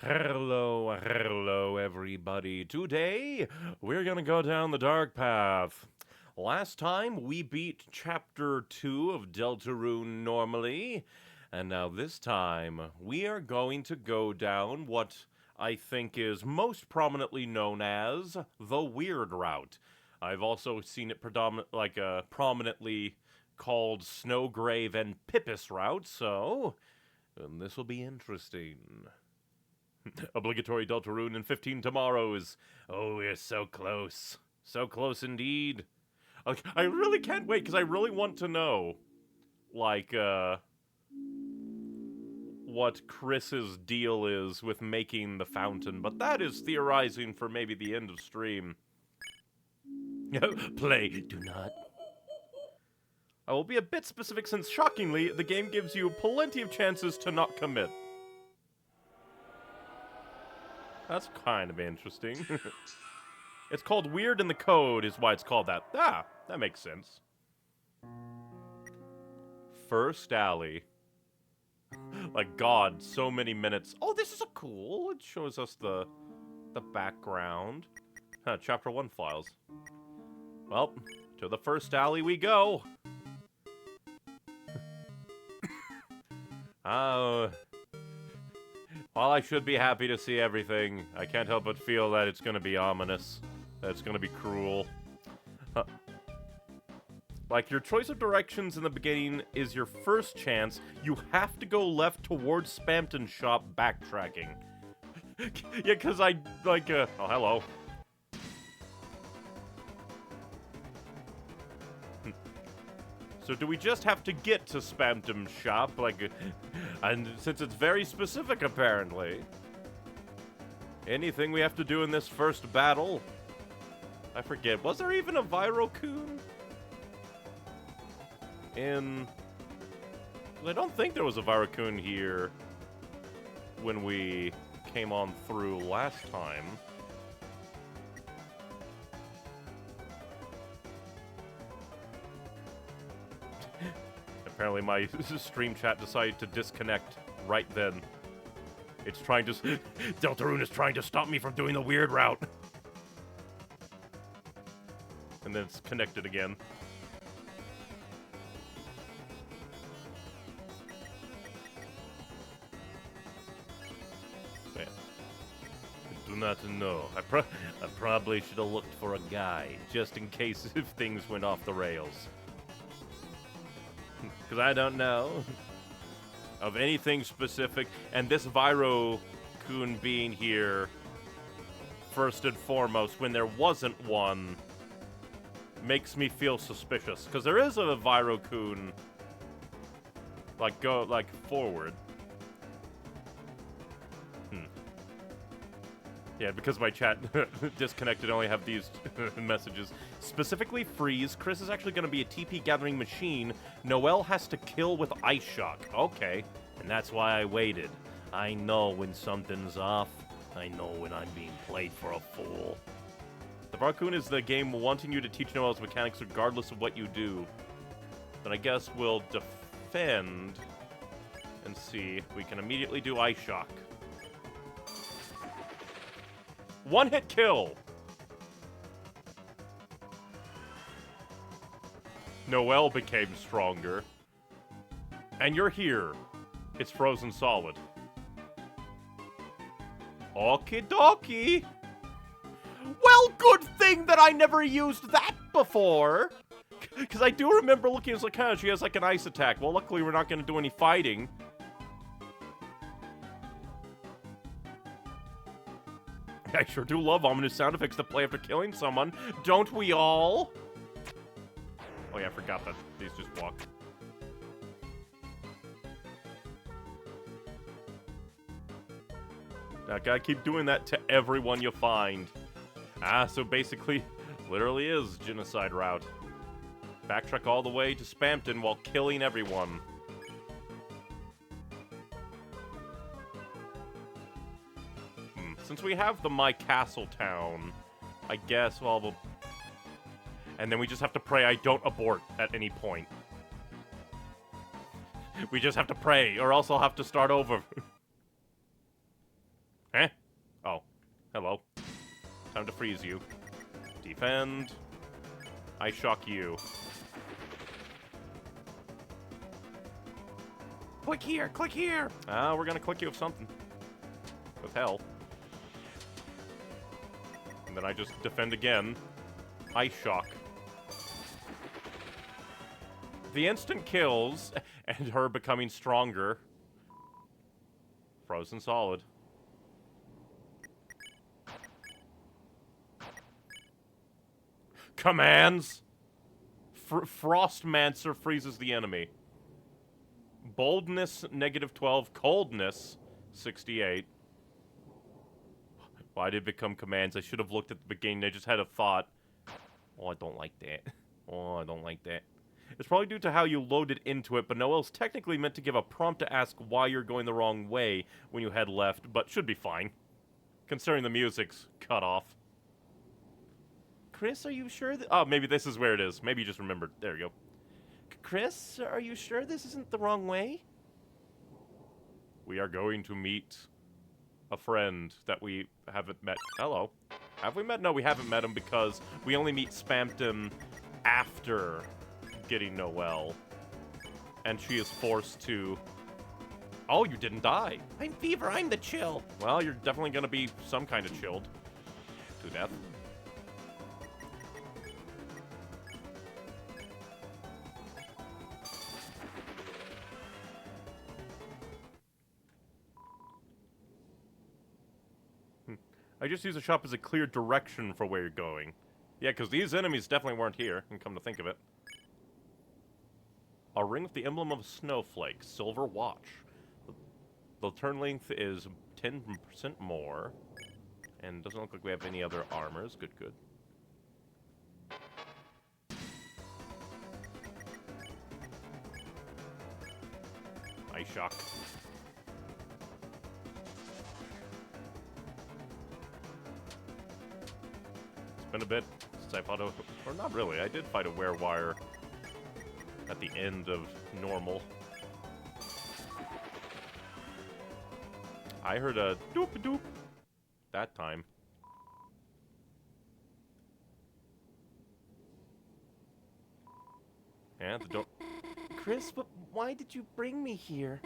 Hello, everybody. Today, we're gonna go down the dark path. Last time, we beat Chapter 2 of Deltarune normally, and now this time, we are going to go down what I think is most prominently known as the Weird Route. I've also seen it prominently called Snowgrave and Pippis Route, so this will be interesting. Obligatory Deltarune in 15 tomorrows. Oh, we're so close. So close indeed. I really can't wait, because I really want to know, what Kris's deal is with making the fountain, but that is theorizing for maybe the end of stream. Play, do not. I will be a bit specific since, shockingly, the game gives you plenty of chances to not commit. That's kind of interesting. It's called Weird in the Code, is why it's called that. Ah, that makes sense. First alley. Like, God, so many minutes. Oh, this is a cool. It shows us the background. Chapter 1 files. Well, to the first alley we go. While I should be happy to see everything, I can't help but feel that it's gonna be ominous. That it's gonna be cruel. Like, your choice of directions in the beginning is your first chance. You have to go left towards Spamton Shop backtracking. Yeah, because oh, hello. So do we just have to get to Spamton Shop, and since it's very specific, apparently. Anything we have to do in this first battle? I forget, was there even a Virokun? I don't think there was a Virokun here when we came on through last time. Apparently my stream chat decided to disconnect right then. It's trying to... Deltarune is trying to stop me from doing the weird route. And then it's connected again. Man. I do not know. I probably should have looked for a guide, just in case if things went off the rails. Because I don't know of anything specific, and this Virokun being here first and foremost when there wasn't one makes me feel suspicious. Because there is a Virokun, forward. Yeah, because my chat disconnected, I only have these messages. Specifically Freeze, Kris is actually going to be a TP gathering machine. Noelle has to kill with Ice Shock. Okay, and that's why I waited. I know when something's off. I know when I'm being played for a fool. The Virokun is the game wanting you to teach Noelle's mechanics regardless of what you do. Then I guess we'll defend and see. We can immediately do Ice Shock. One-hit kill! Noelle became stronger. And you're here. It's frozen solid. Okie dokie! Well, good thing that I never used that before! Because I do remember looking at like, she has like an ice attack. Well, luckily we're not going to do any fighting. I sure do love ominous sound effects to play after killing someone. Don't we all? Oh yeah, I forgot that these just walk. Now, gotta keep doing that to everyone you find. So basically, literally is genocide route. Backtrack all the way to Spamton while killing everyone. Since we have the My Castle Town, I guess, well, we'll... And then we just have to pray I don't abort at any point. We just have to pray, or else I'll have to start over. Time to freeze you. Defend. I shock you. Click here, click here! We're gonna click you with something. With hell. And then I just defend again. Ice shock. The instant kills, and her becoming stronger. Frozen solid. Commands! Frostmancer freezes the enemy. Boldness, -12. Coldness, 68. Why did it become commands? I should have looked at the beginning. I just had a thought. Oh, I don't like that. Oh, I don't like that. It's probably due to how you loaded into it, but Noel's technically meant to give a prompt to ask why you're going the wrong way when you head left, but should be fine. Considering the music's cut off. Kris, are you sure that... Oh, maybe this is where it is. Maybe you just remembered. There you go. Kris, are you sure this isn't the wrong way? We are going to meet a friend that we haven't met. Hello. Have we met? No, we haven't met him because we only meet Spamton after getting Noelle. And she is forced to... Oh, you didn't die. I'm Fever, I'm the chill. Well, you're definitely going to be some kind of chilled. To death. I just use the shop as a clear direction for where you're going. Yeah, because these enemies definitely weren't here, and come to think of it. A ring with the emblem of a snowflake. Silver watch. The turn length is 10% more. And doesn't look like we have any other armors. Good, good. Ice shock. Been a bit since I fought a... Or not really, I did fight a werewire at the end of normal. I heard a doop-a-doop that time. And the door... Kris, but why did you bring me here?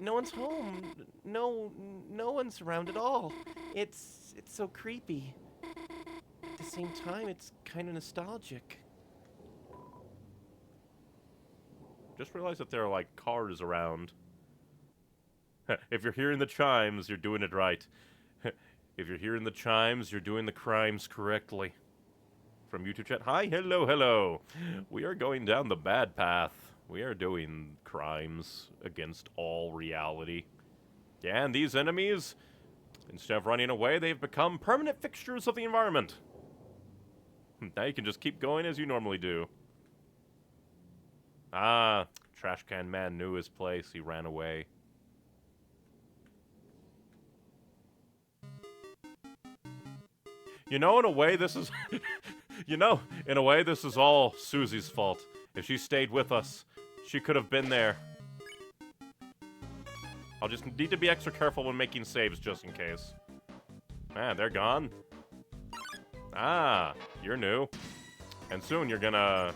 No one's home. No one's around at all. It's so creepy. At the same time, it's kind of nostalgic. Just realized that there are, like, cars around. If you're hearing the chimes, you're doing it right. If you're hearing the chimes, you're doing the crimes correctly. From YouTube chat, hi, hello, hello. We are going down the bad path. We are doing crimes against all reality. Yeah, and these enemies, instead of running away, they've become permanent fixtures of the environment. Now you can just keep going as you normally do. Ah, Trash Can Man knew his place. He ran away. You know, in a way, this is... You know, in a way, this is all Susie's fault. If she stayed with us, she could have been there. I'll just need to be extra careful when making saves, just in case. Man, they're gone. Ah, you're new. And soon you're gonna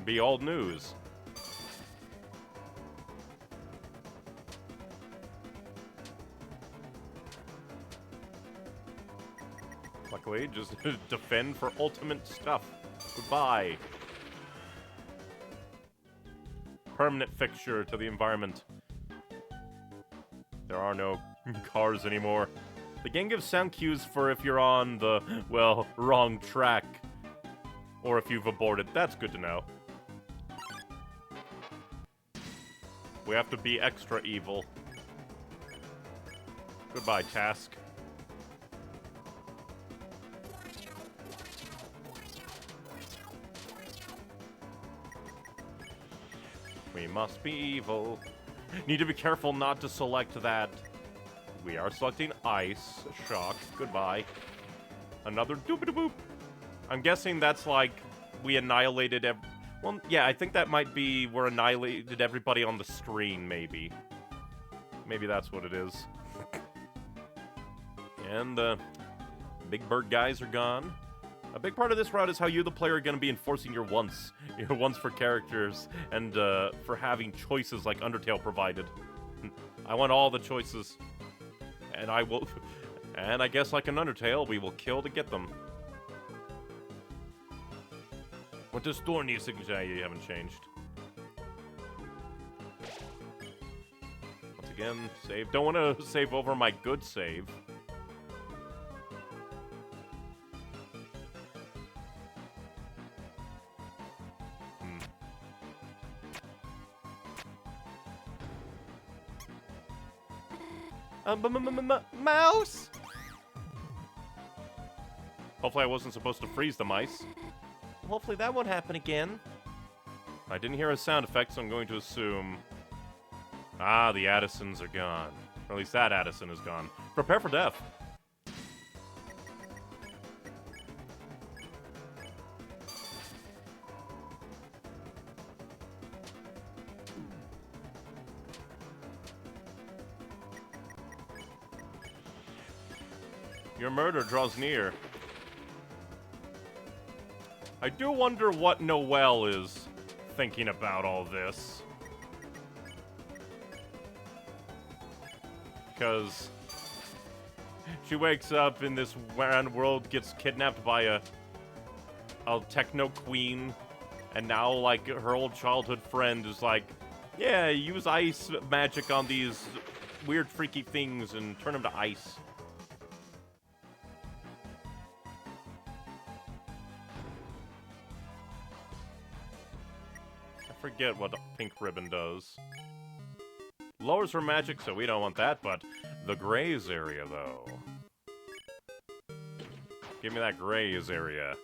be old news. Luckily, just defend for ultimate stuff. Goodbye. Permanent fixture to the environment. There are no cars anymore. The game gives sound cues for if you're on the, well, wrong track. Or if you've aborted. That's good to know. We have to be extra evil. Goodbye, task. We must be evil. Need to be careful not to select that. We are selecting Ice Shock. Goodbye. Another doop-a-doop. I'm guessing that's like we annihilated well, yeah, I think that might be we're annihilated everybody on the screen, maybe. Maybe that's what it is. And Big bird guys are gone. A big part of this route is how you, the player, are going to be enforcing your wants for characters, and for having choices like Undertale provided. I want all the choices, and I will, and I guess like an Undertale, we will kill to get them. What does Thorny signature? You haven't changed. Once again, save. Don't want to save over my good save. Mouse! Hopefully I wasn't supposed to freeze the mice. Hopefully that won't happen again. I didn't hear a sound effect, so I'm going to assume... Ah, the Addisons are gone. Or at least that Addison is gone. Prepare for death. Your murder draws near. I do wonder what Noelle is thinking about all this. Because she wakes up in this weird world, gets kidnapped by a techno queen, and now, like, her old childhood friend is like, yeah, use ice magic on these weird freaky things and turn them to ice. Forget what the pink ribbon does. Lowers her magic, so we don't want that, but the grays area, though. Give me that grays area.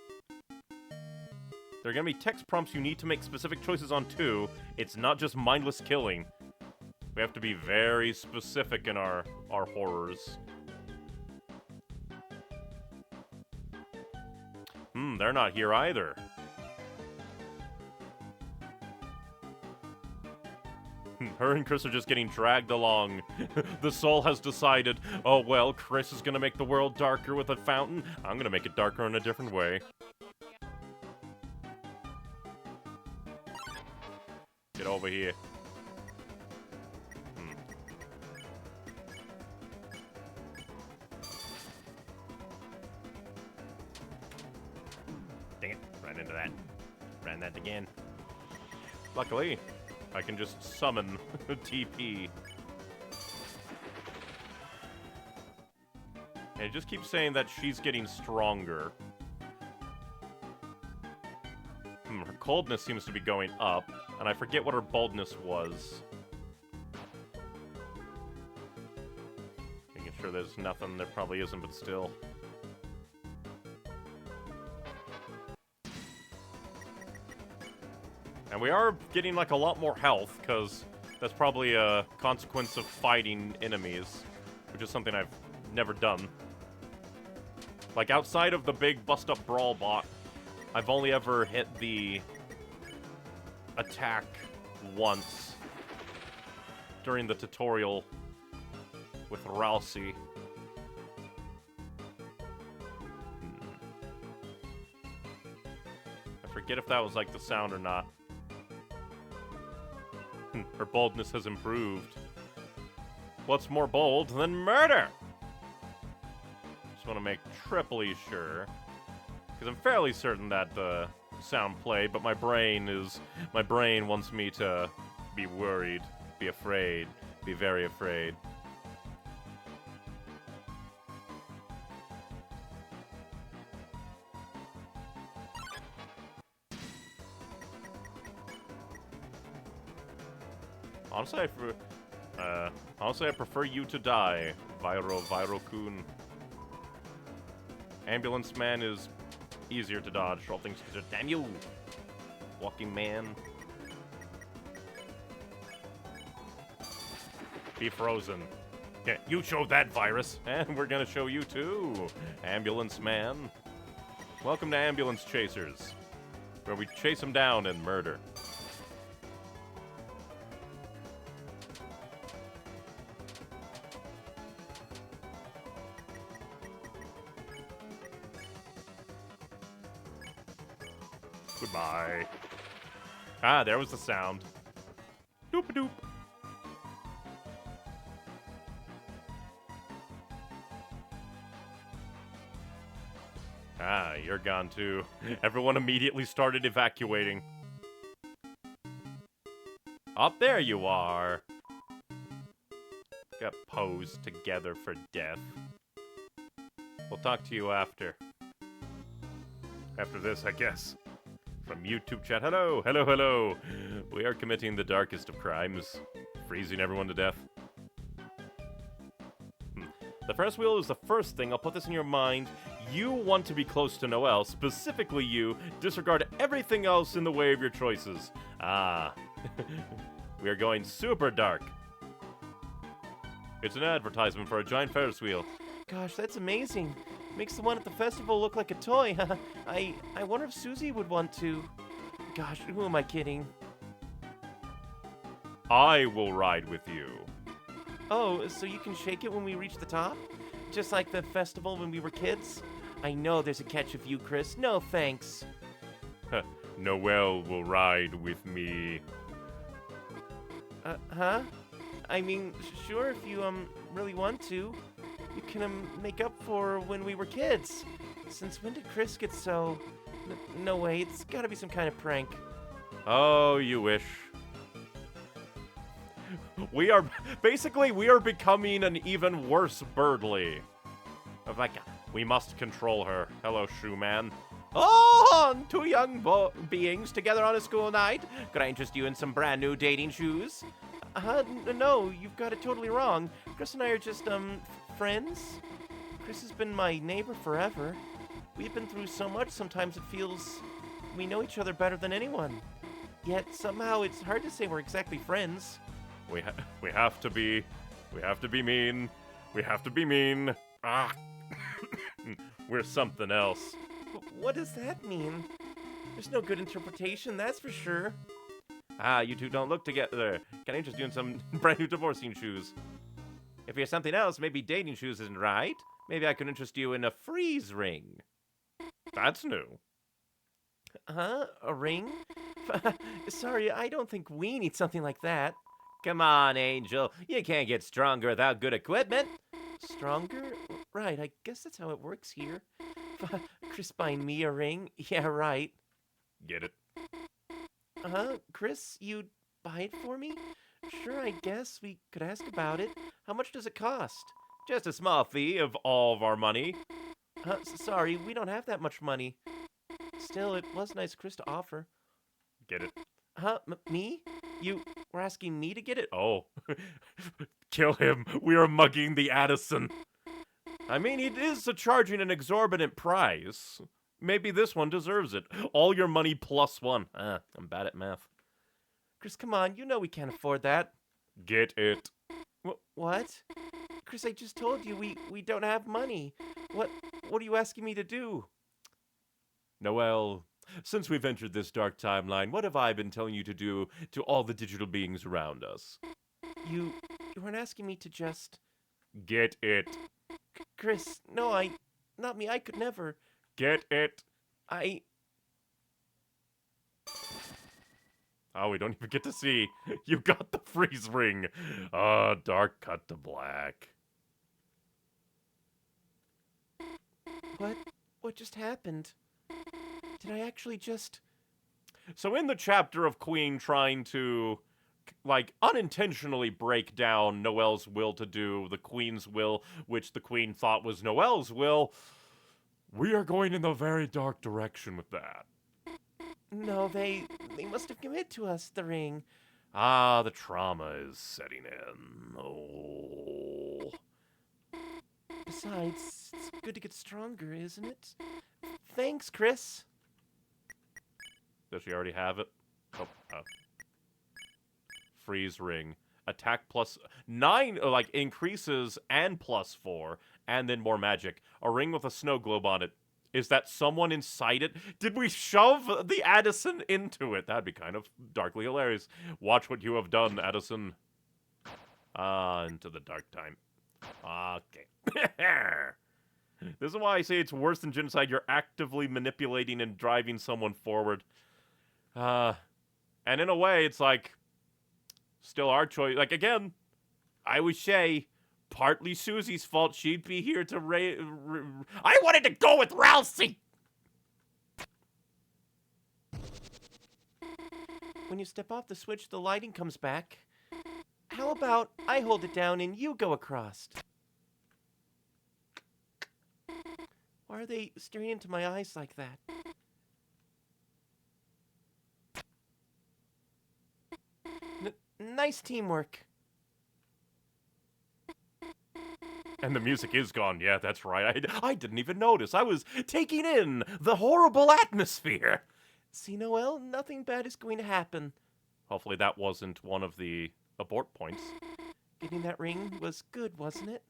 There are gonna be text prompts you need to make specific choices on, too. It's not just mindless killing. We have to be very specific in our horrors. They're not here either. Her and Kris are just getting dragged along. The soul has decided, oh well, Kris is gonna make the world darker with a fountain. I'm gonna make it darker in a different way. Get over here. Dang it, ran into that. Ran that again. Luckily, I can just summon TP. And it just keeps saying that she's getting stronger. Her coldness seems to be going up, and I forget what her boldness was. Making sure there's nothing. There probably isn't, but still. And we are getting, like, a lot more health, because that's probably a consequence of fighting enemies, which is something I've never done. Like, outside of the big bust-up brawl bot, I've only ever hit the attack once during the tutorial with Ralsei. I forget if that was, like, the sound or not. Her boldness has improved. What's more bold than murder? Just want to make triply sure. Because I'm fairly certain that the sound played, but my brain wants me to be worried, be afraid, be very afraid. Honestly, I prefer you to die, Viro-kun. Ambulance Man is easier to dodge, all things considered. Damn you! Walking Man. Be frozen. Yeah, you showed that virus, and we're gonna show you too, Ambulance Man. Welcome to Ambulance Chasers, where we chase them down and murder. Goodbye. Ah, there was the sound. Doop-a-doop. Ah, you're gone too. Everyone immediately started evacuating. Up there you are. Got posed together for death. We'll talk to you after. After this, I guess. From YouTube chat, hello, hello, hello. We are committing the darkest of crimes. Freezing everyone to death. The Ferris wheel is the first thing. I'll put this in your mind. You want to be close to Noelle. Specifically you. Disregard everything else in the way of your choices. Ah. We are going super dark. It's an advertisement for a giant Ferris wheel. Gosh, that's amazing. Makes the one at the festival look like a toy. I wonder if Susie would want to. Gosh, who am I kidding? I will ride with you. Oh, so you can shake it when we reach the top? Just like the festival when we were kids? I know there's a catch with you, Kris. No thanks. Noelle will ride with me. Huh? I mean, sure, if you, really want to. You can, make up for when we were kids. Since when did Kris get so... No way, it's gotta be some kind of prank. Oh, you wish. We are becoming an even worse Birdly. Of like, we must control her. Hello, shoe man. Oh, two young beings together on a school night. Could I interest you in some brand new dating shoes? No, you've got it totally wrong. Kris and I are just, friends. Kris has been my neighbor forever. We've been through so much, sometimes it feels we know each other better than anyone. Yet, somehow, it's hard to say we're exactly friends. We have to be mean. We have to be mean. Ah. We're something else. What does that mean? There's no good interpretation, that's for sure. Ah, you two don't look together. Can I interest you in some brand new divorcing shoes? If you're something else, maybe dating shoes isn't right. Maybe I could interest you in a freeze ring. That's new. Huh? A ring? Sorry, I don't think we need something like that. Come on, Angel. You can't get stronger without good equipment. Stronger? Right, I guess that's how it works here. Kris buying me a ring? Yeah, right. Get it? Kris, you'd buy it for me? Sure, I guess we could ask about it. How much does it cost? Just a small fee of all of our money. Sorry, we don't have that much money. Still, it was nice Kris to offer. Get it? Me? You were asking me to get it? Oh. Kill him. We are mugging the Addison. I mean, he is charging an exorbitant price. Maybe this one deserves it. All your money plus one. I'm bad at math. Kris, come on. You know we can't afford that. Get it. What? Kris, I just told you we don't have money. What are you asking me to do? Noelle, since we've entered this dark timeline, what have I been telling you to do to all the digital beings around us? You weren't asking me to just... Get it. Kris, no, not me, I could never. Get it. Oh, we don't even get to see. You got the freeze ring. Dark cut to black. What just happened? Did I actually just... So in the chapter of Queen trying to, like, unintentionally break down Noelle's will to do the Queen's will, which the Queen thought was Noelle's will, we are going in the very dark direction with that. No, they must have committed to us, the ring. Ah, the trauma is setting in. Oh. Besides, it's good to get stronger, isn't it? Thanks, Kris. Does she already have it? Oh. Freeze ring. Attack plus 9, like, increases and plus 4, and then more magic. A ring with a snow globe on it. Is that someone inside it? Did we shove the Addison into it? That'd be kind of darkly hilarious. Watch what you have done, Addison. Into the dark time. Okay. This is why I say it's worse than genocide. You're actively manipulating and driving someone forward. And in a way, it's like, still our choice. Like, again, I would say partly Susie's fault. She'd be here to I wanted to go with Ralsei! When you step off the switch, the lighting comes back. How about I hold it down and you go across? Why are they staring into my eyes like that? Nice teamwork. And the music is gone. Yeah, that's right. I didn't even notice. I was taking in the horrible atmosphere. See, Noelle, nothing bad is going to happen. Hopefully that wasn't one of the abort points. Getting that ring was good, wasn't it?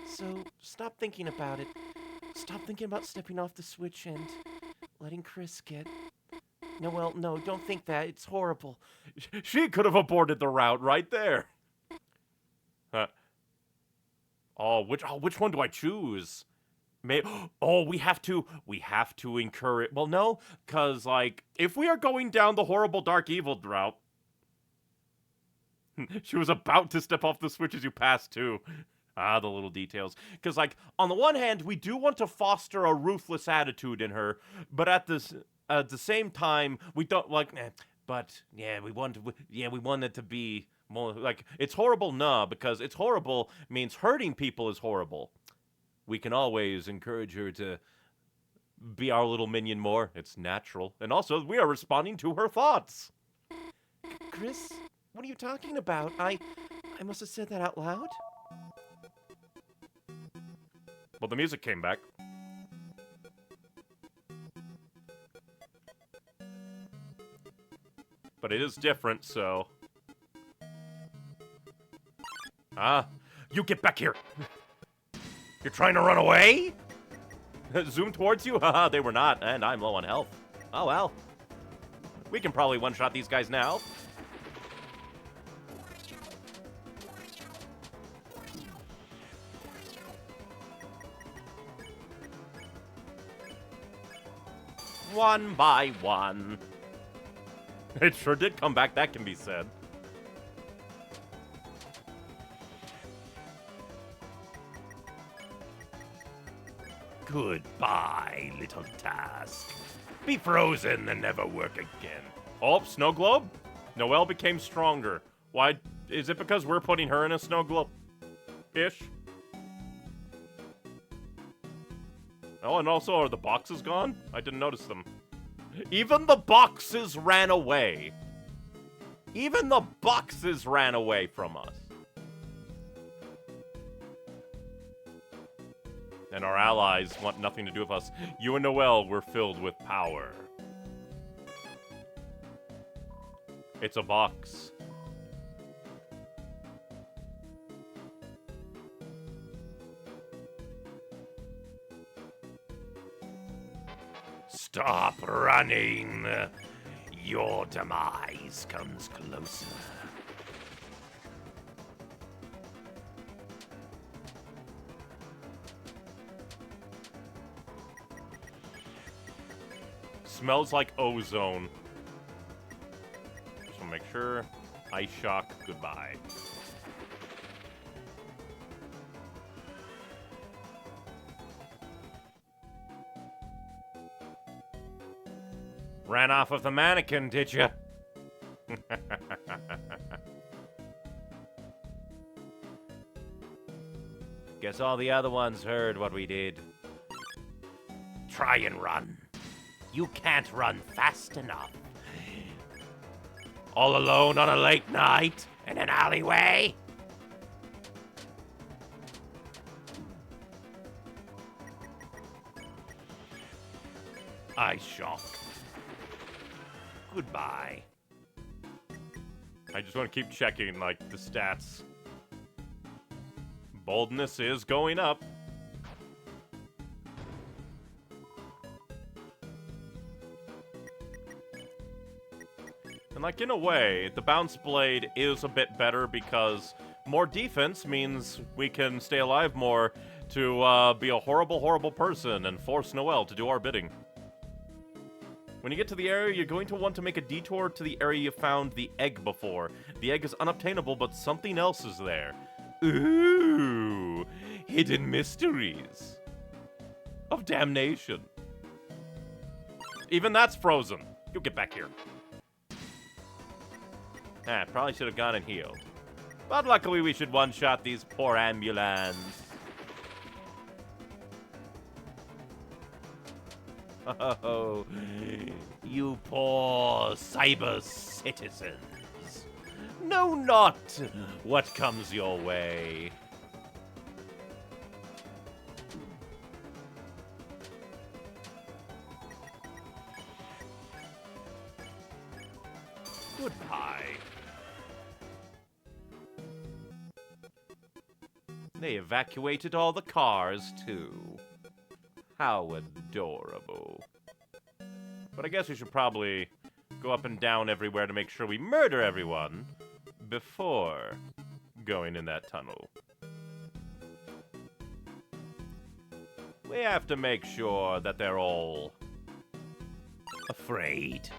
So stop thinking about it. Stop thinking about stepping off the switch and letting Kris get... Noelle, no, don't think that. It's horrible. She could have aborted the route right there. Which one do I choose? We have to encourage. Well, no, because, like, if we are going down the horrible dark evil route, she was about to step off the switch as you passed, too. The little details. Because, like, on the one hand, we do want to foster a ruthless attitude in her, but at the same time, we don't, like, but, yeah, we want it to be more, like, it's horrible, because it's horrible means hurting people is horrible. We can always encourage her to be our little minion more. It's natural. And also, we are responding to her thoughts. Kris, what are you talking about? I must have said that out loud. Well, the music came back. But it is different, so... You get back here! You're trying to run away? Zoom towards you? Haha, they were not, and I'm low on health. Oh well. We can probably one-shot these guys now. One by one. It sure did come back, that can be said. Goodbye, little task. Be frozen and never work again. Oh, snow globe? Noelle became stronger. Why? Is it because we're putting her in a snow globe-ish? Oh, and also, are the boxes gone? I didn't notice them. Even the boxes ran away. Even the boxes ran away from us. And our allies want nothing to do with us. You and Noelle were filled with power. It's a box. Stop running. Your demise comes closer. Smells like ozone. Just wanna make sure. Ice shock, goodbye. Ran off with the mannequin, did you? Guess all the other ones heard what we did. Try and run. You can't run fast enough. All alone on a late night in an alleyway? Ice shock. Goodbye. I just want to keep checking, like, the stats. Boldness is going up. And, like, in a way, the bounce blade is a bit better because more defense means we can stay alive more to be a horrible, horrible person and force Noelle to do our bidding. When you get to the area, you're going to want to make a detour to the area you found the egg before. The egg is unobtainable, but something else is there. Ooh, hidden mysteries of damnation. Even that's frozen. You get back here. Probably should have gone and healed. But luckily we should one-shot these poor ambulans. Oh, you poor cyber citizens. Know not what comes your way. Goodbye. They evacuated all the cars, too. How adorable. But I guess we should probably go up and down everywhere to make sure we murder everyone before going in that tunnel. We have to make sure that they're all afraid.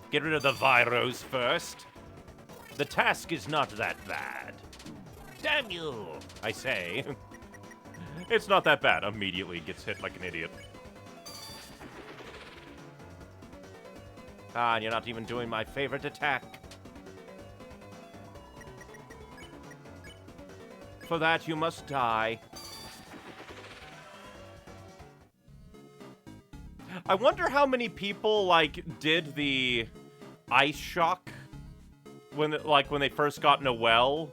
Get rid of the virus first. The task is not that bad. Damn you, I say. It's not that bad. Immediately gets hit like an idiot. Ah, and you're not even doing my favorite attack. For that, you must die. I wonder how many people, like, did the ice shock when they first got in a well,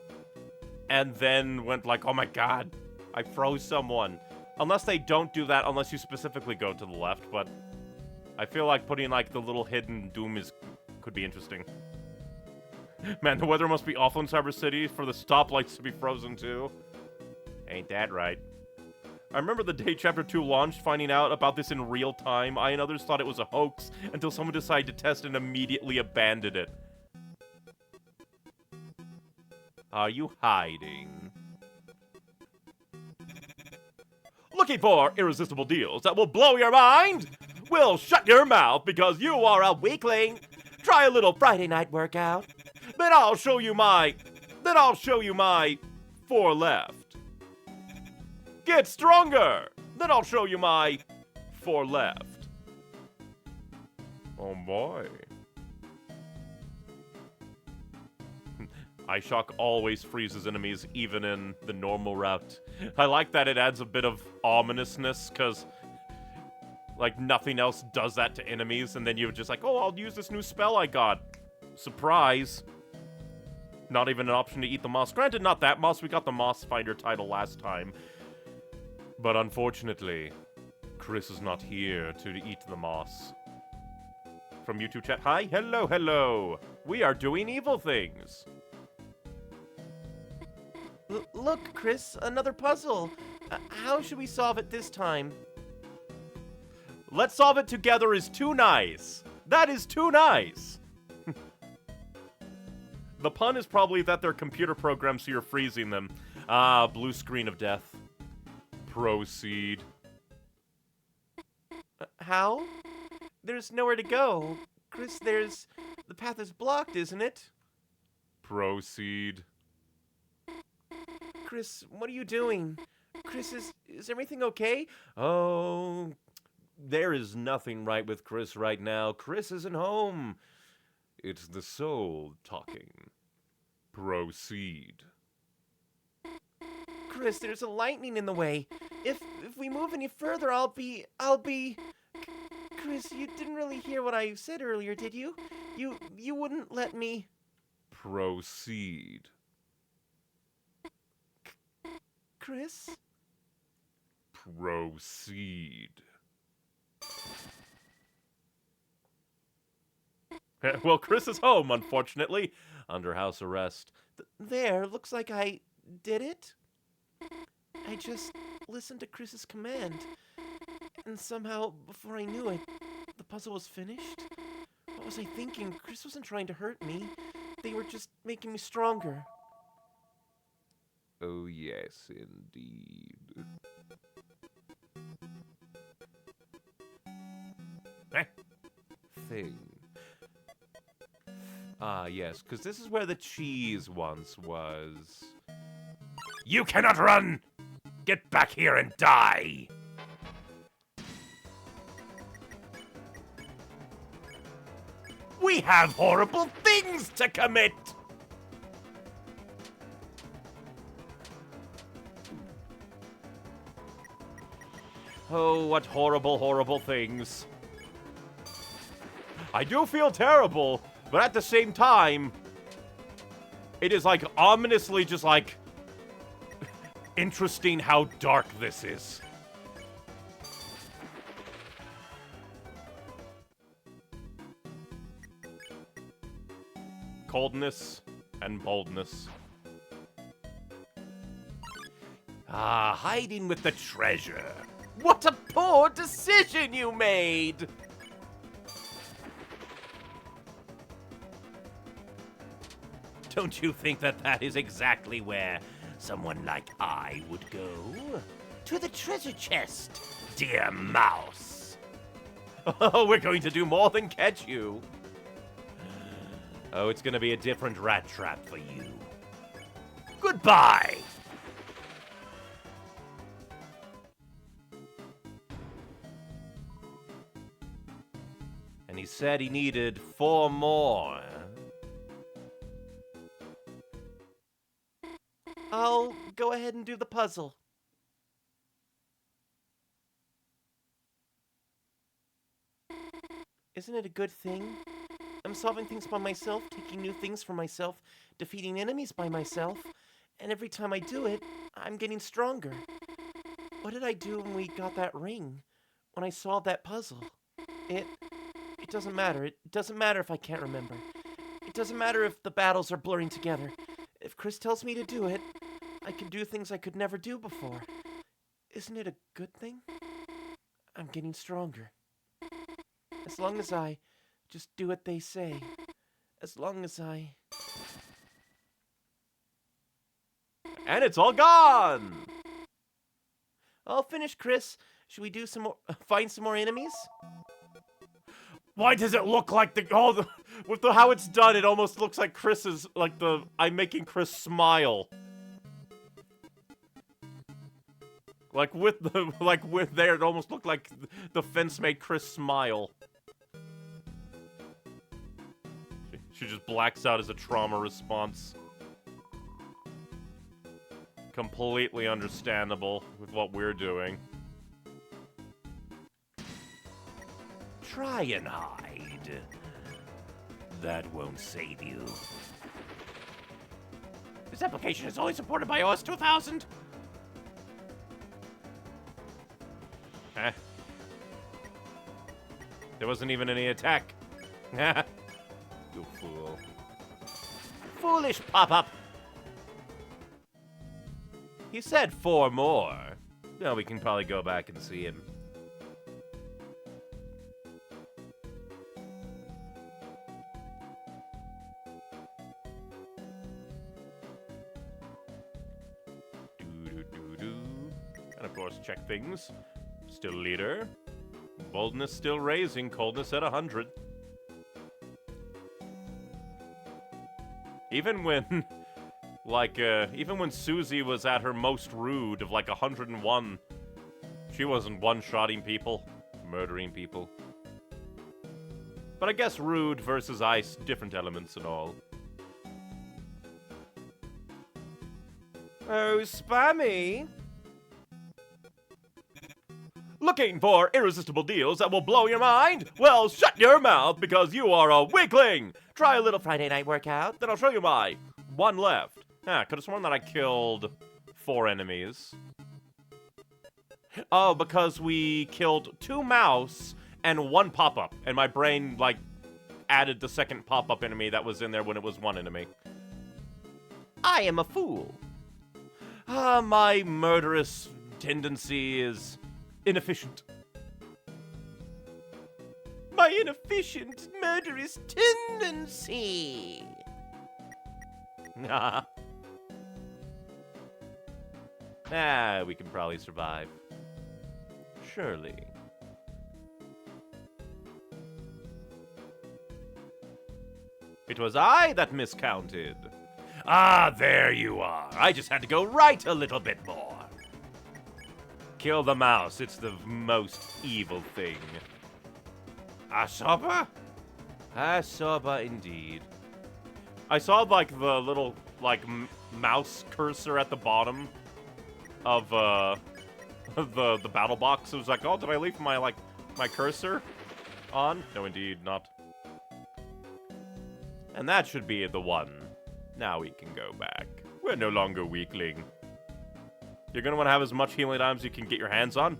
and then went like, oh my god, I froze someone. Unless they don't do that, unless you specifically go to the left, but I feel like putting, like, the little hidden doom could be interesting. Man, the weather must be awful in Cyber City for the stoplights to be frozen, too. Ain't that right? I remember the day Chapter 2 launched, finding out about this in real time. I and others thought it was a hoax until someone decided to test and immediately abandoned it. Are you hiding? Looking for irresistible deals that will blow your mind? We'll shut your mouth because you are a weakling. Try a little Friday night workout. Then I'll show you my 4 left. Get stronger. Then I'll show you my 4 left. Oh boy. Ice Shock always freezes enemies, even in the normal route. I like that it adds a bit of ominousness, because, like, nothing else does that to enemies, and then you're just like, oh, I'll use this new spell I got. Surprise. Not even an option to eat the moss. Granted, not that moss. We got the Moss Finder title last time. But unfortunately, Kris is not here to eat the moss. From YouTube chat, hi, hello, hello. We are doing evil things. Look, Kris, another puzzle. How should we solve it this time? Let's solve it together is too nice. That is too nice. The pun is probably that they're computer programs, so you're freezing them. Ah, blue screen of death. Proceed. How? There's nowhere to go. Kris, the path is blocked, isn't it? Proceed. Kris, what are you doing? Kris, is everything okay? Oh, there is nothing right with Kris right now. Kris isn't home. It's the soul talking. Proceed. Kris, there's a lightning in the way. If we move any further, I'll be... Kris, you didn't really hear what I said earlier, did you? You wouldn't let me... Proceed. Kris? Proceed. Well, Kris is home, unfortunately, under house arrest. There, looks like I did it. I just listened to Kris's command, and somehow, before I knew it, the puzzle was finished. What was I thinking? Kris wasn't trying to hurt me. They were just making me stronger. Oh, yes, indeed. Thing. Ah, yes, because this is where the cheese once was. You cannot run! Get back here and die! We have horrible things to commit! Oh, what horrible, horrible things. I do feel terrible, but at the same time, it is like ominously just like interesting how dark this is. Coldness and boldness. Ah, hiding with the treasure. What a poor decision you made! Don't you think that that is exactly where someone like I would go? To the treasure chest, dear mouse. Oh, we're going to do more than catch you. Oh, it's going to be a different rat trap for you. Goodbye! And he said he needed 4 more. I'll go ahead and do the puzzle. Isn't it a good thing? I'm solving things by myself, taking new things for myself, defeating enemies by myself, and every time I do it, I'm getting stronger. What did I do when we got that ring? When I solved that puzzle? It doesn't matter. It doesn't matter if I can't remember. It doesn't matter if the battles are blurring together. If Kris tells me to do it, I can do things I could never do before. Isn't it a good thing? I'm getting stronger. As long as I just do what they say. As long as I... And it's all gone! I'll finish, Kris. Should we do some more... find some more enemies? Why does it look like with how it's done, it almost looks like Kris is, like I'm making Kris smile. Like with there, it almost looked like the fence made Kris smile. She just blacks out as a trauma response. Completely understandable with what we're doing. Try and hide. That won't save you. This application is only supported by OS 2000. Eh. There wasn't even any attack. You fool. Foolish pop-up. He said 4 more. No, we can probably go back and see him. And of course, check things. Still leader. Boldness still raising. Coldness at 100. Even when, even when Susie was at her most rude of 101, she wasn't one-shotting people, murdering people. But I guess rude versus ice, different elements and all. Oh, spammy. Looking for irresistible deals that will blow your mind? Well, shut your mouth because you are a weakling! Try a little Friday night workout. then I'll show you why. 1 left. Could have sworn that I killed 4 enemies. Oh, because we killed 2 mouse and 1 pop-up. And my brain, added the second pop-up enemy that was in there when it was 1 enemy. I am a fool. My murderous tendency is inefficient. My inefficient, murderous tendency. We can probably survive. Surely. It was I that miscounted. Ah, there you are. I just had to go right a little bit more. Kill the mouse. It's the most evil thing. Asoba? Asoba indeed. I saw, like, the little, like, mouse cursor at the bottom of, the battle box. It was like, oh, did I leave my, like, my cursor on? No, indeed, not. And that should be the one. Now we can go back. We're no longer weakling. You're gonna want to have as much healing items you can get your hands on.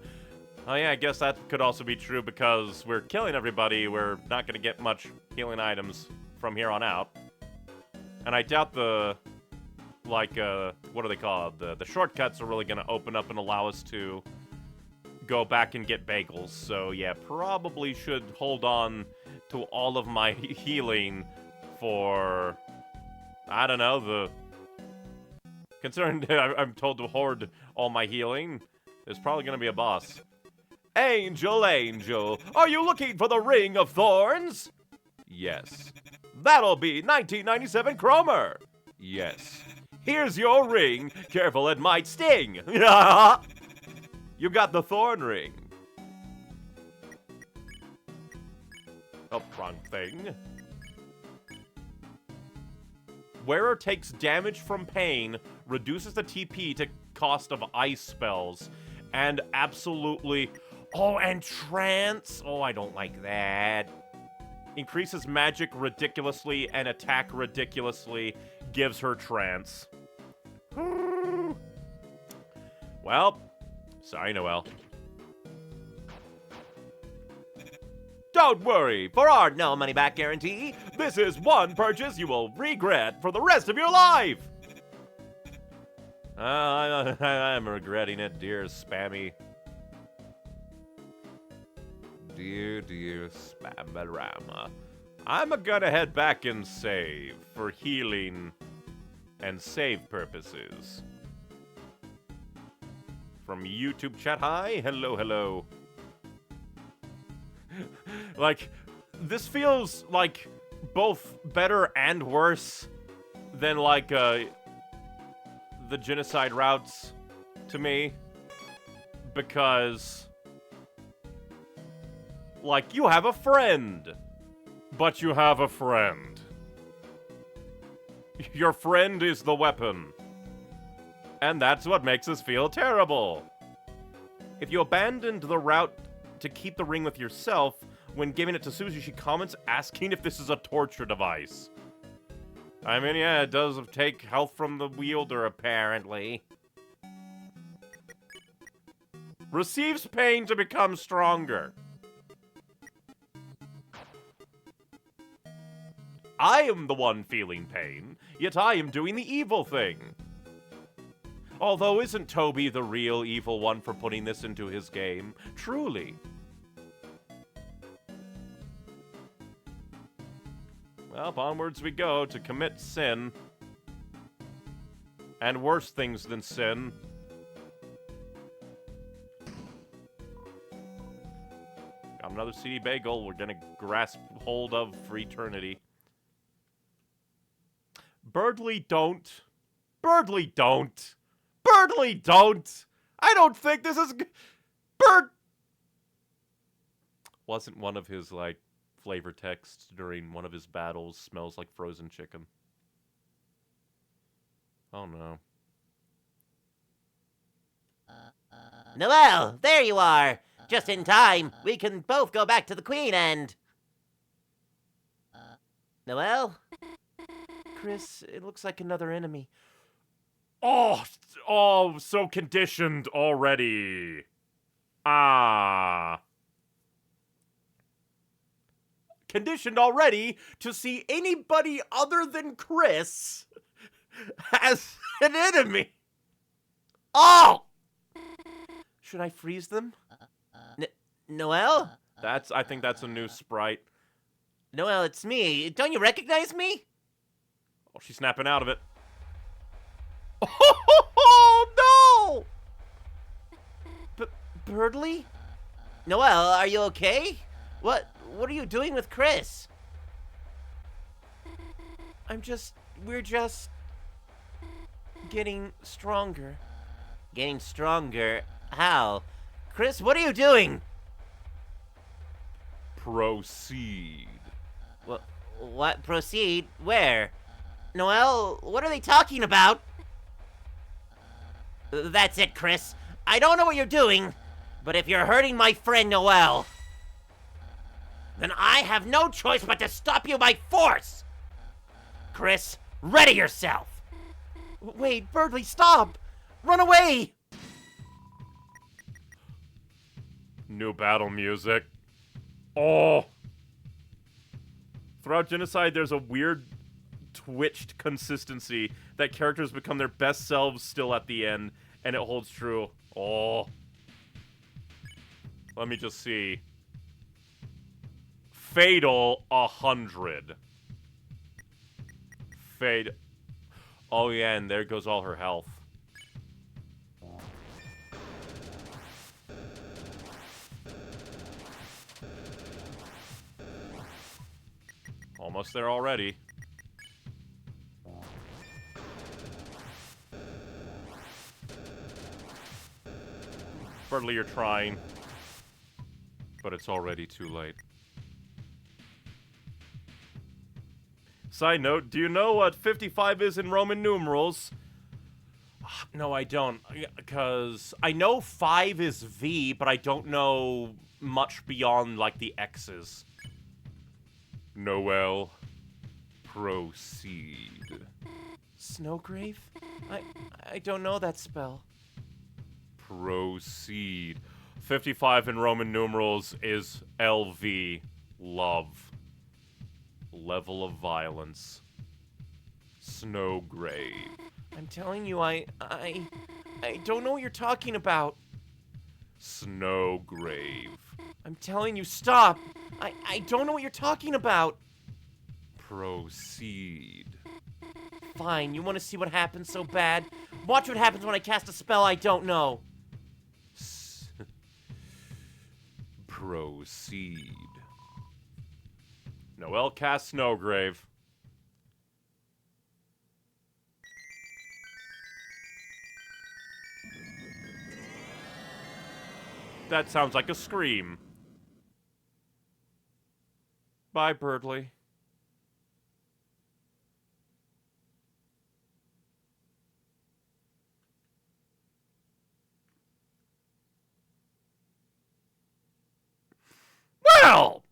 Oh yeah, I guess that could also be true because we're killing everybody. We're not gonna get much healing items from here on out. And I doubt the, like, what are they called? The shortcuts are really gonna open up and allow us to go back and get bagels. So yeah, probably should hold on to all of my healing for, I don't know, considering I'm told to hoard all my healing, there's probably gonna be a boss. Angel, Angel, are you looking for the Ring of Thorns? Yes. That'll be 1997 Cromer. Yes. Here's your ring. Careful, it might sting. You got the Thorn Ring. Oh, wrong thing. Wearer takes damage from pain, reduces the TP to cost of ice spells, and absolutely... Oh, and trance! Oh, I don't like that. Increases magic ridiculously and attack ridiculously, gives her trance. Well, sorry, Noelle. Don't worry, for our no money back guarantee, this is one purchase you will regret for the rest of your life! I'm regretting it, dear Spammy. Dear Spammerama. I'm gonna head back and save for healing and save purposes. From YouTube chat, hi, hello. Like, this feels like both better and worse than, like, the genocide routes to me. Because, like, you have a friend. But you have a friend. Your friend is the weapon. And that's what makes us feel terrible. If you abandoned the route to keep the ring with yourself, when giving it to Susie, she comments asking if this is a torture device. I mean, yeah, it does take health from the wielder, apparently. Receives pain to become stronger. I am the one feeling pain, yet I am doing the evil thing. Although isn't Toby the real evil one for putting this into his game? Truly. Well, onwards we go to commit sin. And worse things than sin. Got another CD bagel we're gonna grasp hold of for eternity. Birdly, don't. Birdly, don't. Birdly, don't. I don't think this is... Bird... Wasn't one of his, like, flavor texts during one of his battles smells like frozen chicken? Oh, no. Noelle, there you are. Just in time. We can both go back to the Queen and... Noelle? Kris, it looks like another enemy. Oh, so conditioned already. Conditioned already to see anybody other than Kris as an enemy. Oh! Should I freeze them? Noelle? I think that's a new sprite. Noelle, it's me. Don't you recognize me? Oh, she's snapping out of it. Oh, no! Birdly? Noelle, are you okay? What are you doing with Kris? We're just getting stronger. Getting stronger? How? Kris, what are you doing? Proceed. What? Proceed? Where? Noelle, what are they talking about? That's it, Kris. I don't know what you're doing, but if you're hurting my friend Noelle, then I have no choice but to stop you by force! Kris, ready yourself! Wait, Birdly, stop! Run away! New battle music. Oh! Throughout Genocide, there's a weird twitched consistency that characters become their best selves still at the end, and it holds true. Oh. Let me just see. Fatal 100. Fade. Oh yeah, and there goes all her health. Almost there already. Birdly, you're trying. But it's already too late. Side note, do you know what 55 is in Roman numerals? No, I don't. Because I know 5 is V, but I don't know much beyond, like, the X's. Noelle, proceed. Snowgrave? I don't know that spell. Proceed. 55 in Roman numerals is LV, love. Level of violence. Snowgrave. I'm telling you, I don't know what you're talking about. Snowgrave. I'm telling you, stop! I don't know what you're talking about. Proceed. Fine, you want to see what happens so bad? Watch what happens when I cast a spell I don't know. Proceed. Noelle casts Snowgrave. That sounds like a scream. Bye, Birdly. Well!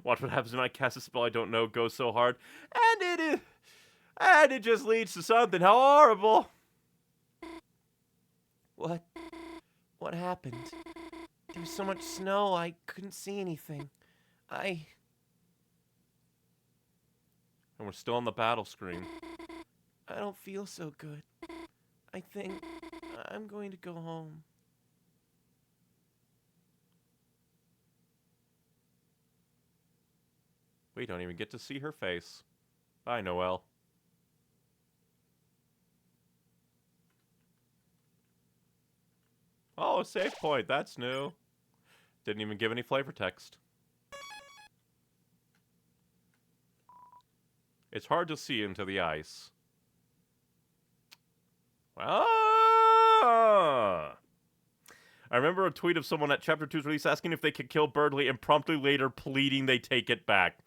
Watch what happens when I cast a spell I don't know goes so hard. And it just leads to something horrible. What happened? There was so much snow, I couldn't see anything. And we're still on the battle screen. I don't feel so good. I think I'm going to go home. We don't even get to see her face. Bye, Noelle. Oh, a save point. That's new. Didn't even give any flavor text. It's hard to see into the ice. Ah! I remember a tweet of someone at Chapter 2's release asking if they could kill Birdly and promptly later pleading they take it back.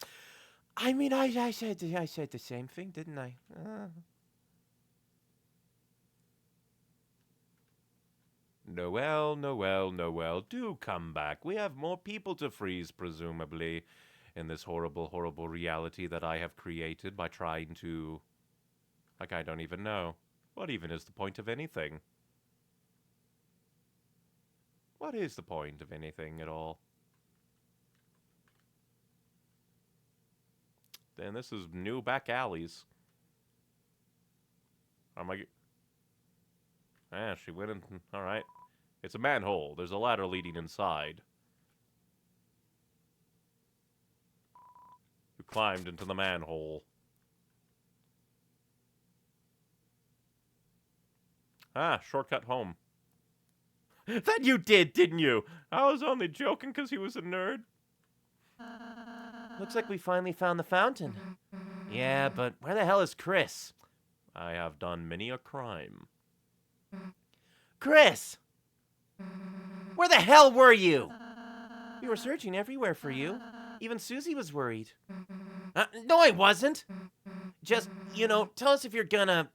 I mean, I said the same thing, didn't I? Noelle, Noelle, Noelle, do come back. We have more people to freeze, presumably, in this horrible, horrible reality that I have created by trying to... Like, I don't even know. What even is the point of anything? What is the point of anything at all? Then this is new back alleys. She went in. Alright. It's a manhole. There's a ladder leading inside. You climbed into the manhole. Shortcut home. That you did, didn't you? I was only joking because he was a nerd. Looks like we finally found the fountain. Yeah, but where the hell is Kris? I have done many a crime. Kris! Where the hell were you? We were searching everywhere for you. Even Susie was worried. No, I wasn't. Just, tell us if you're gonna...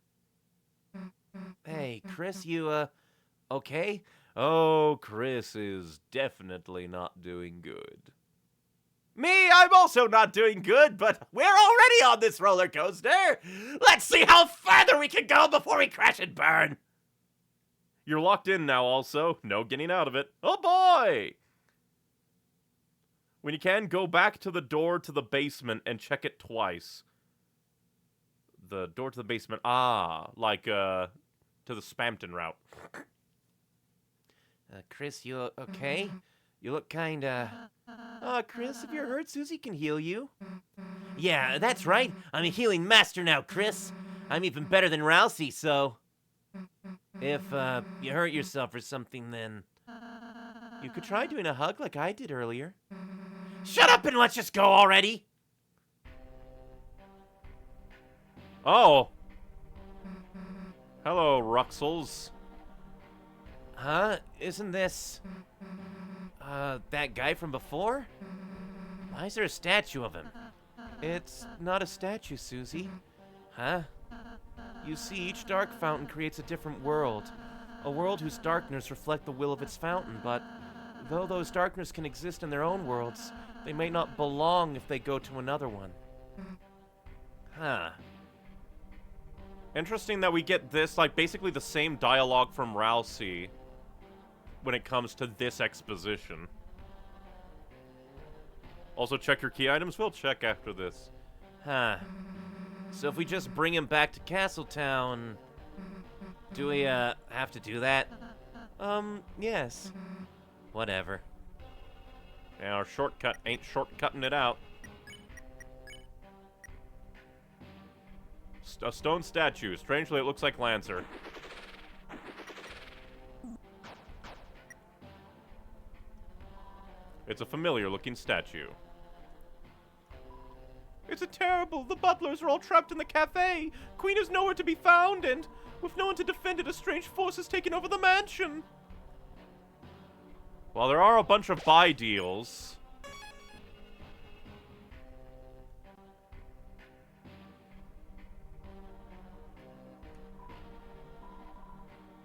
Hey, Kris, you, okay? Oh, Kris is definitely not doing good. Me, I'm also not doing good, but we're already on this roller coaster. Let's see how further we can go before we crash and burn. You're locked in now also. No getting out of it. Oh boy! When you can, go back to the door to the basement and check it twice. The door to the basement. Like, to the Spampton route. Kris, you okay? You look kinda... Kris, if you're hurt, Susie can heal you. Yeah, that's right. I'm a healing master now, Kris. I'm even better than Ralsei, so... If, you hurt yourself or something, then... You could try doing a hug like I did earlier. Shut up and let's just go already! Oh! Hello, Ruxels. Huh? Isn't this... that guy from before? Why is there a statue of him? It's not a statue, Susie. Huh? You see, each dark fountain creates a different world. A world whose darkness reflect the will of its fountain, but though those darkness can exist in their own worlds, they may not belong if they go to another one. Huh. Interesting that we get this, like, basically the same dialogue from Ralsei when it comes to this exposition. Also, check your key items. We'll check after this. Huh. So if we just bring him back to Castletown, do we, have to do that? Yes. Whatever. Yeah, our shortcut ain't shortcutting it out. A stone statue. Strangely, it looks like Lancer. It's a familiar-looking statue. It's a terrible. The butlers are all trapped in the cafe. Queen is nowhere to be found, and with no one to defend it, a strange force has taken over the mansion. Well, there are a bunch of buy deals.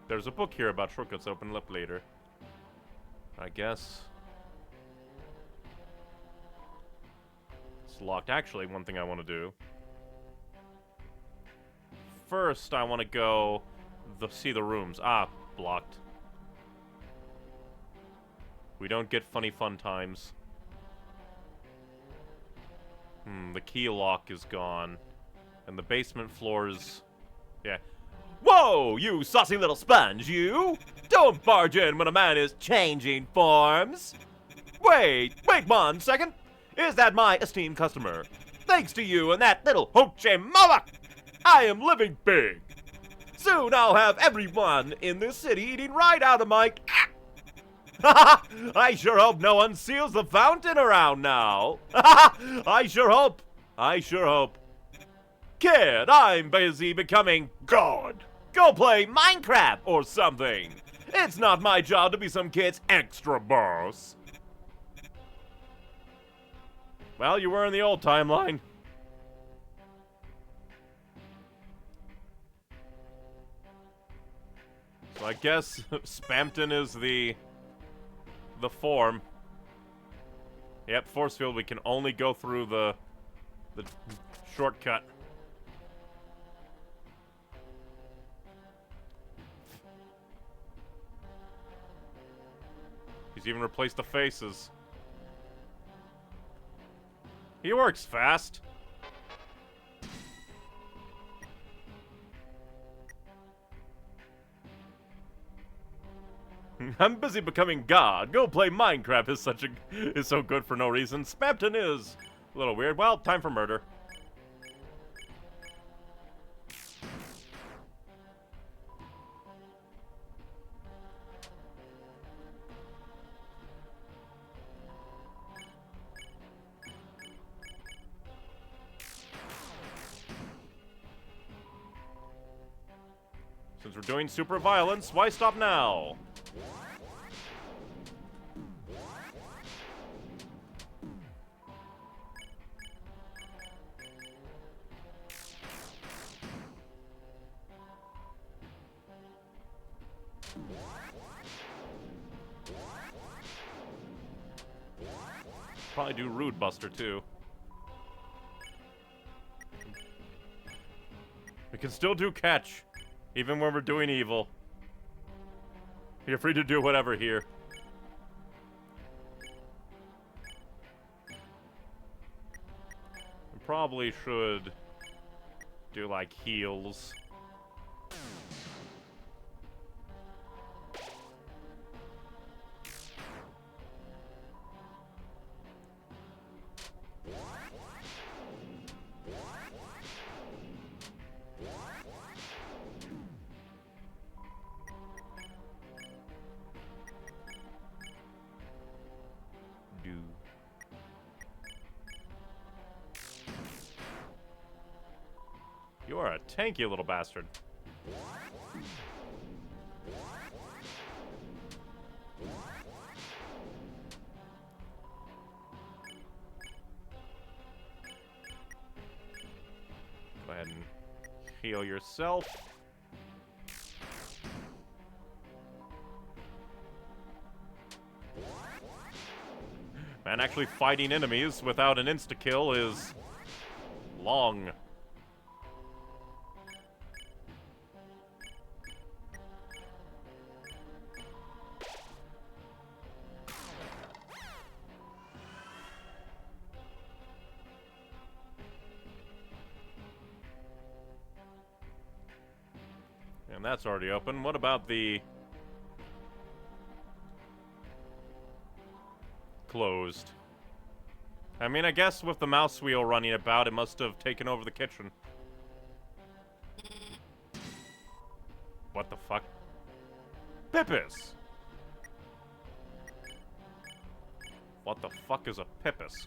There's a book here about shortcuts. Open it up later. I guess. It's locked. Actually, one thing I want to do. First, I want to go see the rooms. Blocked. We don't get funny fun times. The key lock is gone. And the basement floors... Yeah. Whoa, you saucy little sponge, you! Don't barge in when a man is changing forms! Wait 1 second! Is that my esteemed customer? Thanks to you and that little Hoche Mama! I am living big! Soon I'll have everyone in this city eating right out of my... I sure hope no one seals the fountain around now! I sure hope! Kid, I'm busy becoming God! Go play Minecraft or something! It's not my job to be some kid's extra boss! Well, you were in the old timeline. So I guess Spampton is the form. Yep, force field, we can only go through the shortcut. He's even replaced the faces. He works fast. I'm busy becoming God. Go play Minecraft is so good for no reason. Spampton is a little weird. Well, time for murder. Since we're doing super violence, why stop now? Probably do Rude Buster, too. We can still do catch, even when we're doing evil. You're free to do whatever here. We probably should do, like, heals. You are a tanky little bastard. Go ahead and heal yourself. Man, actually fighting enemies without an insta-kill is long. And that's already open. What about the... closed? I mean, I guess with the mouse wheel running about, it must have taken over the kitchen. What the fuck? Pippis! What the fuck is a pippis?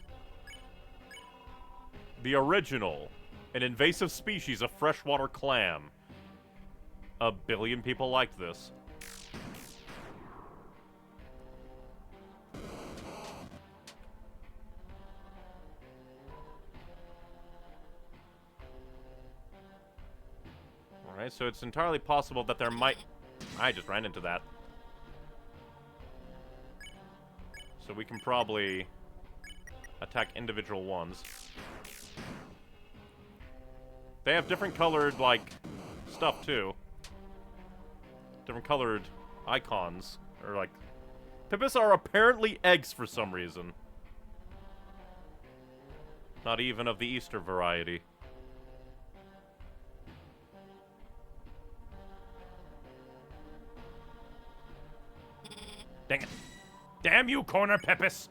The original. An invasive species of freshwater clam. A billion people like this. Alright, so it's entirely possible that there might... I just ran into that. So we can probably attack individual ones. They have different colored, like, stuff, too. Different colored icons. Or, like... Pippis are apparently eggs for some reason. Not even of the Easter variety. Dang it. Damn you, corner Pippis!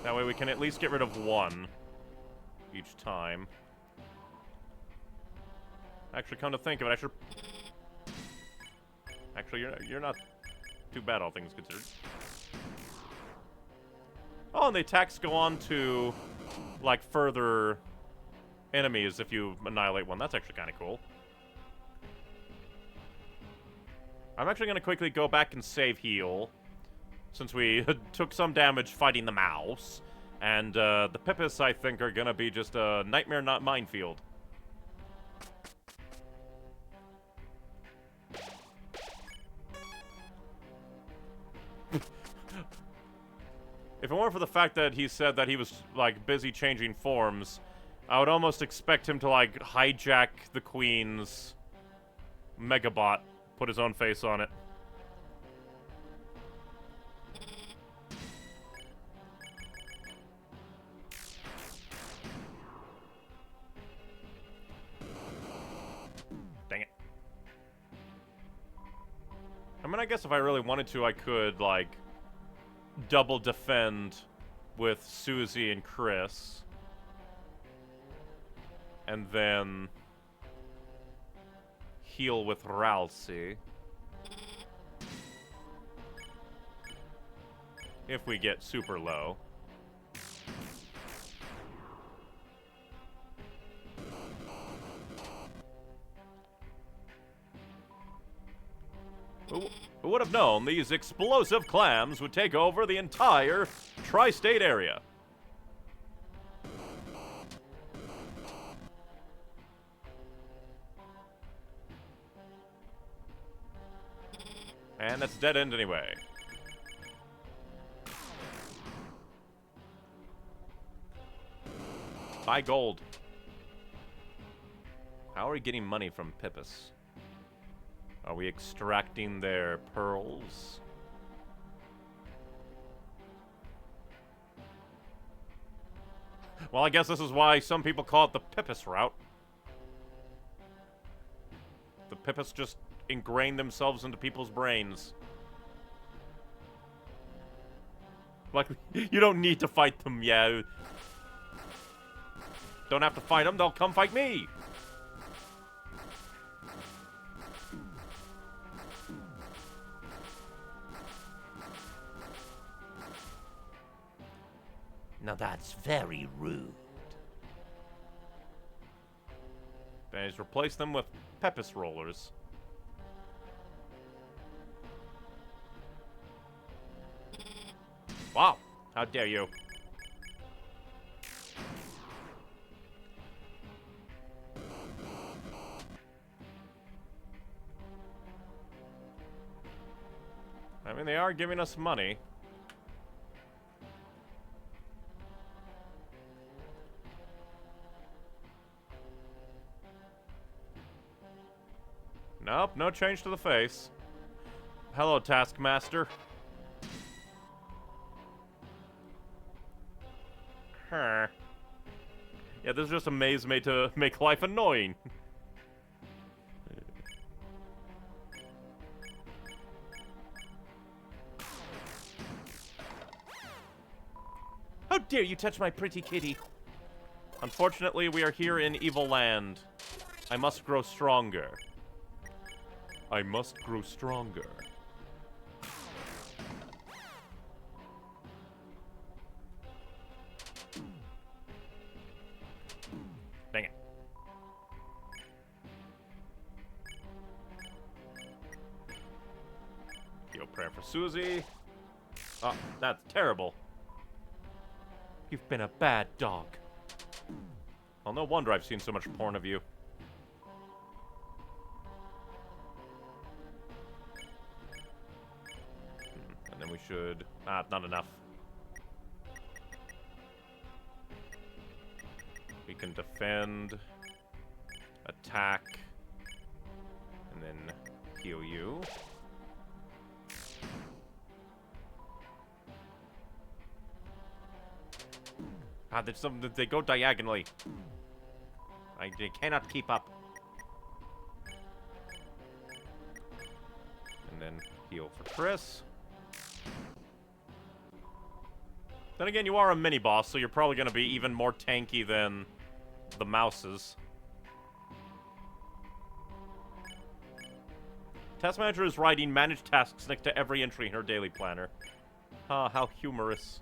That way we can at least get rid of one each time. Actually, come to think of it, I should... Actually, you're not too bad, all things considered. Oh, and the attacks go on to, like, further enemies if you annihilate one. That's actually kind of cool. I'm actually going to quickly go back and save heal, since we took some damage fighting the mouse. And the Pippis, I think, are going to be just a nightmare, not minefield. If it weren't for the fact that he said that he was, like, busy changing forms, I would almost expect him to, like, hijack the Queen's Megabot, put his own face on it. Dang it. I mean, I guess if I really wanted to, I could, like, double defend with Susie and Kris. And then heal with Ralsei. if we get super low. Who would have known these explosive clams would take over the entire tri-state area? And that's a dead end anyway. Buy gold. How are we getting money from Pippus? Are we extracting their pearls? Well, I guess this is why some people call it the Pippus route. The Pippus just ingrained themselves into people's brains. Like, you don't need to fight them, yeah. Don't have to fight them, they'll come fight me. Now that's very rude. Then just replace them with Pippus rollers. Wow, how dare you. I mean, they are giving us money. Nope, no change to the face. Hello, Taskmaster. Huh. Yeah, this is just a maze made to make life annoying. How dare you touch my pretty kitty? Unfortunately, we are here in Evil Land. I must grow stronger. I must grow stronger. Dang it. Yo, prayer for Susie. Oh, that's terrible. You've been a bad dog. Well, no wonder I've seen so much porn of you. And then we should... not enough. We can defend, attack, and then heal you. There's some that they go diagonally. I cannot keep up. And then heal for Kris. Then again, you are a mini-boss, so you're probably going to be even more tanky than the mouses. Task Manager is writing manage tasks next to every entry in her daily planner. Ah, how humorous.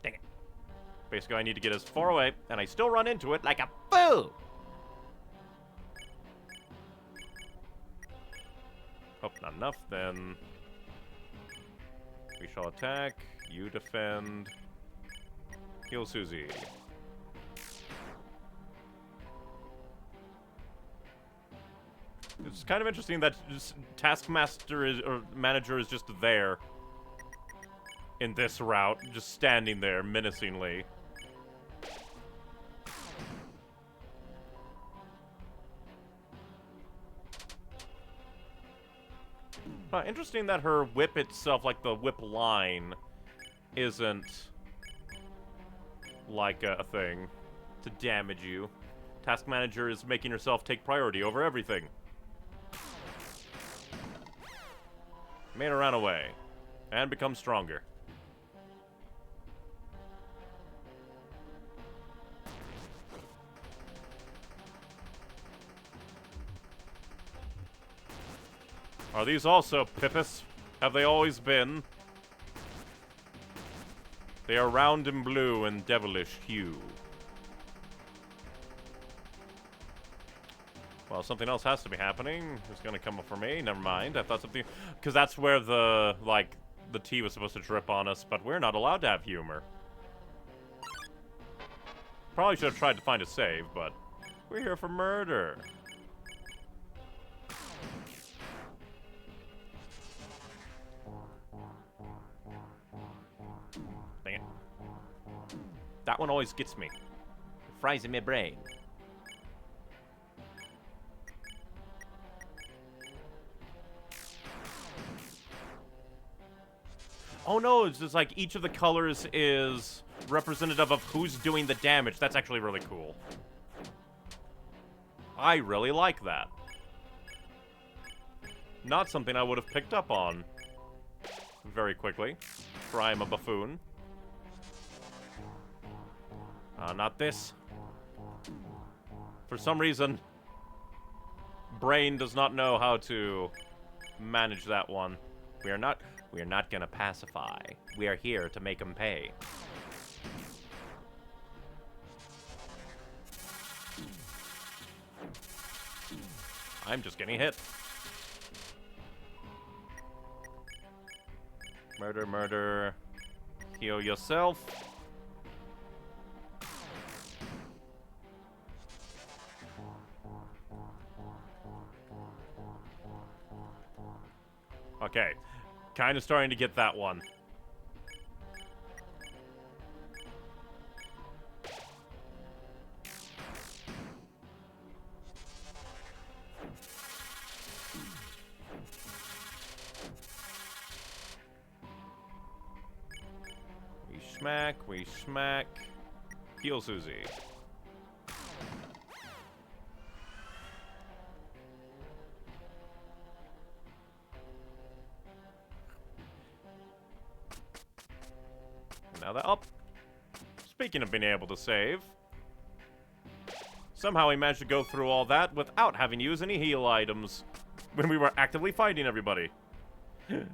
Dang it. Basically, I need to get as far away, and I still run into it like a fool! Oh, not enough, then... We shall attack, you defend, heal Susie. It's kind of interesting that Taskmaster is, or Manager is just there in this route, just standing there menacingly. Interesting that her whip itself, like the whip line, isn't like a thing to damage you. Task Manager is making herself take priority over everything. Made her run away and become stronger. Are these also Pippus? Have they always been? They are round and blue and devilish hue. Well, something else has to be happening. It's gonna come up for me. Never mind. I thought something... Because that's where the, like, the tea was supposed to drip on us, but we're not allowed to have humor. Probably should have tried to find a save, but we're here for murder. Dang it. That one always gets me. It fries in my brain. Oh no, it's just like each of the colors is representative of who's doing the damage. That's actually really cool. I really like that. Not something I would have picked up on very quickly, for I am a buffoon. Not this. For some reason, brain does not know how to manage that one. We are not gonna pacify. We are here to make them pay. I'm just getting hit. Murder, murder. Heal yourself. Okay. Kind of starting to get that one. We smack. Heal Susie. Now that up. Speaking of being able to save, somehow we managed to go through all that without having to use any heal items when we were actively fighting everybody.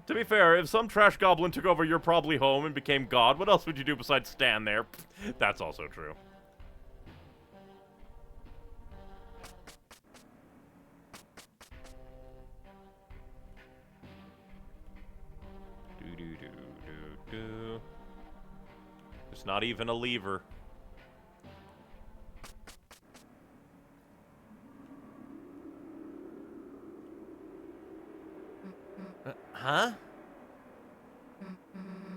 To be fair, if some trash goblin took over your probably home and became God, what else would you do besides stand there? That's also true. Do. It's not even a lever. Huh?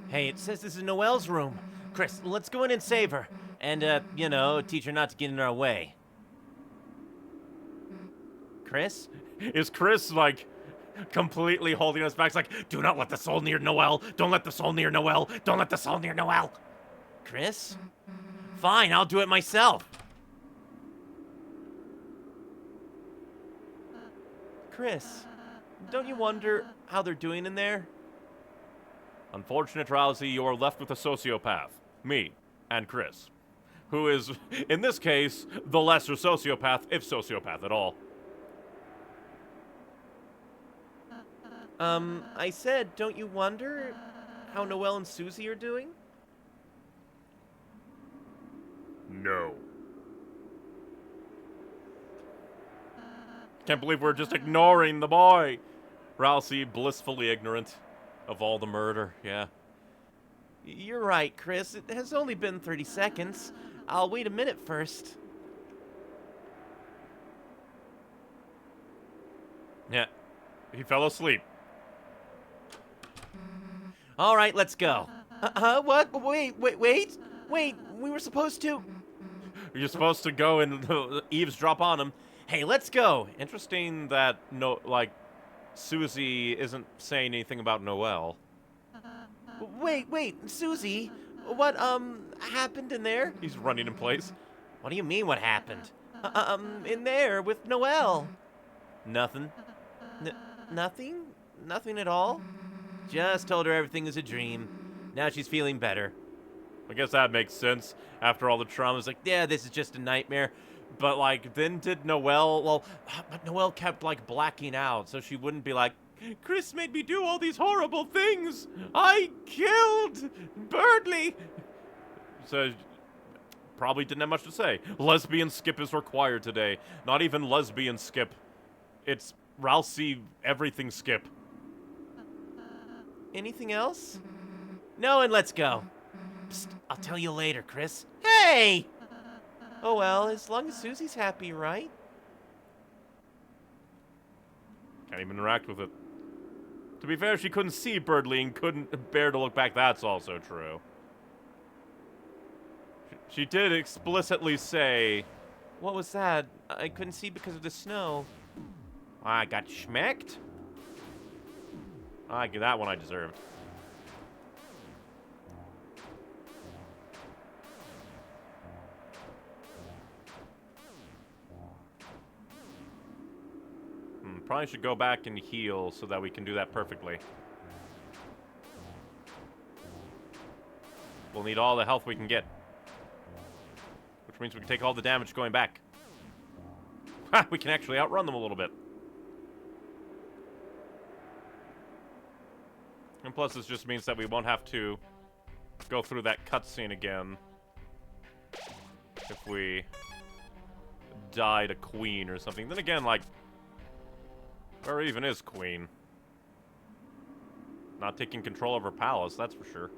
Hey, it says this is Noelle's room. Kris, let's go in and save her. And, you know, teach her not to get in our way. Kris? Is Kris, like, completely holding us back? It's like, do not let the soul near Noelle. Don't let the soul near Noelle. Don't let the soul near Noelle. Kris? Fine, I'll do it myself. Kris, don't you wonder how they're doing in there? Unfortunate, Ralsei, you are left with a sociopath. Me and Kris. Who is, in this case, the lesser sociopath, if sociopath at all. I said, don't you wonder how Noelle and Susie are doing? No. Can't believe we're just ignoring the boy. Ralsei, blissfully ignorant of all the murder, yeah. You're right, Kris. It has only been 30 seconds. I'll wait a minute first. Yeah. He fell asleep. All right, let's go. What? Wait. We were supposed to... You're supposed to go and eavesdrop on him. Hey, let's go. Interesting that, Susie isn't saying anything about Noelle. Wait, Susie. What, happened in there? He's running in place. What do you mean, what happened? In there with Noelle. Nothing. Nothing? Nothing at all? Just told her everything is a dream. Now she's feeling better. I guess that makes sense. After all the trauma, it's like, Yeah, this is just a nightmare. but, like, then did Noelle... Well, But Noelle kept, like, blacking out, so she wouldn't be like, Kris made me do all these horrible things. I killed Birdly. So, probably didn't have much to say. Lesbian skip is required today. Not even lesbian skip. It's Ralsei everything skip. Anything else? No, and let's go. Psst, I'll tell you later, Kris. Hey! Oh well, as long as Susie's happy, right? Can't even interact with it. To be fair, she couldn't see Birdly and couldn't bear to look back. That's also true. She did explicitly say... What was that? I couldn't see because of the snow. I got schmecked? I get that one I deserved. Probably should go back and heal so that we can do that perfectly. We'll need all the health we can get. Which means we can take all the damage going back. Ha! We can actually outrun them a little bit. And plus, this just means that we won't have to go through that cutscene again. If we die to Queen or something. Then again, like... Where even is Queen? Not taking control of her palace, that's for sure.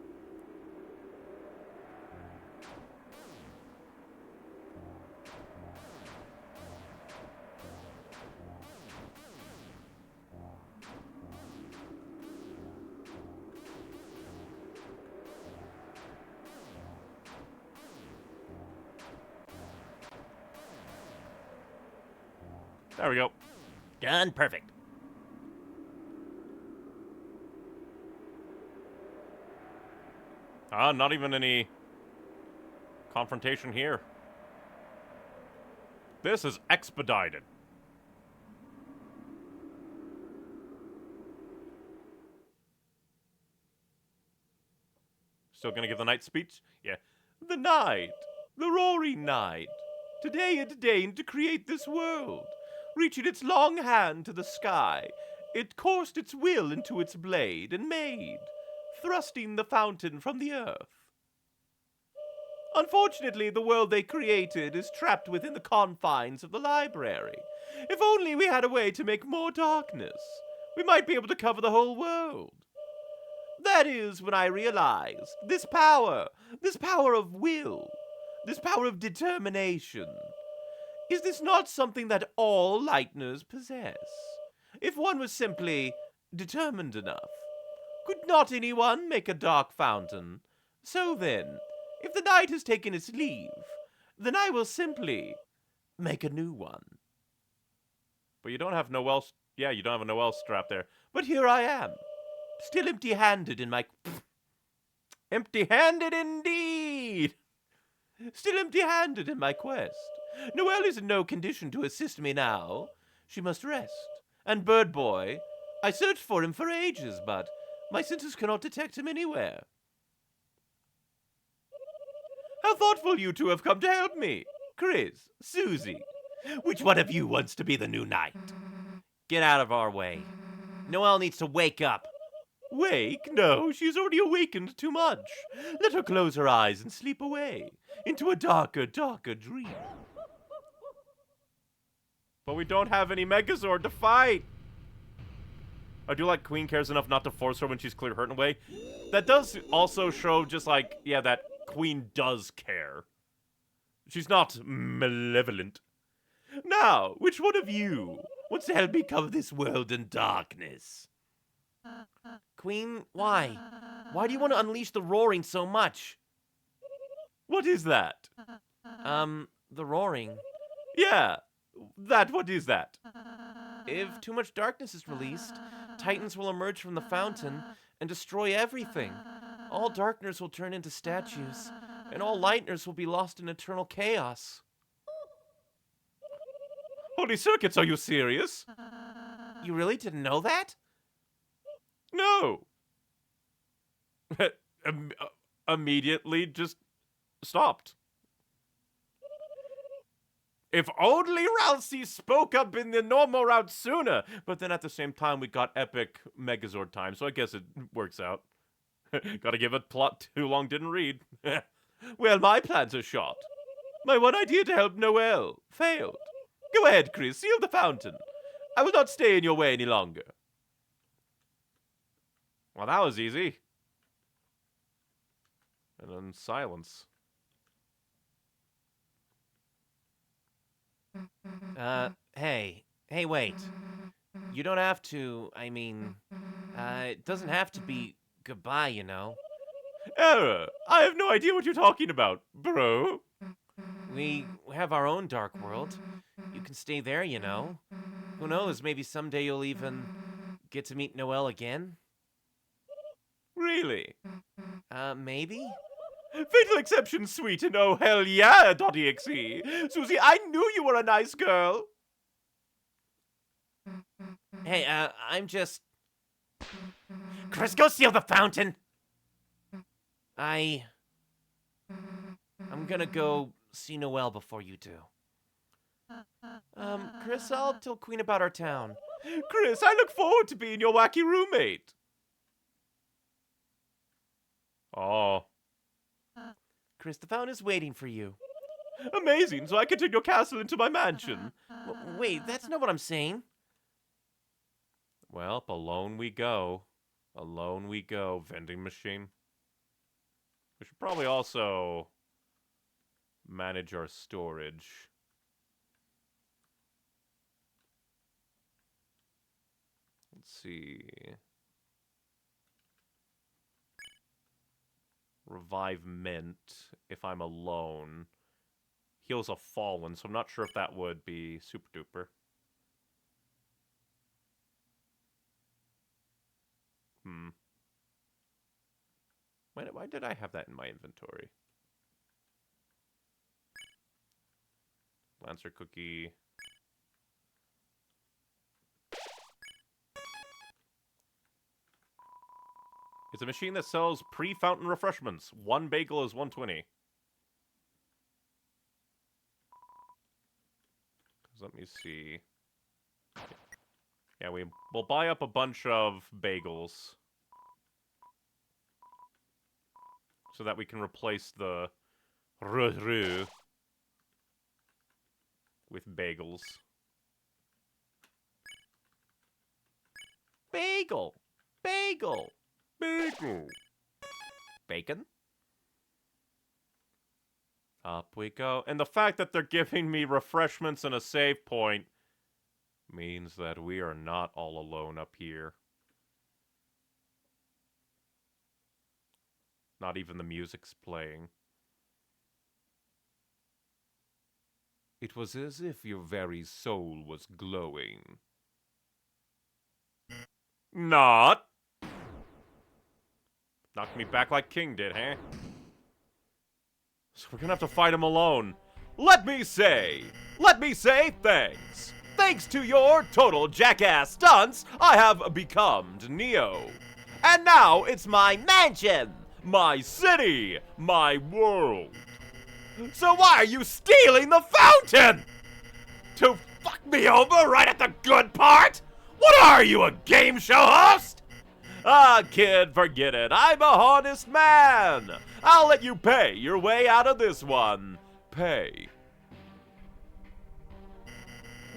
There we go. Done. Perfect. Not even any confrontation here. This is expedited. Still gonna give the knight speech? Yeah. The night, the roaring night, today it deigned to create this world. Reaching its long hand to the sky, it coursed its will into its blade and made, thrusting the fountain from the earth. Unfortunately, the world they created is trapped within the confines of the library. If only we had a way to make more darkness, we might be able to cover the whole world. That is when I realized this power of will, this power of determination. Is this not something that all Lightners possess? If one was simply determined enough, could not anyone make a dark fountain? So then, if the night has taken its leave, then I will simply make a new one. But you don't have Noelle... Yeah, you don't have a Noelle strap there. But here I am, still empty-handed in my... Empty-handed indeed! Still empty-handed in my quest. Noelle is in no condition to assist me now. She must rest. And Bird Boy, I searched for him for ages, but my senses cannot detect him anywhere. How thoughtful you two have come to help me. Kris, Susie, which one of you wants to be the new knight? Get out of our way. Noelle needs to wake up. Wake? No, she's already awakened too much. Let her close her eyes and sleep away into a darker, darker dream. But we don't have any Megazord to fight. I do like Queen cares enough not to force her when she's clear hurt in a way. That does also show just like, yeah, that Queen does care. She's not malevolent. Now, which one of you wants to help me cover this world in darkness? Queen, why? Why do you want to unleash the roaring so much? What is that? The roaring. Yeah, what is that? If too much darkness is released, Titans will emerge from the fountain and destroy everything. All Darkners will turn into statues, and all Lightners will be lost in eternal chaos. Holy circuits, are you serious? You really didn't know that? No. Immediately just stopped. If only Ralsei spoke up in the normal route sooner. But then at the same time, we got epic Megazord time, so I guess it works out. Gotta give it plot too long didn't read. Well, my plans are shot. My one idea to help Noelle failed. Go ahead, Kris, seal the fountain. I will not stay in your way any longer. Well, that was easy. And then silence. Hey, wait. You don't have to, it doesn't have to be goodbye, you know. Error! I have no idea what you're talking about, bro. We have our own dark world. You can stay there, you know. Who knows, maybe someday you'll even get to meet Noelle again? Really? Maybe? Fatal exception, sweet, and oh hell yeah, .exe. Susie, I knew you were a nice girl. Hey, I'm just... Kris, go seal the fountain! I'm gonna go see Noelle before you do. Kris, I'll tell Queen about our town. Kris, I look forward to being your wacky roommate. Oh. Kris, the fountain is waiting for you. Amazing, so I can turn your castle into my mansion. Wait, that's not what I'm saying. Well, alone we go. Alone we go, vending machine. We should probably also manage our storage. Let's see. Revive Mint if I'm alone. Heals a fallen, so I'm not sure if that would be super duper. Why did I have that in my inventory? Lancer cookie. It's a machine that sells pre-fountain refreshments. One bagel is 120. Let me see. Yeah, we'll buy up a bunch of bagels. So that we can replace the with bagels. Bagel! Bagel! Bagel! Bacon? Up we go. And the fact that they're giving me refreshments and a save point means that we are not all alone up here. Not even the music's playing. It was as if your very soul was glowing. Not! Knocked me back like King did, huh? So we're gonna have to fight him alone. Let me say thanks. Thanks to your total jackass stunts, I have become Neo. And now it's my mansion, my city, my world. So why are you stealing the fountain? To fuck me over right at the good part? What are you, a game show host? Ah, kid, forget it. I'm a honest man. I'll let you pay your way out of this one. Pay.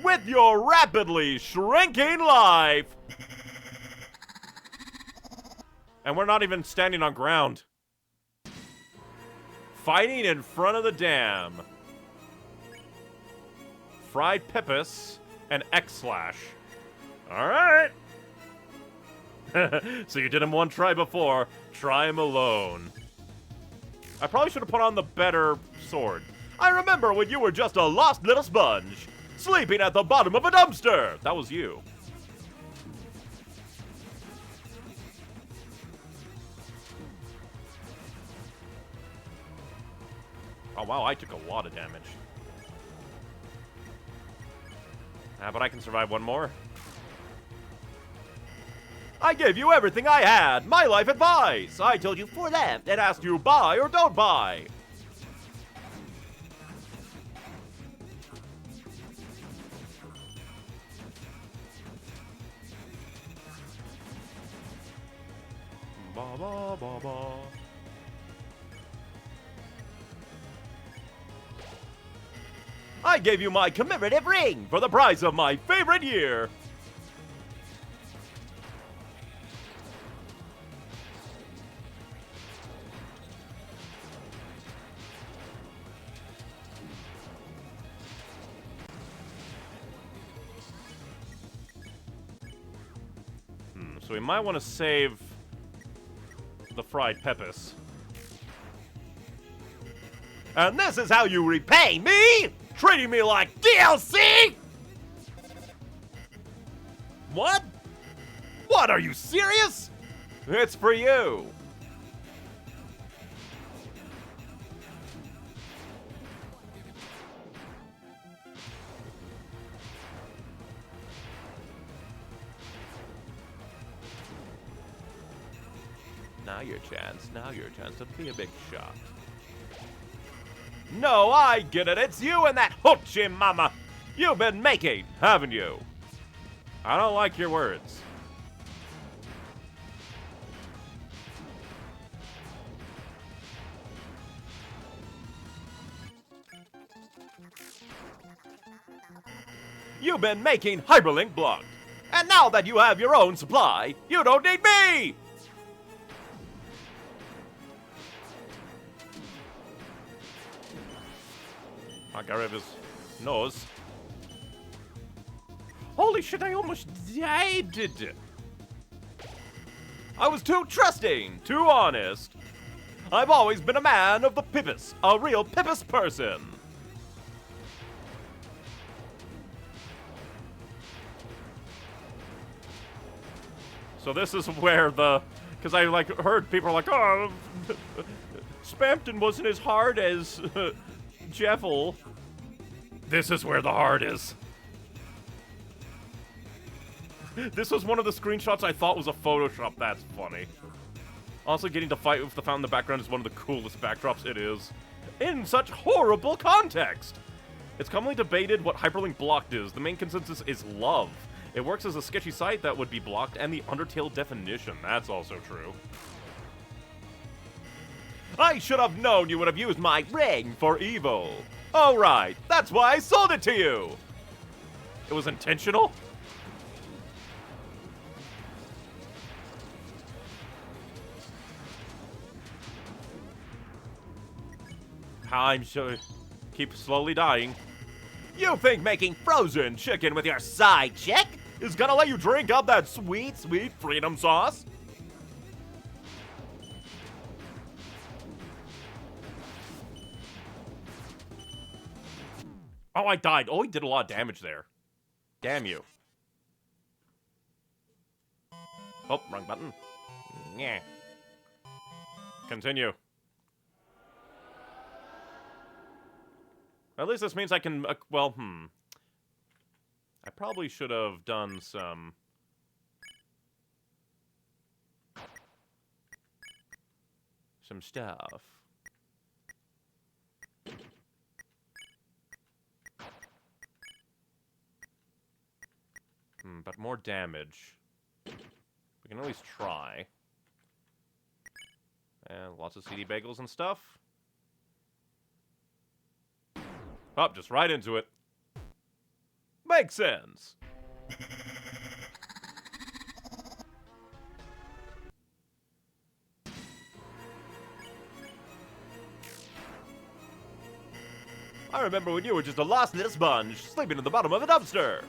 With your rapidly shrinking life. And we're not even standing on ground. Fighting in front of the dam. Fried Pippus and X-Slash. Alright. So you did him one try before. Try him alone. I probably should have put on the better sword. I remember when you were just a lost little sponge. Sleeping at the bottom of a dumpster. That was you. Oh, wow, I took a lot of damage. But I can survive one more. I gave you everything I had. My life advice. I told you 4 left and asked you buy or don't buy. ba ba ba ba. I gave you my commemorative ring for the prize of my favorite year. So we might want to save the fried peppers. And this is how you repay me? Treating me like DLC? What? What, are you serious? It's for you. Now your chance to be a big shot. No, I get it. It's you and that hoochie mama you've been making, haven't you? I don't like your words. You've been making hyperlink blocked. And now that you have your own supply, you don't need me! I got rid of his nose. Holy shit, I almost died! I was too trusting, too honest. I've always been a man of the pippus, a real pippus person. So this is where the... Because I, like, heard people like, oh, Spampton wasn't as hard as Jeffel. This is where the heart is. This was one of the screenshots I thought was a Photoshop. That's funny. Also, getting to fight with the fountain in the background is one of the coolest backdrops it is. In such horrible context! It's commonly debated what hyperlink blocked is. The main consensus is love. It works as a sketchy site that would be blocked, and the Undertale definition. That's also true. I should have known you would have used my ring for evil. Oh, right. That's why I sold it to you. It was intentional? I'm sure. Keep slowly dying. You think making frozen chicken with your side chick is gonna let you drink up that sweet, sweet freedom sauce? Oh, I died. Oh, he did a lot of damage there. Damn you. Oh, wrong button. Yeah. Continue. At least this means I can, well, I probably should have done some... stuff. But more damage. We can at least try. And lots of CD bagels and stuff. Up, just right into it. Makes sense. I remember when you were just a lost little sponge, sleeping in the bottom of a dumpster.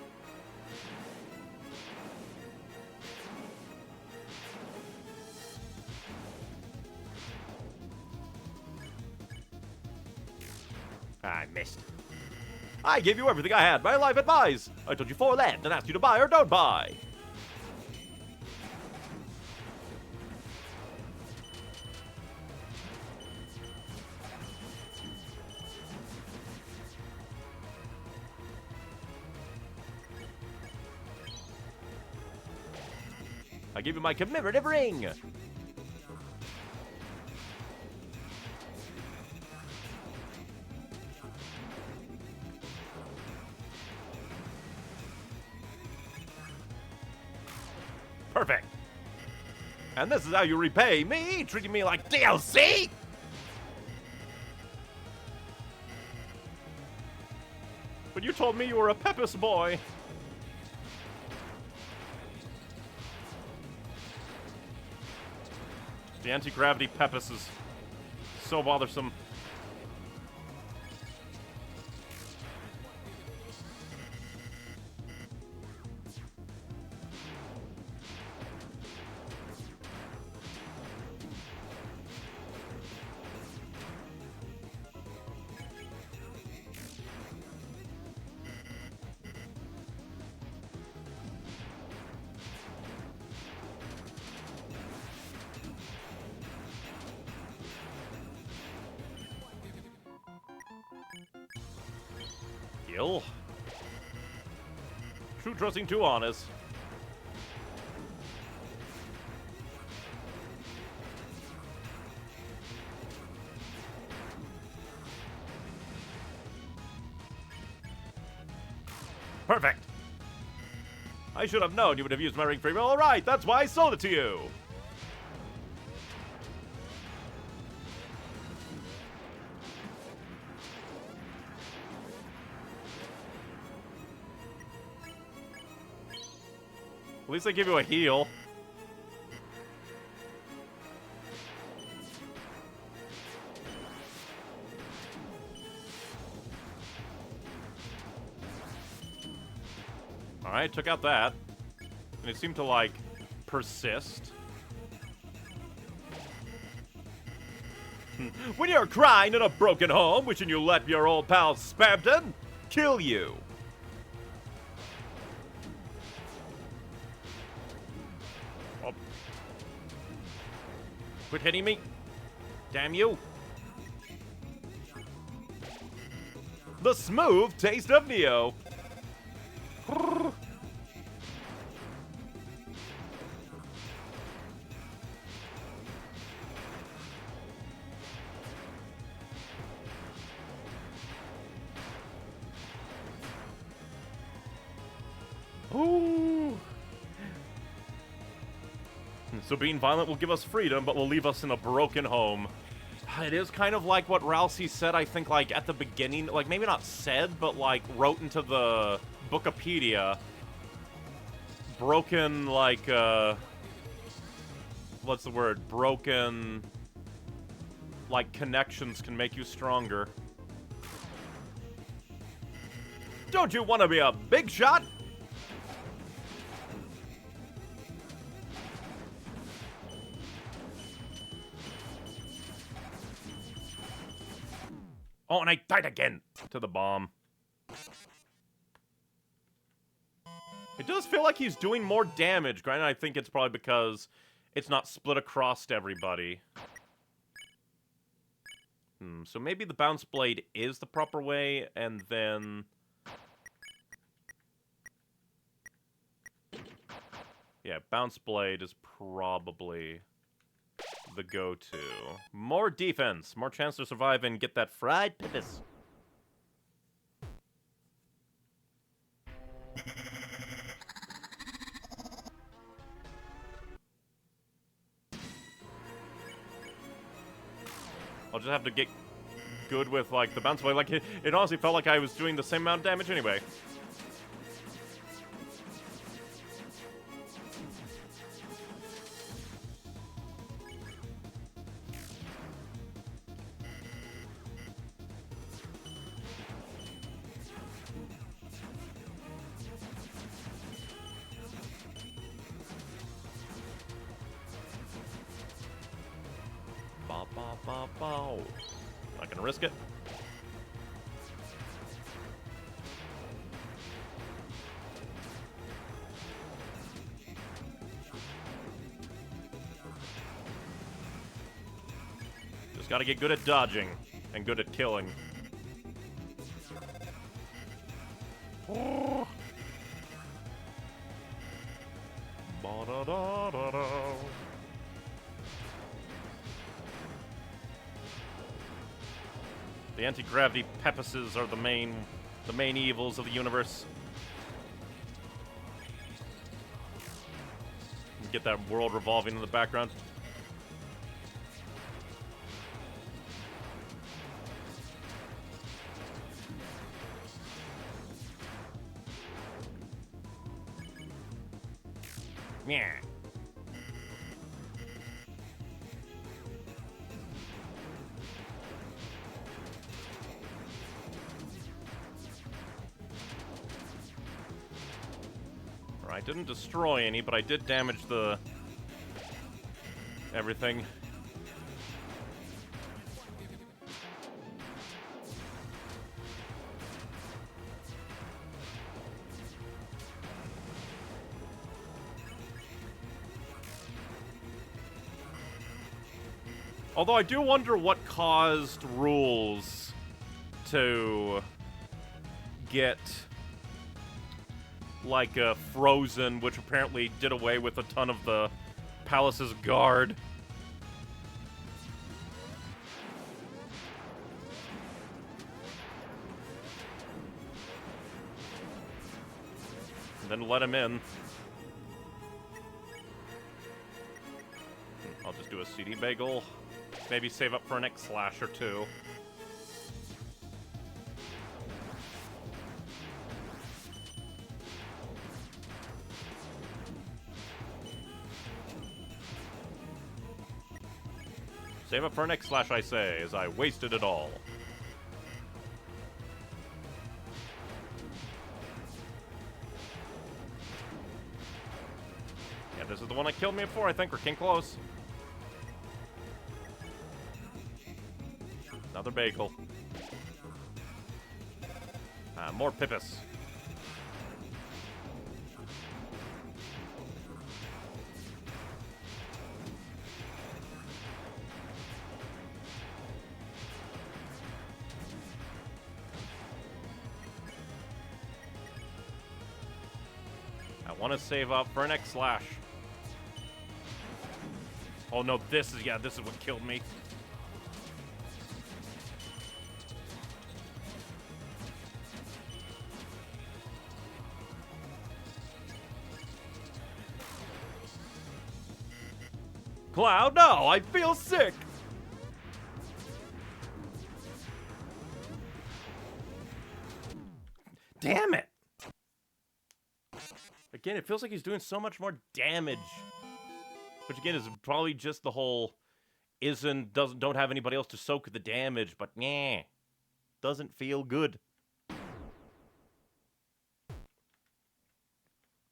I missed. I gave you everything I had. My life advice. I told you 4 left and asked you to buy or don't buy. I gave you my commemorative ring. Perfect. And this is how you repay me, treating me like DLC? But you told me you were a Pepis boy. The anti-gravity Pepis is so bothersome. Heal. True trusting too honest. Perfect. I should have known you would have used my ring free will. All right, that's why I sold it to you. At least they give you a heal. Alright, took out that. And it seemed to, like, persist. When you're crying in a broken home, wishing you let your old pal Spamton kill you. Oh. Quit hitting me. Damn you. The smooth taste of Neo. Ooh. So being violent will give us freedom, but will leave us in a broken home. It is kind of like what Ralsei said, I think, like, at the beginning. Like, maybe not said, but, like, wrote into the Bookopedia. Broken, like, what's the word? Broken, like, connections can make you stronger. Don't you want to be a big shot? Oh, and I died again to the bomb. It does feel like he's doing more damage. Granted, I think it's probably because it's not split across to everybody. So maybe the bounce blade is the proper way, and then... yeah, bounce blade is probably the go-to. More defense, more chance to survive and get that fried pipis. I'll just have to get good with, like, the bounce blade. Like, it honestly felt like I was doing the same amount of damage anyway. Not gonna risk it. Just gotta get good at dodging and good at killing. Oh. Ba-da-da-da-da. The anti-gravity Pepises are the main evils of the universe. get that world revolving in the background. Yeah. I didn't destroy any, but I did damage the... everything. Although I do wonder what caused rules to get... like frozen, which apparently did away with a ton of the palace's guard. And then let him in. I'll just do a CD bagel. Maybe save up for an X slash or two. Save up for an X slash, I say, as I wasted it all. Yeah, this is the one that killed me before, I think. We're getting close. Another bagel. More Pippus. I want to save up for an X slash. Oh no, this is what killed me. Cloud, no, I feel sick. Damn it. Again, it feels like he's doing so much more damage. Which again is probably just the whole don't have anybody else to soak the damage, but nah. Doesn't feel good.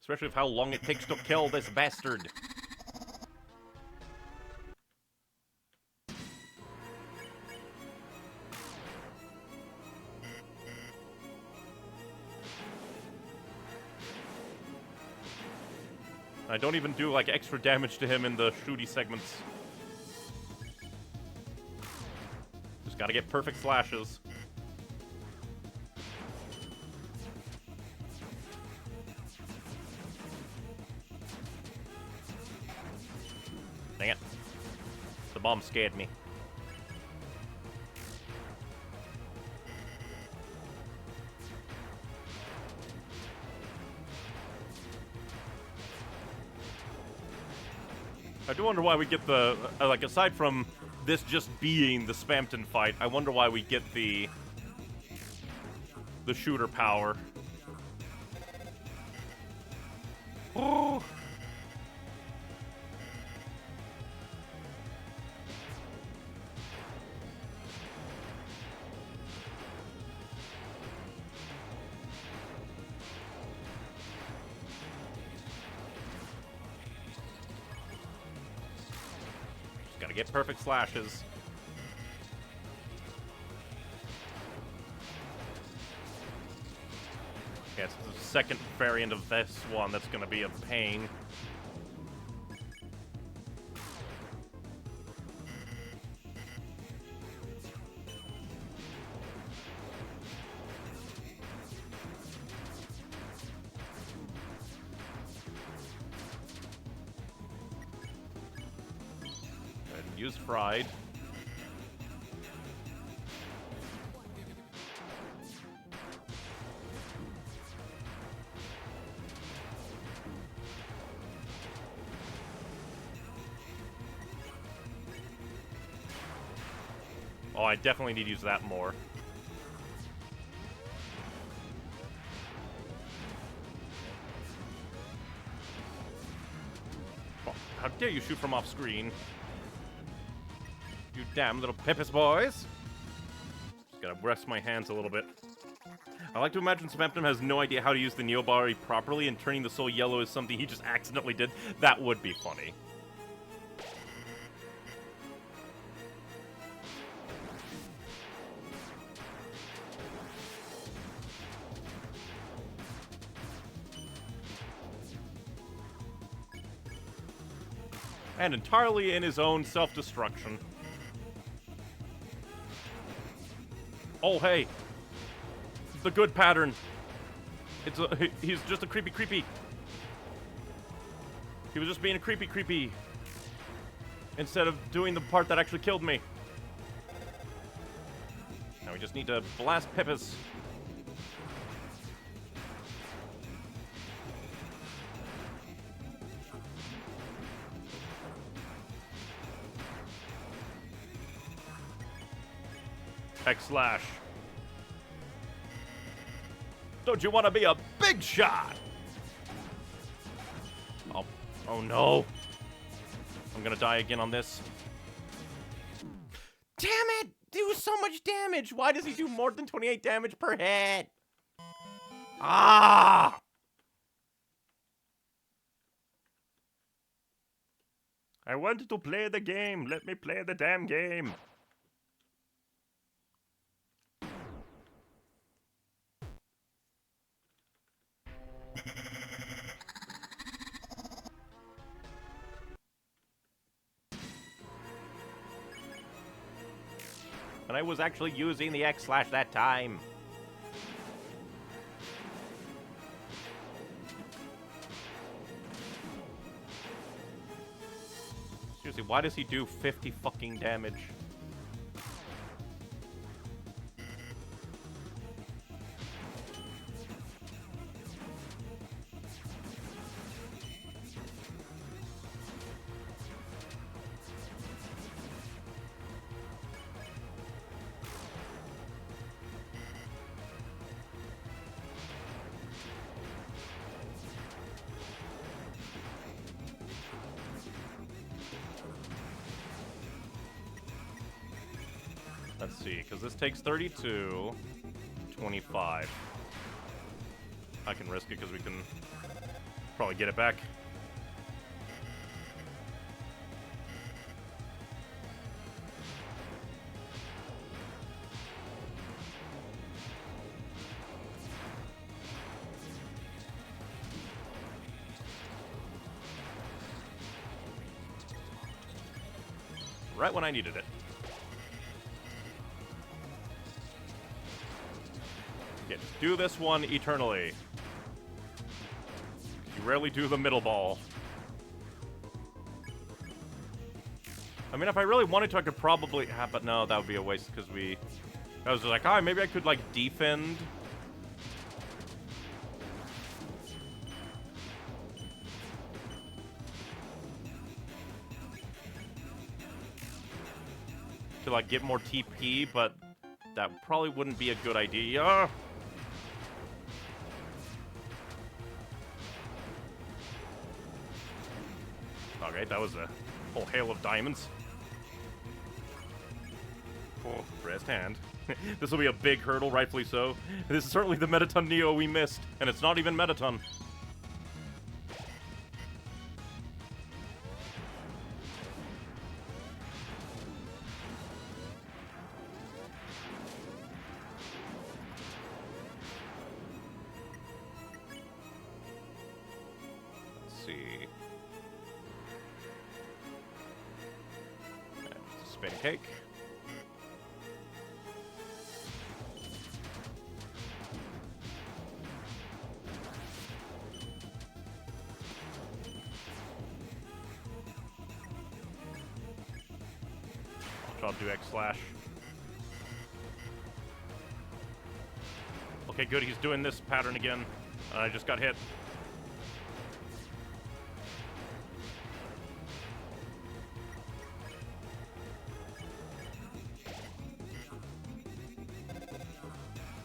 Especially with how long it takes to kill this bastard. I don't even do, like, extra damage to him in the shooty segments. Just gotta get perfect slashes. Dang it. The bomb scared me. I do wonder why we get the, like, aside from this just being the Spamton fight, I wonder why we get the shooter power. Oh. Gotta get perfect slashes. Okay, it's the second variant of this one that's gonna be a pain. Use fried. Oh, I definitely need to use that more. Oh, how dare you shoot from off screen? You damn little Pippus boys. Just gotta rest my hands a little bit. I like to imagine Spamton has no idea how to use the Neobari properly, and turning the soul yellow is something he just accidentally did. That would be funny. And entirely in his own self-destruction. Oh, hey. The good pattern. He's just a creepy. He was just being a creepy. Instead of doing the part that actually killed me. Now we just need to blast Pippus. X/. Don't you want to be a big shot? Oh no. I'm gonna die again on this. Damn it! Do so much damage! Why does he do more than 28 damage per hit? Ah! I wanted to play the game. Let me play the damn game. And I was actually using the X/ that time. Seriously, why does he do 50 fucking damage? Let's see, because this takes 32, 25. I can risk it because we can probably get it back. Right when I needed it. Yeah, just do this one eternally. You rarely do the middle ball. I mean, if I really wanted to, I could probably have, but no, that would be a waste because I was like, oh, maybe I could, like, defend. To, like, get more TP, but that probably wouldn't be a good idea. Okay, that was a whole hail of diamonds. Oh, pressed hand. This will be a big hurdle, rightfully so. This is certainly the Metaton Neo we missed, and it's not even Metaton. Let's see. Just a spin cake. I'll do X/. Okay, good. He's doing this pattern again. I just got hit.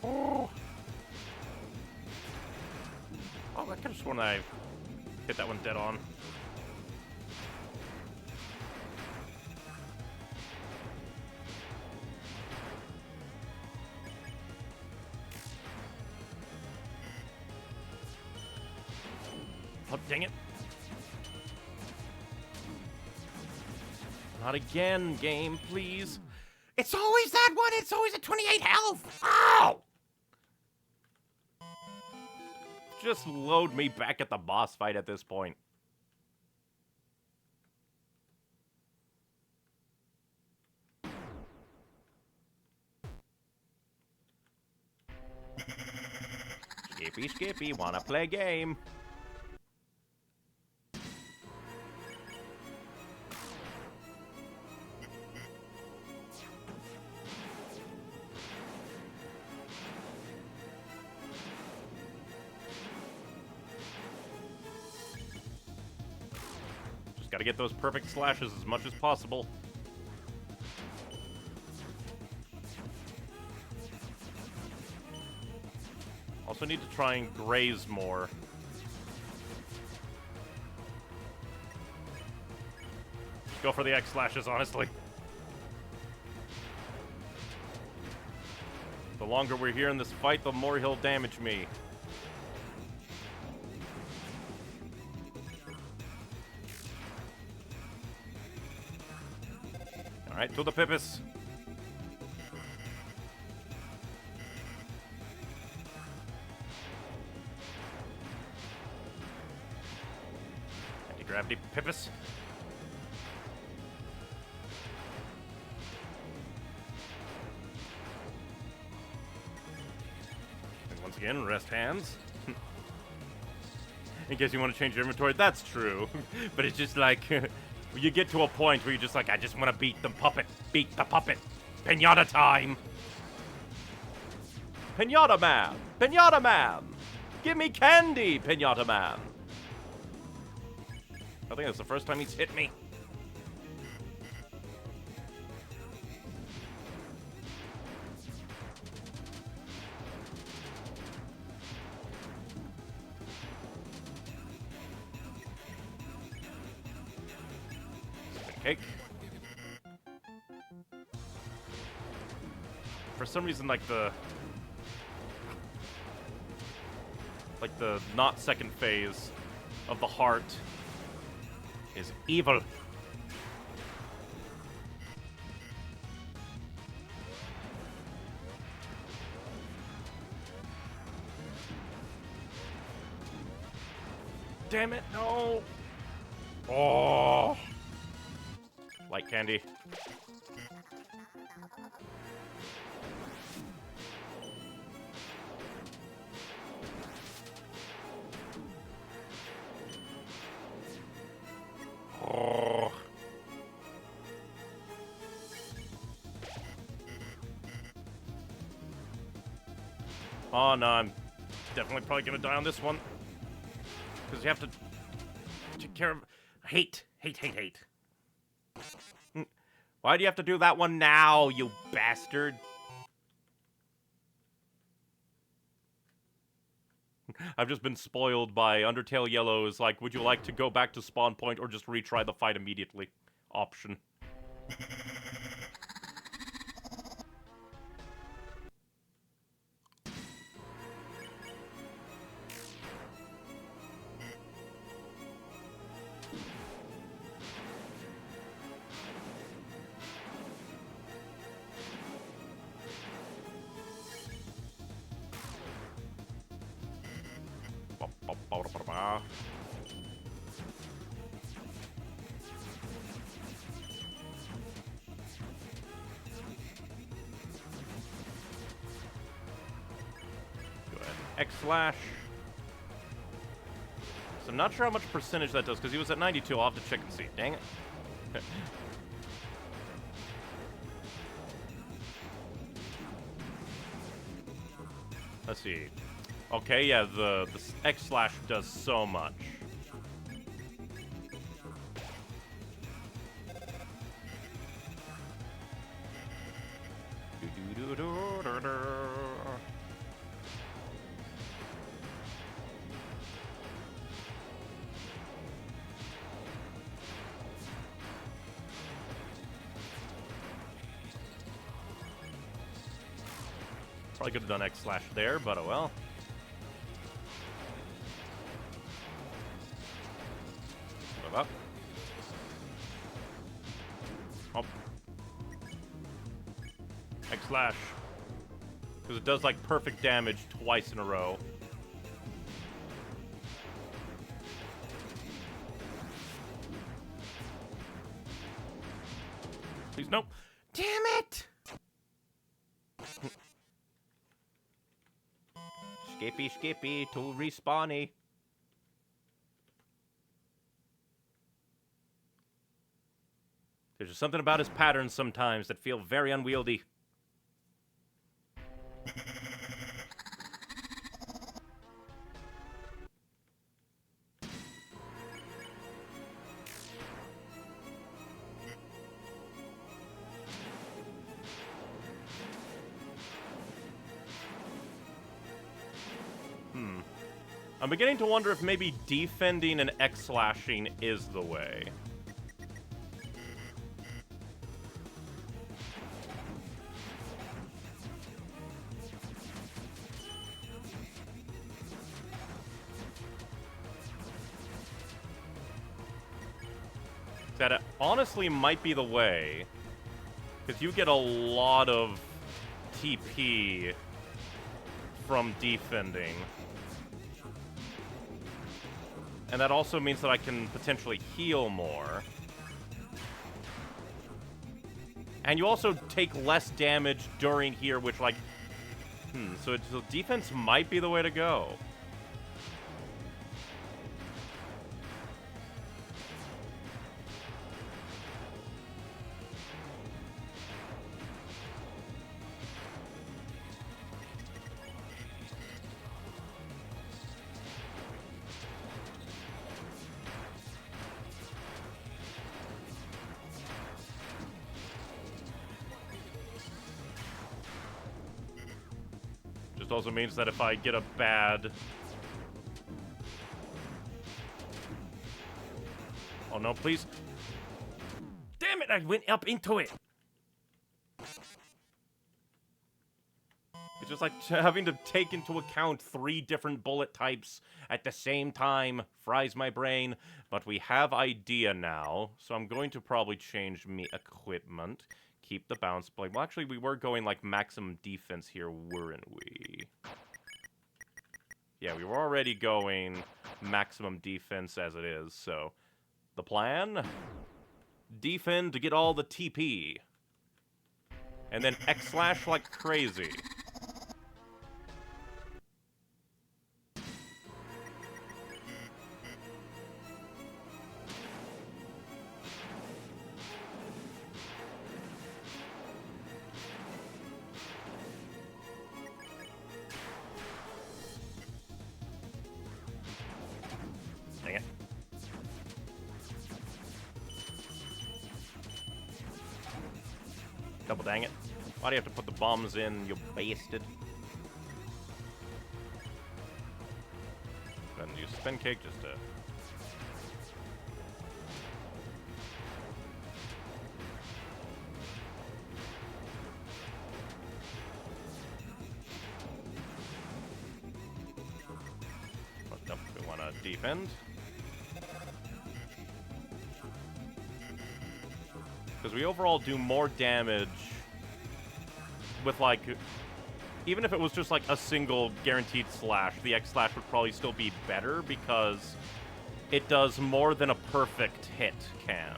Oh, I could have sworn I hit that one dead on. Oh, dang it. Not again, game, please. It's always that one! It's always at 28 health! Ow! Just load me back at the boss fight at this point. Skippy, wanna play game? Just gotta get those perfect slashes as much as possible. Also need to try and graze more. Just go for the X slashes, honestly. The longer we're here in this fight, the more he'll damage me. Alright, to the Pippus. Anti-gravity Pippus. And once again, rest hands. In case you want to change your inventory, that's true. But it's just like, you get to a point where you're just like, I just want to beat the puppet. Beat the puppet. Pinata time. Pinata Man. Pinata Man. Give me candy, Pinata Man. I think that's the first time he's hit me. Cake. For some reason, like the not second phase of the heart is evil. Damn it, no! Oh! Light candy. Oh. Oh no, I'm definitely probably gonna die on this one. Because you have to take care of... Hate. Why do you have to do that one now, you bastard? I've just been spoiled by Undertale Yellow is like, would you like to go back to spawn point or just retry the fight immediately? Option. X-Slash. So I'm not sure how much percentage that does, because he was at 92. I'll have to check and see. Dang it. Let's see. Okay, yeah, the X-Slash does so much. Probably could have done X slash there, but oh well. Move up. Up. X slash. Because it does like perfect damage twice in a row. Please, no. Damn it! Skippy, to respawny. There's just something about his patterns sometimes that feel very unwieldy. I'm beginning to wonder if maybe defending and X-slashing is the way. That it honestly might be the way, because you get a lot of TP from defending. And that also means that I can potentially heal more. And you also take less damage during here, which like... so defense might be the way to go. Just also means that if I get a bad... Oh no, please. Damn it, I went up into it. It's just like having to take into account 3 different bullet types at the same time fries my brain. But we have idea now, so I'm going to probably change me equipment. Keep the bounce blade. Well, actually, we were going, like, maximum defense here, weren't we? Yeah, we were already going maximum defense as it is, so... The plan? Defend to get all the TP. And then X-slash like crazy. Dang it. Double dang it. Why do you have to put the bombs in, you bastard? Then use spin kick just to... Oh, nope, we want to defend. Because we overall do more damage with, like, even if it was just, like, a single guaranteed slash, the X slash would probably still be better because it does more than a perfect hit can.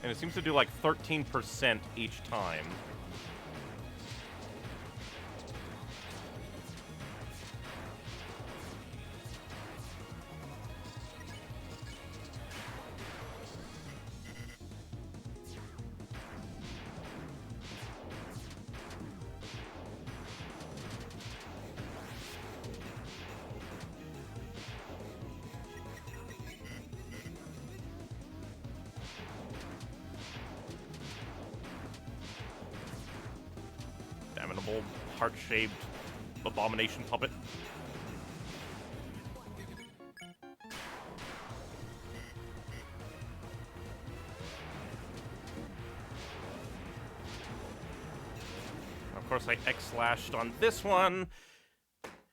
And it seems to do, like, 13% each time. Damnable, heart-shaped abomination puppet. Of course, I X-slashed on this one.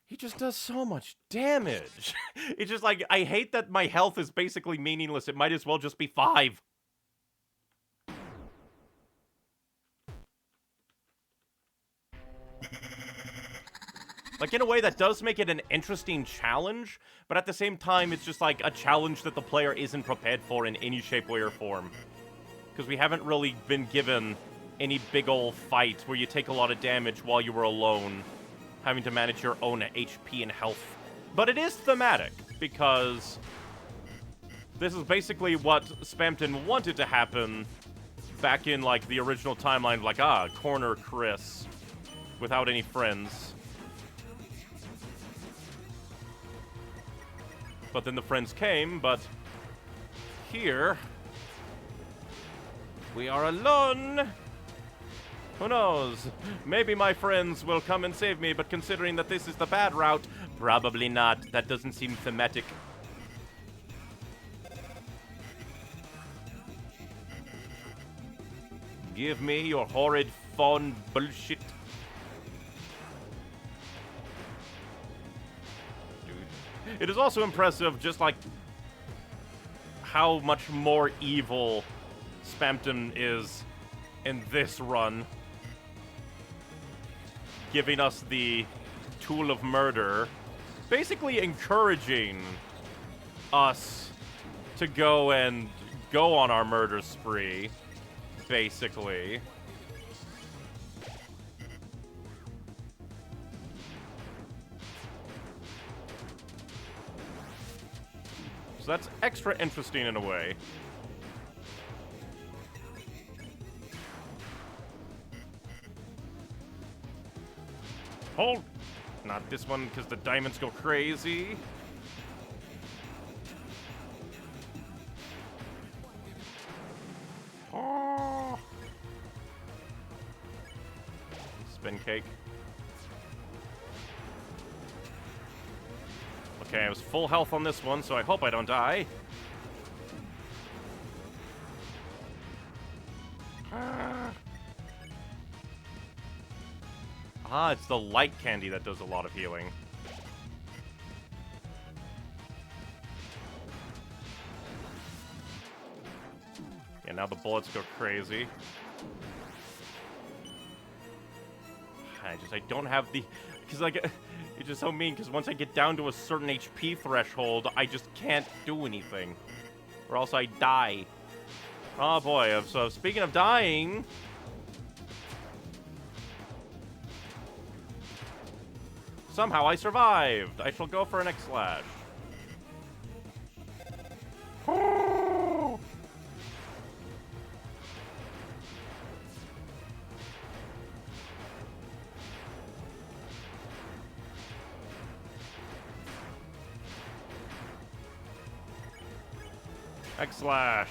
He just does so much damage. It's just like, I hate that my health is basically meaningless. It might as well just be 5. Like, in a way, that does make it an interesting challenge, but at the same time, it's just like a challenge that the player isn't prepared for in any shape, way, or form. Because we haven't really been given any big ol' fight where you take a lot of damage while you were alone, having to manage your own HP and health. But it is thematic, because this is basically what Spamton wanted to happen back in, like, the original timeline, like, corner Kris, without any friends. But then the friends came, but here we are alone. Who knows? Maybe my friends will come and save me, but considering that this is the bad route, probably not. That doesn't seem thematic. Give me your horrid fawn bullshit. It is also impressive, just like how much more evil Spamton is in this run, giving us the tool of murder, basically encouraging us to go on our murder spree, basically. So that's extra interesting in a way. Hold! Not this one, because the diamonds go crazy. Oh. Spin cake. Okay, I was full health on this one, so I hope I don't die. It's the light candy that does a lot of healing. Yeah, now the bullets go crazy. I don't have the... Because, like, it's just so mean, because once I get down to a certain HP threshold, I just can't do anything. Or else I die. Oh, boy. So, speaking of dying... Somehow I survived. I shall go for an X-slash. X-slash.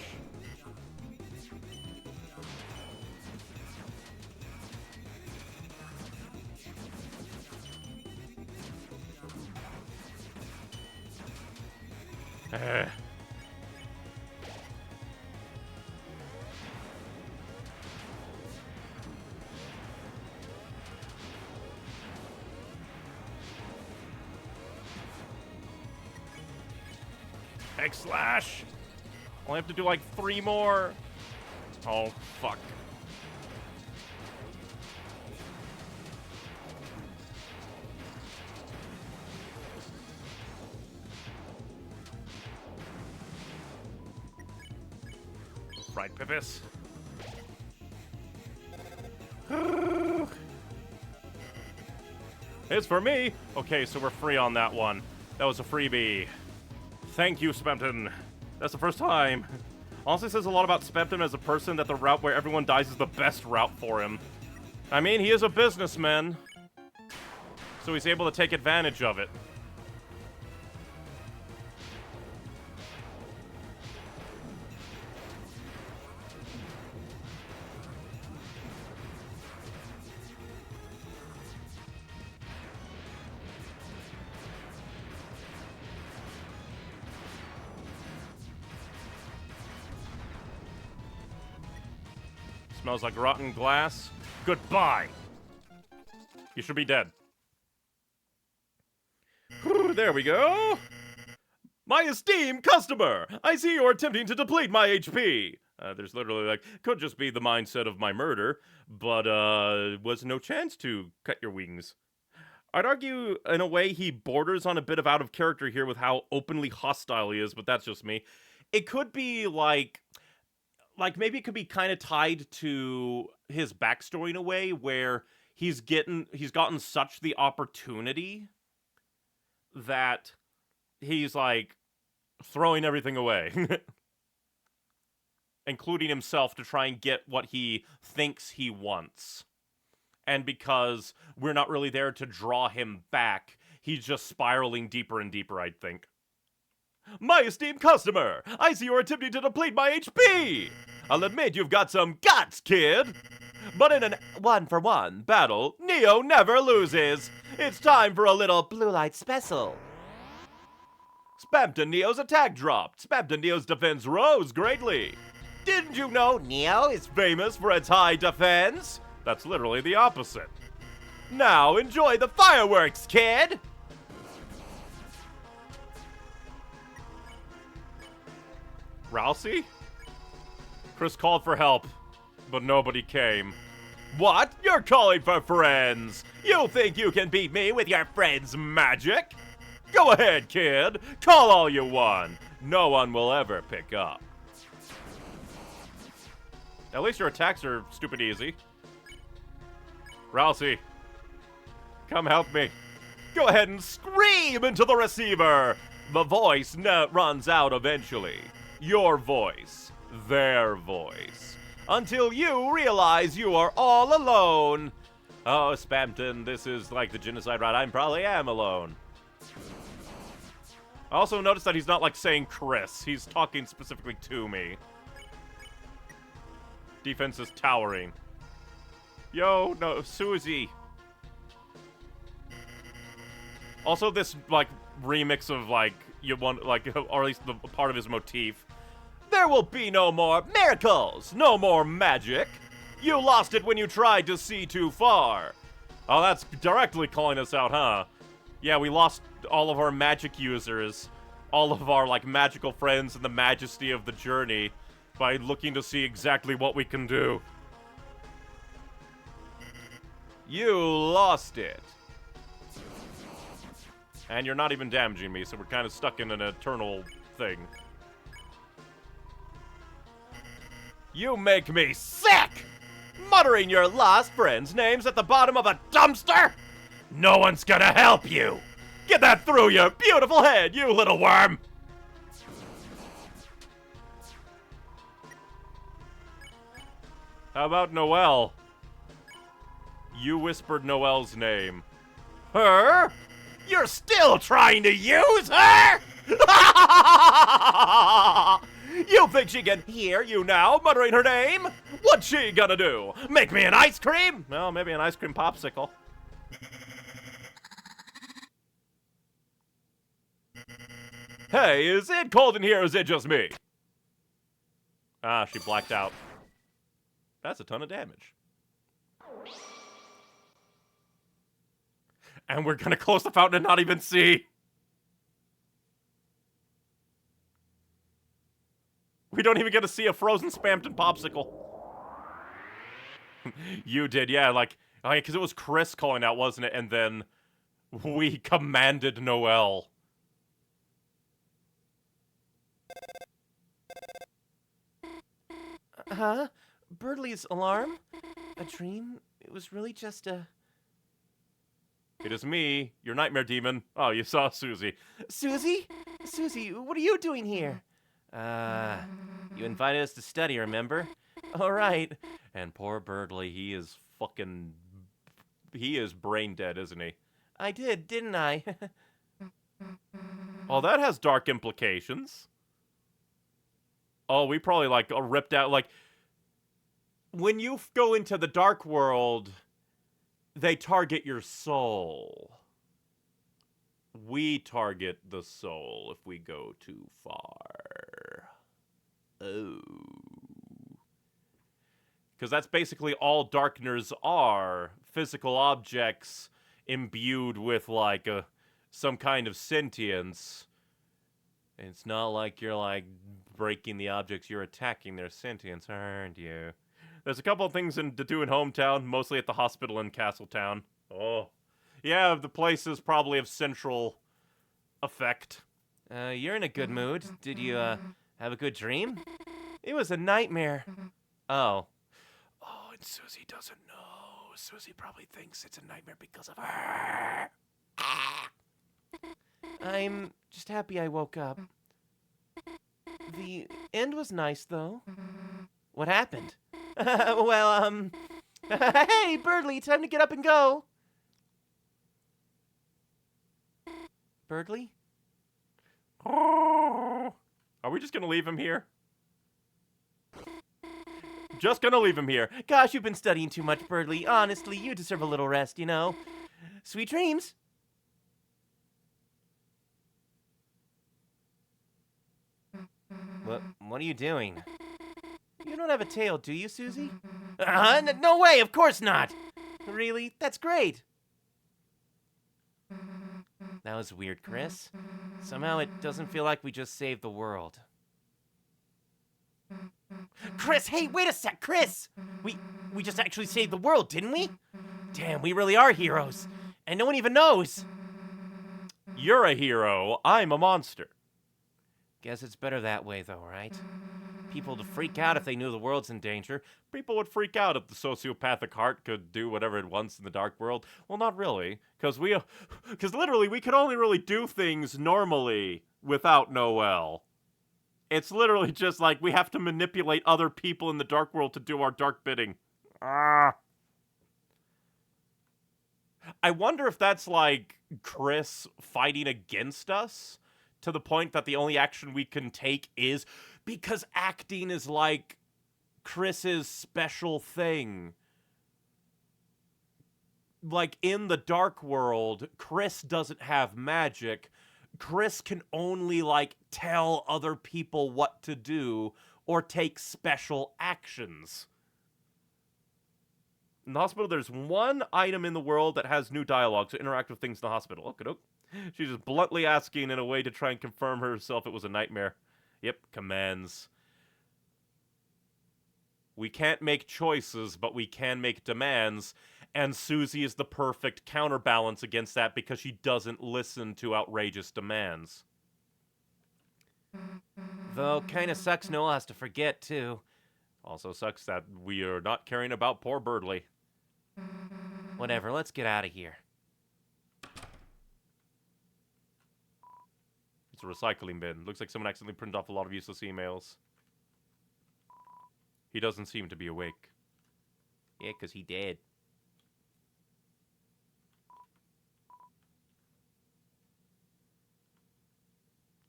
X-slash. Only have to do like 3 more. Oh, fuck. Fried Pipis. It's for me! Okay, so we're free on that one. That was a freebie. Thank you, Spamton. That's the first time. Honestly, says a lot about Spamton as a person that the route where everyone dies is the best route for him. I mean, he is a businessman, so he's able to take advantage of it. Smells like rotten glass. Goodbye. You should be dead. There we go. My esteemed customer, I see you are attempting to deplete my HP. There's literally, like, could just be the mindset of my murder, but, was no chance to cut your wings. I'd argue, in a way, he borders on a bit of out of character here with how openly hostile he is, but that's just me. It could be, like maybe it could be kind of tied to his backstory in a way, where he's gotten such the opportunity that he's, like, throwing everything away. Including himself to try and get what he thinks he wants. And because we're not really there to draw him back, he's just spiraling deeper and deeper, I think. My esteemed customer, I see you're attempting to deplete my HP! I'll admit you've got some guts, kid! But in an one-for-one battle, Neo never loses! It's time for a little blue light special. Spamton Neo's attack dropped. Spamton Neo's defense rose greatly. Didn't you know Neo is famous for its high defense? That's literally the opposite. Now enjoy the fireworks, kid! Ralsei? Kris called for help, but nobody came. What? You're calling for friends? You think you can beat me with your friend's magic? Go ahead, kid. Call all you want. No one will ever pick up. At least your attacks are stupid easy. Ralsei, come help me. Go ahead and scream into the receiver. The voice runs out eventually. Your voice, their voice. Until you realize you are all alone. Oh, Spamton, this is like the genocide route. I probably am alone. I also noticed that he's not, like, saying Kris. He's talking specifically to me. Defense is towering. Yo, no, Susie. Also, this, like, remix of, like, you want, like, or at least the part of his motif. There will be no more miracles, no more magic. You lost it when you tried to see too far. Oh, that's directly calling us out, huh? Yeah, we lost all of our magic users, all of our, like, magical friends in the majesty of the journey by looking to see exactly what we can do. You lost it. And you're not even damaging me, so we're kind of stuck in an eternal thing. You make me sick! Muttering your lost friends' names at the bottom of a dumpster? No one's gonna help you! Get that through your beautiful head, you little worm! How about Noelle? You whispered Noelle's name. Her? You're still trying to use her? You think she can hear you now, muttering her name? What's she gonna do? Make me an ice cream? Well, maybe an ice cream popsicle. Hey, is it cold in here or is it just me? Ah, she blacked out. That's a ton of damage. And we're gonna close the fountain and not even see. We don't even get to see a frozen Spamton popsicle. You did, yeah, like, oh yeah, because it was Kris calling out, wasn't it? And then we commanded Noelle. Huh? Birdley's alarm? A dream? It was really just a... It is me, your nightmare demon. Oh, you saw Susie. Susie? Susie, what are you doing here? You invited us to study, remember? All right. And poor Birdley, he is brain dead, isn't he? I did, didn't I? Oh, that has dark implications. Oh, we probably, like, ripped out, like... When you go into the dark world, they target your soul. We target the soul if we go too far. Oh. Because that's basically all darkners are. physical objects imbued with, like, some kind of sentience. It's not like you're, like, breaking the objects, you're attacking their sentience, aren't you? There's a couple of things to do in Hometown, mostly at the hospital in Castletown. Oh. Yeah, the place is probably of central effect. You're in a good mood. Did you, have a good dream? It was a nightmare. Oh. Oh, and Susie doesn't know. Susie probably thinks it's a nightmare because of her. I'm just happy I woke up. The end was nice, though. What happened? Well, hey, Birdly, time to get up and go. Birdly? Are we just gonna leave him here? Just gonna leave him here. Gosh, you've been studying too much, Birdly. Honestly, you deserve a little rest, you know. Sweet dreams. What are you doing? You don't have a tail, do you, Susie? No way, of course not! Really? That's great! That was weird, Kris. Somehow it doesn't feel like we just saved the world. Kris, hey, wait a sec, Kris! We just actually saved the world, didn't we? Damn, we really are heroes. And no one even knows. You're a hero. I'm a monster. Guess it's better that way, though, right? People would freak out if they knew the world's in danger. People would freak out if the sociopathic heart could do whatever it wants in the dark world. Well, not really, because literally we could only really do things normally without Noelle. It's literally just like we have to manipulate other people in the dark world to do our dark bidding. Ah. I wonder if that's like Kris fighting against us to the point that the only action we can take is because acting is like Kris's special thing. Like in the dark world, Kris doesn't have magic. Kris can only like tell other people what to do or take special actions. In the hospital, there's one item in the world that has new dialogue, so interact with things in the hospital. Okey-doke. She's just bluntly asking in a way to try and confirm herself it was a nightmare. Yep, commands. We can't make choices, but we can make demands, and Susie is the perfect counterbalance against that because she doesn't listen to outrageous demands. Though, kinda sucks Noelle has to forget, too. Also sucks that we are not caring about poor Birdly. Whatever, let's get out of here. It's a recycling bin. Looks like someone accidentally printed off a lot of useless emails. He doesn't seem to be awake. Yeah, 'cause he dead.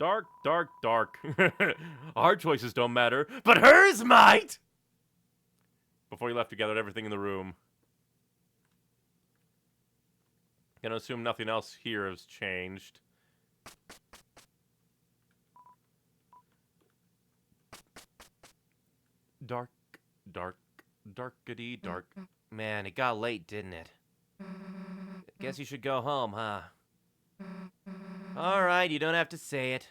Dark, dark, dark. Our choices don't matter, but hers might! Before he left, he gathered everything in the room. Gonna assume nothing else here has changed. Dark, dark, darkity, dark. Man, it got late, didn't it? Guess you should go home, huh? Alright, you don't have to say it.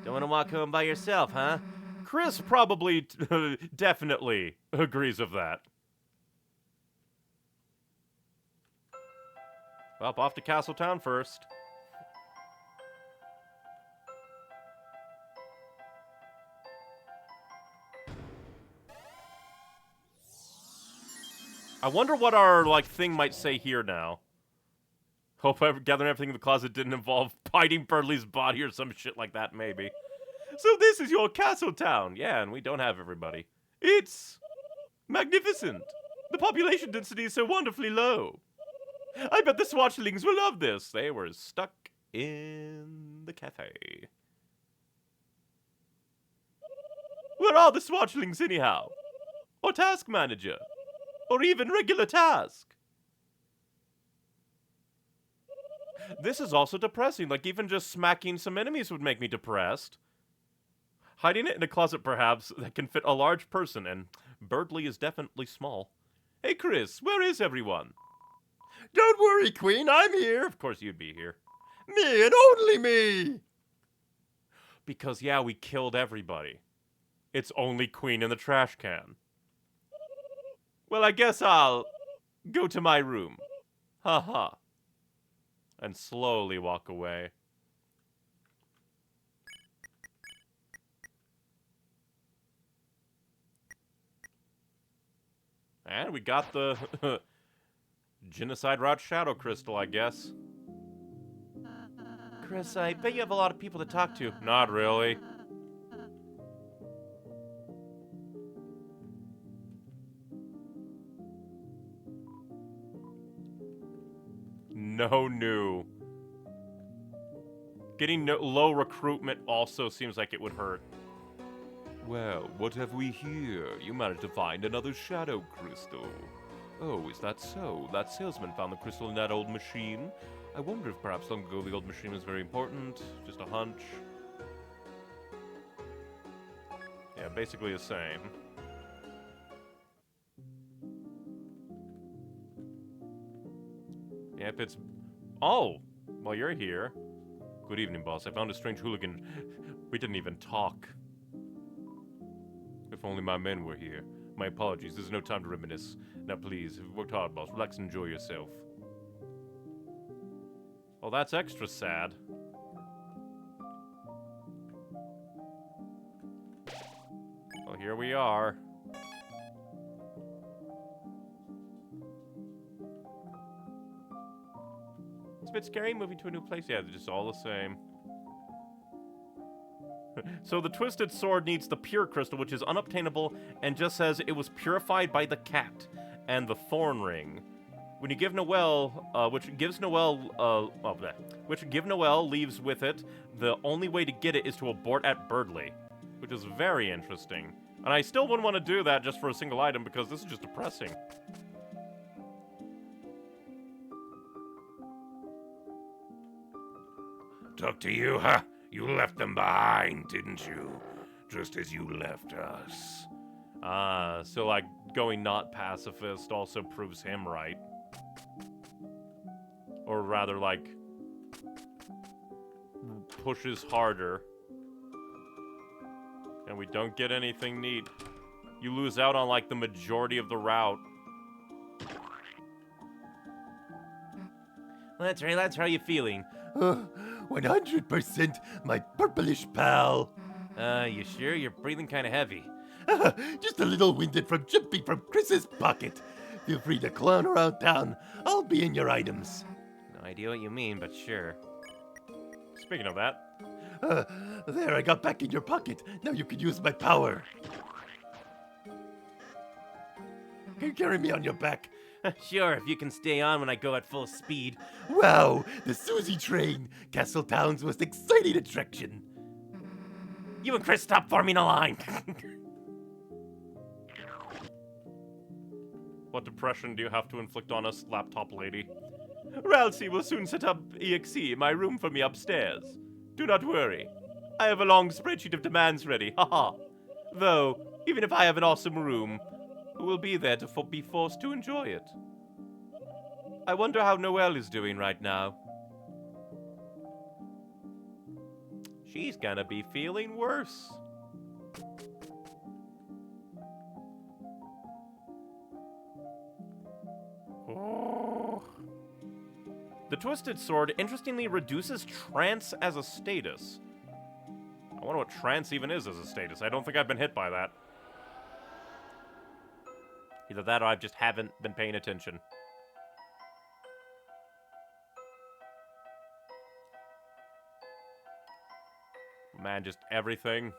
Don't want to walk home by yourself, huh? Kris probably, definitely agrees with that. Well, off to Castletown first. I wonder what our, like, thing might say here now. Hope gathering everything in the closet didn't involve biting Birdly's body or some shit like that, maybe. So this is your Castletown. Yeah, and we don't have everybody. It's magnificent. The population density is so wonderfully low. I bet the Swatchlings will love this. They were stuck in the cafe. Where are the Swatchlings anyhow? Or task manager? Or even regular task? This is also depressing. Like, even just smacking some enemies would make me depressed. Hiding it in a closet, perhaps, that can fit a large person, and Birdly is definitely small. Hey, Kris, where is everyone? Don't worry, Queen, I'm here. Of course you'd be here. Me and only me. Because, yeah, we killed everybody. It's only Queen in the trash can. Well, I guess I'll go to my room. Ha ha. And slowly walk away. And we got the genocide route shadow crystal, I guess. Kris, I bet you have a lot of people to talk to. Not really. No new. Getting low recruitment also seems like it would hurt. Well, what have we here? You managed to find another shadow crystal. Oh, is that so? That salesman found the crystal in that old machine. I wonder if perhaps long ago the old machine was very important. Just a hunch. Yeah, basically the same. Yep, it's... Oh! Well, you're here. Good evening, boss. I found a strange hooligan. We didn't even talk. If only my men were here. My apologies. There's no time to reminisce. Now, please, you've worked hard, boss. Relax and enjoy yourself. Well, that's extra sad. Well, here we are. It's a bit scary moving to a new place. Yeah, they're just all the same. So the Twisted Sword needs the Pure Crystal, which is unobtainable, and just says it was purified by the cat, and the Thorn Ring. When you give Noelle, which give Noelle leaves with it, the only way to get it is to abort at Birdley, which is very interesting. And I still wouldn't want to do that just for a single item, because this is just depressing. Talk to you, huh? You left them behind, didn't you? Just as you left us. So like going not pacifist also proves him right. Or rather like pushes harder. And we don't get anything neat. You lose out on like the majority of the route. That's right, lads. How are you feeling? 100% my purplish pal. You sure? You're breathing kind of heavy. Just a little winded from jumping from Kris's pocket. Feel free to clown around town. I'll be in your items. No idea what you mean, but sure. Speaking of that. There, I got back in your pocket. Now you can use my power. Can you carry me on your back? Sure, if you can stay on when I go at full speed. Wow, the Susie train. Castletown's most exciting attraction. You and Kris, stop forming a line. What depression do you have to inflict on us, laptop lady? Ralsei will soon set up EXE in my room for me upstairs. Do not worry. I have a long spreadsheet of demands ready, haha. Though, even if I have an awesome room, who will be there to be forced to enjoy it? I wonder how Noelle is doing right now. She's gonna be feeling worse. Oh. The Twisted Sword interestingly reduces trance as a status. I wonder what trance even is as a status. I don't think I've been hit by that. Either that or I just haven't been paying attention. Man, just everything.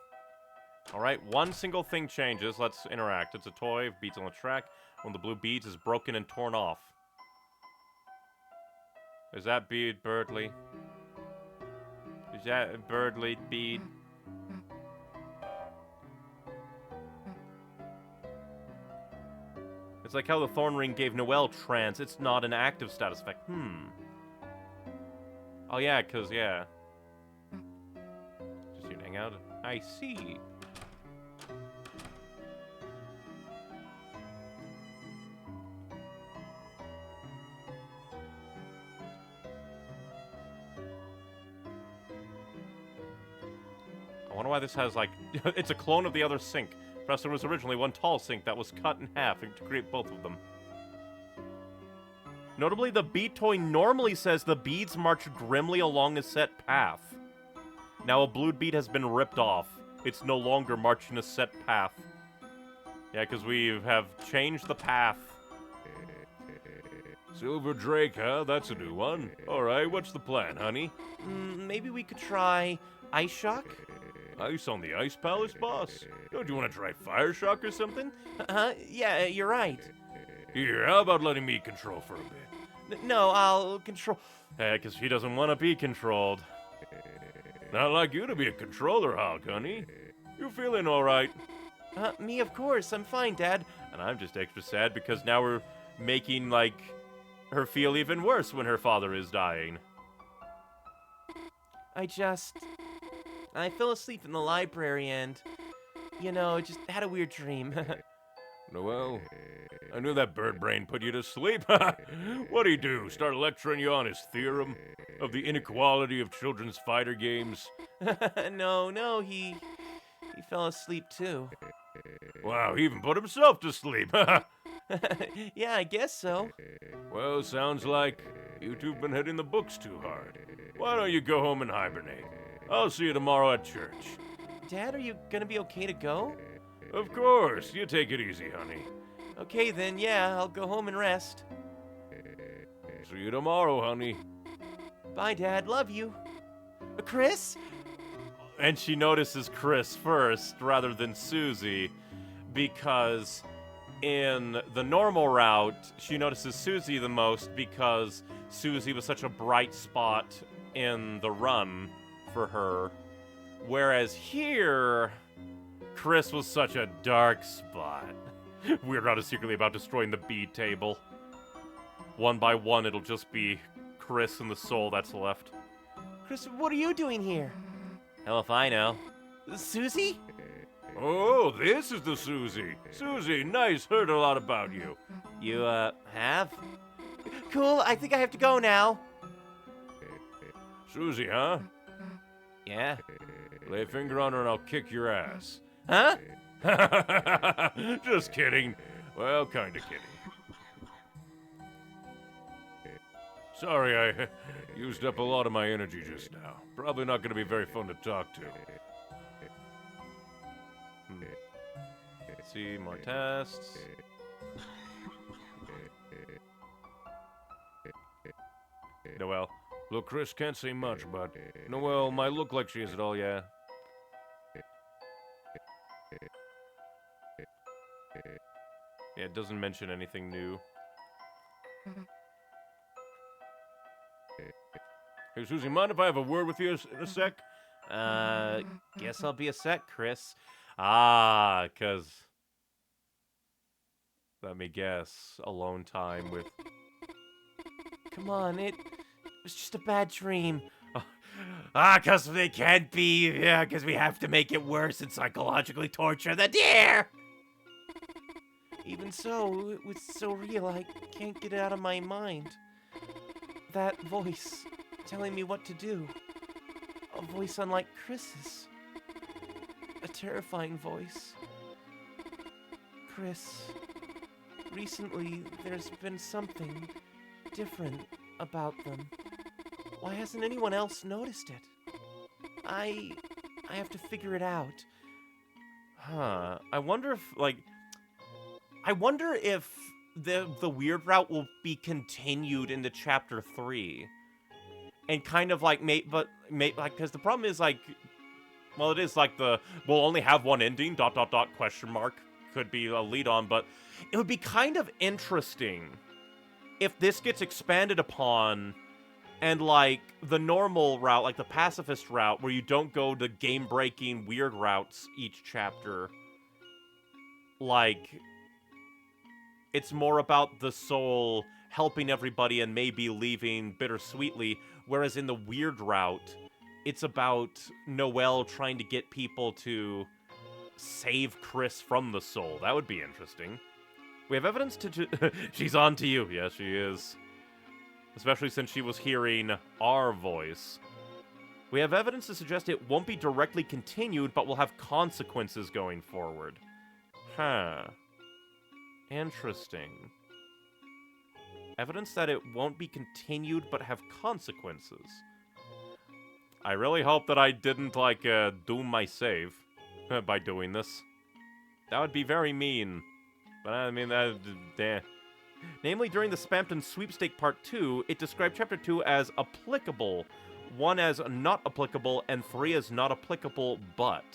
Alright, one single thing changes. Let's interact. It's a toy, beads on the track. One of the blue beads is broken and torn off. Is that bead Birdley? Is that a Birdley bead? It's like how the Thorn Ring gave Noelle trance. It's not an active status effect. Oh yeah, cause yeah. Just here to hang out. I see. why this has, like... it's a clone of the other sink. Perhaps there was originally one tall sink that was cut in half to create both of them. Notably, the bead toy normally says the beads march grimly along a set path. Now a blue bead has been ripped off. It's no longer marching a set path. Yeah, because we have changed the path. Silver Drake, huh? That's a new one. Alright, what's the plan, honey? Maybe we could try Ice Shock? Ice on the Ice Palace, boss? Don't you want to try Fire Shock or something? Yeah, you're right. Here, how about letting me control for a bit? No, I'll control... Because she doesn't want to be controlled. Not like you to be a controller hog, honey. You feeling alright? Me, of course. I'm fine, Dad. And I'm just extra sad because now we're making, like, her feel even worse when her father is dying. I fell asleep in the library and, you know, just had a weird dream. Well, I knew that bird brain put you to sleep. What'd he do? Start lecturing you on his theorem of the inequality of children's fighter games? No, he fell asleep too. Wow, he even put himself to sleep. Yeah, I guess so. Well, sounds like you two've been hitting the books too hard. Why don't you go home and hibernate? I'll see you tomorrow at church. Dad, are you gonna be okay to go? Of course. You take it easy, honey. Okay then, yeah, I'll go home and rest. See you tomorrow, honey. Bye, Dad. Love you. Kris? And she notices Kris first rather than Susie because in the normal route, she notices Susie the most because Susie was such a bright spot in the run for her. Whereas here, Kris was such a dark spot. We're not secretly about destroying the bead table. One by one, it'll just be Kris and the soul that's left. Kris, what are you doing here? Hell if I know. Susie? Oh, this is the Susie. Susie, nice. Heard a lot about you. You, have? Cool, I think I have to go now. Susie, huh? Yeah. Lay a finger on her and I'll kick your ass. Huh? Just kidding. Well, kinda kidding. Sorry, I used up a lot of my energy just now. Probably not gonna be very fun to talk to. Let's see, more tests. Noelle. Look, Kris can't say much, but Noelle might look like she is at all, yeah. Yeah, it doesn't mention anything new. Hey, Susie, mind if I have a word with you in a sec? Guess I'll be a sec, Kris. Ah, 'cause... Let me guess. Alone time with... Come on, it was just a bad dream. 'Cause they can't be... Yeah, 'cause we have to make it worse and psychologically torture the deer! Even so, it was so real, I can't get it out of my mind. That voice telling me what to do. A voice unlike Kris's. A terrifying voice. Kris, recently there's been something different about them. Why hasn't anyone else noticed it? I have to figure it out. Huh. I wonder if, like... I wonder if the weird route will be continued into Chapter 3. And kind of like, like, because the problem is, like... Well, it is like the... We'll only have one ending, ... question mark. Could be a lead-on, but... It would be kind of interesting if this gets expanded upon... And, like, the normal route, like the pacifist route, where you don't go the game-breaking weird routes each chapter. Like... It's more about the soul helping everybody and maybe leaving bittersweetly, whereas in the weird route, it's about Noelle trying to get people to save Kris from the soul. That would be interesting. We have evidence to... She's on to you. Yes, she is. Especially since she was hearing our voice. We have evidence to suggest it won't be directly continued, but will have consequences going forward. Huh. Interesting. Evidence that it won't be continued, but have consequences. I really hope that I didn't, like, doom my save by doing this. That would be very mean. But I mean, namely, during the Spampton Sweepstake Part 2, it described Chapter 2 as applicable, 1 as not applicable, and 3 as not applicable, but.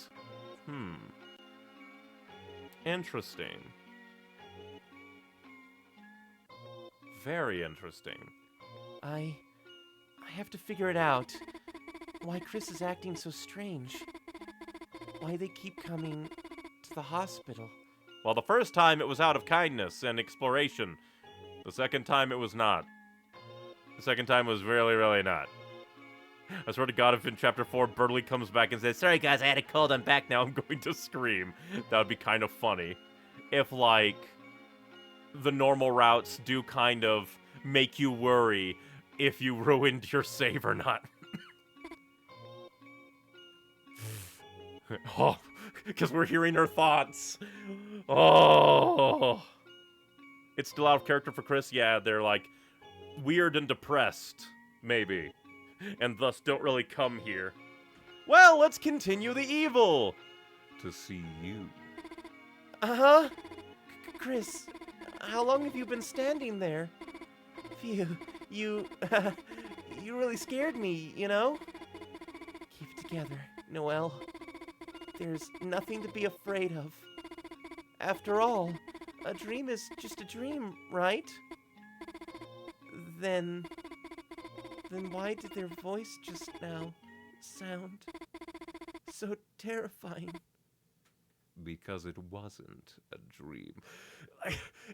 Interesting. Very interesting. I have to figure it out. Why Kris is acting so strange. Why they keep coming to the hospital. Well, the first time it was out of kindness and exploration. The second time it was not. The second time was really, really not. I swear to God, if in Chapter 4 Burley comes back and says, "Sorry guys, I had a cold, I'm back now," I'm going to scream. That would be kind of funny. If, like, the normal routes do kind of make you worry if you ruined your save or not. Oh, because we're hearing her thoughts. Oh. It's still out of character for Kris? Yeah, they're, like, weird and depressed, maybe. And thus don't really come here. Well, let's continue the evil. To see you. Uh-huh. Kris, how long have you been standing there? Phew, you really scared me, you know? Keep it together, Noelle. There's nothing to be afraid of. After all, a dream is just a dream, right? Then why did their voice just now sound so terrifying? Because it wasn't a dream.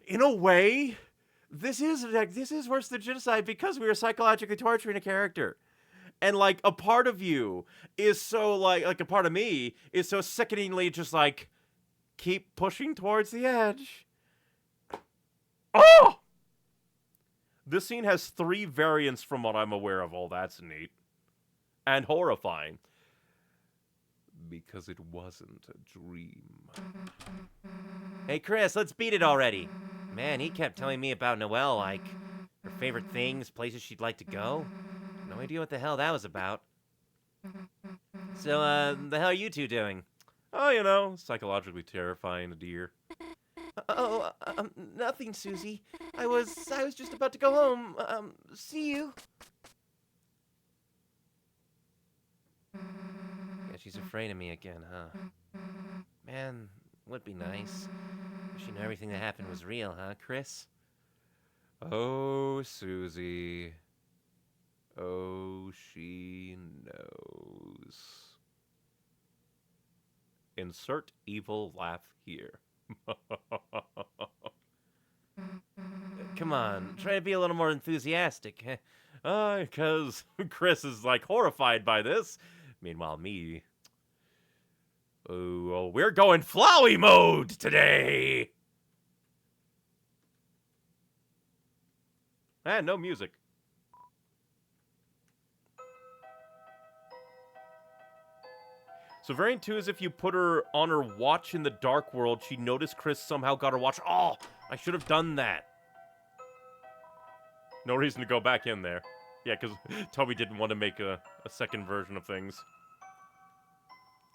In a way, this is worse than genocide because we are psychologically torturing a character. And, like, a part of you is so, like a part of me is so sickeningly just, like, keep pushing towards the edge. Oh! This scene has 3 variants from what I'm aware of. Oh, that's neat. And horrifying. Because it wasn't a dream. Hey, Kris, let's beat it already. Man, he kept telling me about Noelle, like, her favorite things, places she'd like to go. No idea what the hell that was about. So, the hell are you two doing? Oh, you know, psychologically terrifying a deer. Oh, nothing, Susie. I was just about to go home. See you. Yeah, she's afraid of me again, huh? Man, would be nice. Wish you knew everything that happened was real, huh, Kris? Oh, Susie. Oh, she knows. Insert evil laugh here. Come on, try to be a little more enthusiastic. Because Kris is, like, horrified by this. Meanwhile, me... Oh, we're going Flowey mode today! And no music. So variant 2 is if you put her on her watch in the dark world, she noticed Kris somehow got her watch. Oh, I should have done that. No reason to go back in there. Yeah, because Toby didn't want to make a second version of things.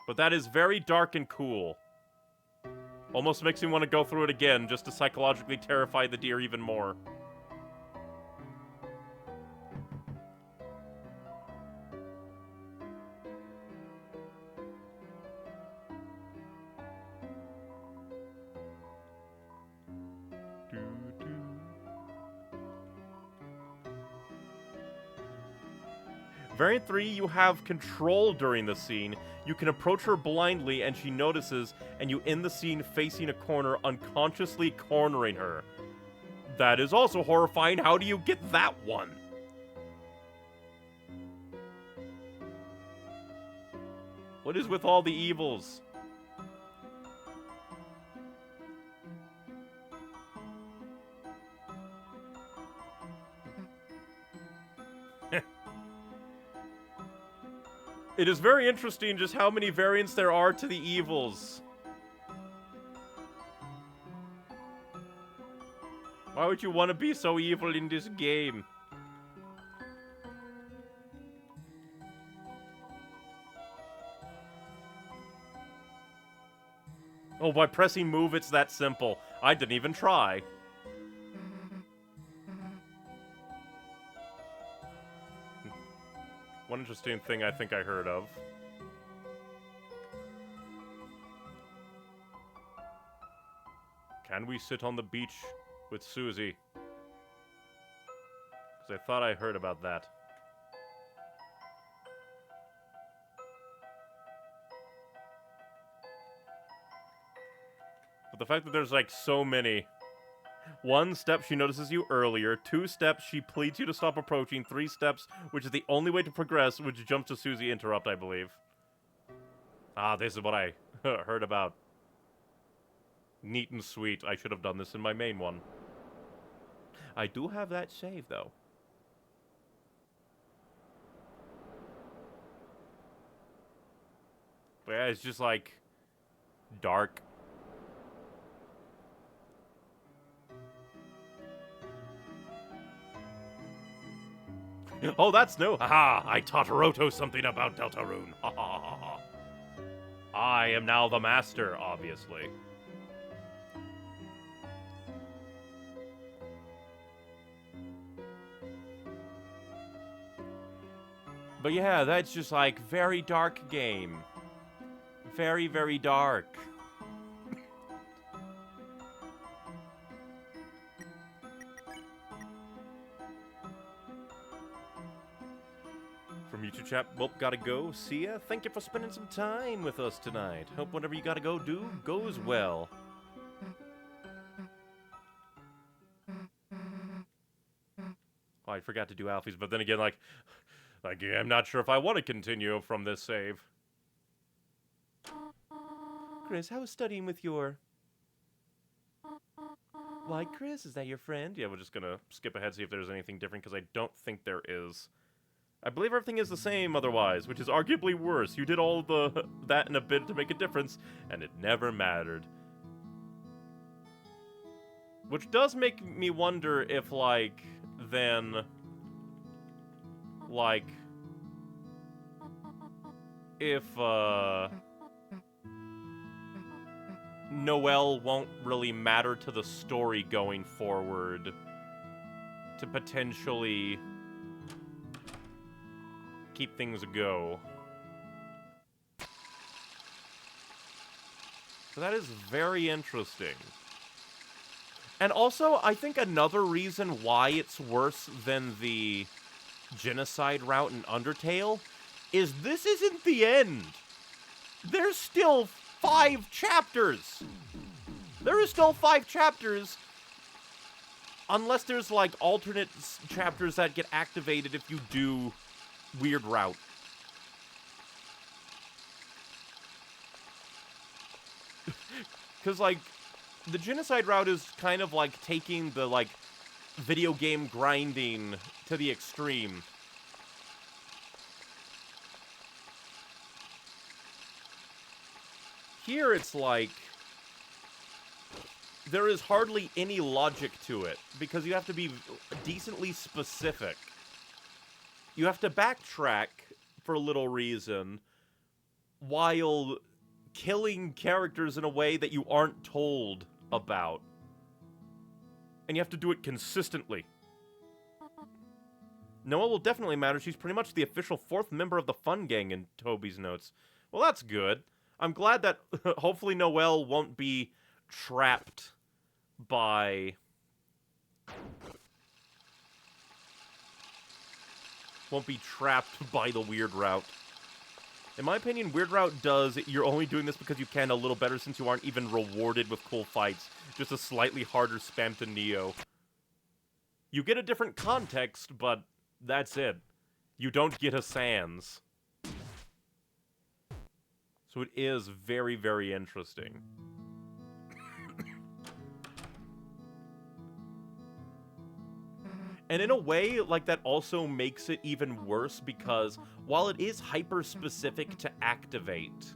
But that is very dark and cool. Almost makes me want to go through it again just to psychologically terrify the deer even more. Variant 3, you have control during the scene. You can approach her blindly and she notices, and you end the scene facing a corner, unconsciously cornering her. That is also horrifying. How do you get that one? What is with all the evils? It is very interesting just how many variants there are to the evils. Why would you want to be so evil in this game? Oh, by pressing move, it's that simple. I didn't even try. One interesting thing I think I heard of. Can we sit on the beach with Susie? Because I thought I heard about that. But the fact that there's like so many. 1 step, she notices you earlier. 2 steps, she pleads you to stop approaching. 3 steps, which is the only way to progress, which jumps to Susie interrupt, I believe. Ah, this is what I heard about. Neat and sweet. I should have done this in my main one. I do have that save, though. But yeah, it's just like dark. Oh, that's new. Haha, I taught Roto something about Deltarune. Ha ha ha ha. I am now the master, obviously. But yeah, that's just like very dark game. Very, very dark. From YouTube chat, well, gotta go. See ya. Thank you for spending some time with us tonight. Hope whatever you gotta go do goes well. Oh, I forgot to do Alfie's, but then again, like, yeah, I'm not sure if I want to continue from this save. Kris, how was studying with your... Why, Kris, is that your friend? Yeah, we're just gonna skip ahead, see if there's anything different, because I don't think there is. I believe everything is the same otherwise, which is arguably worse. You did all that in a bid to make a difference, and it never mattered. Which does make me wonder if, like, then... Like... If, Noelle won't really matter to the story going forward to potentially keep things go. So that is very interesting. And also, I think another reason why it's worse than the genocide route in Undertale is this isn't the end. There's still 5 chapters. There is still 5 chapters. Unless there's, like, alternate chapters that get activated if you do weird route. Because, like, the genocide route is kind of like taking the, like, video game grinding to the extreme. Here it's like, there is hardly any logic to it, because you have to be decently specific. You have to backtrack for little reason, while killing characters in a way that you aren't told about. And you have to do it consistently. Noelle will definitely matter. She's pretty much the official 4th member of the fun gang in Toby's notes. Well, that's good. I'm glad that hopefully Noelle won't be trapped by... Won't be trapped by the weird route. In my opinion, weird route does, you're only doing this because you can a little better since you aren't even rewarded with cool fights. Just a slightly harder spam to Neo. You get a different context, but that's it. You don't get a Sans. So it is very, very interesting. And in a way, like, that also makes it even worse because while it is hyper-specific to activate,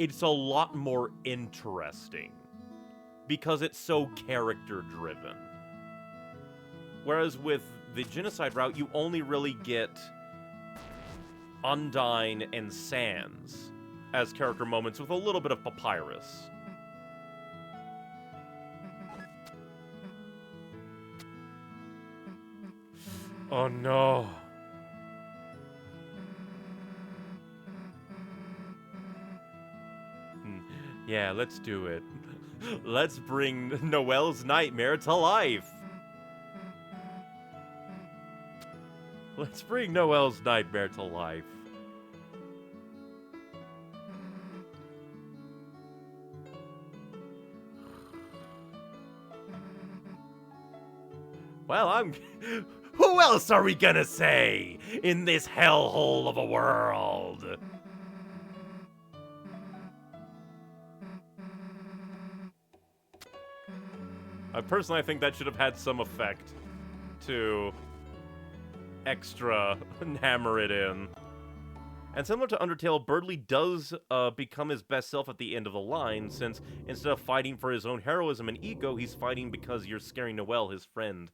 it's a lot more interesting because it's so character-driven. Whereas with the genocide route, you only really get Undyne and Sans as character moments with a little bit of Papyrus. Oh no. Yeah, let's do it. Let's bring Noelle's nightmare to life. Let's bring Noelle's nightmare to life. Well, who else are we gonna say in this hellhole of a world? Personally, I think that should have had some effect to extra hammer it in. And similar to Undertale, Berdly does become his best self at the end of the line, since instead of fighting for his own heroism and ego, he's fighting because you're scaring Noelle, his friend.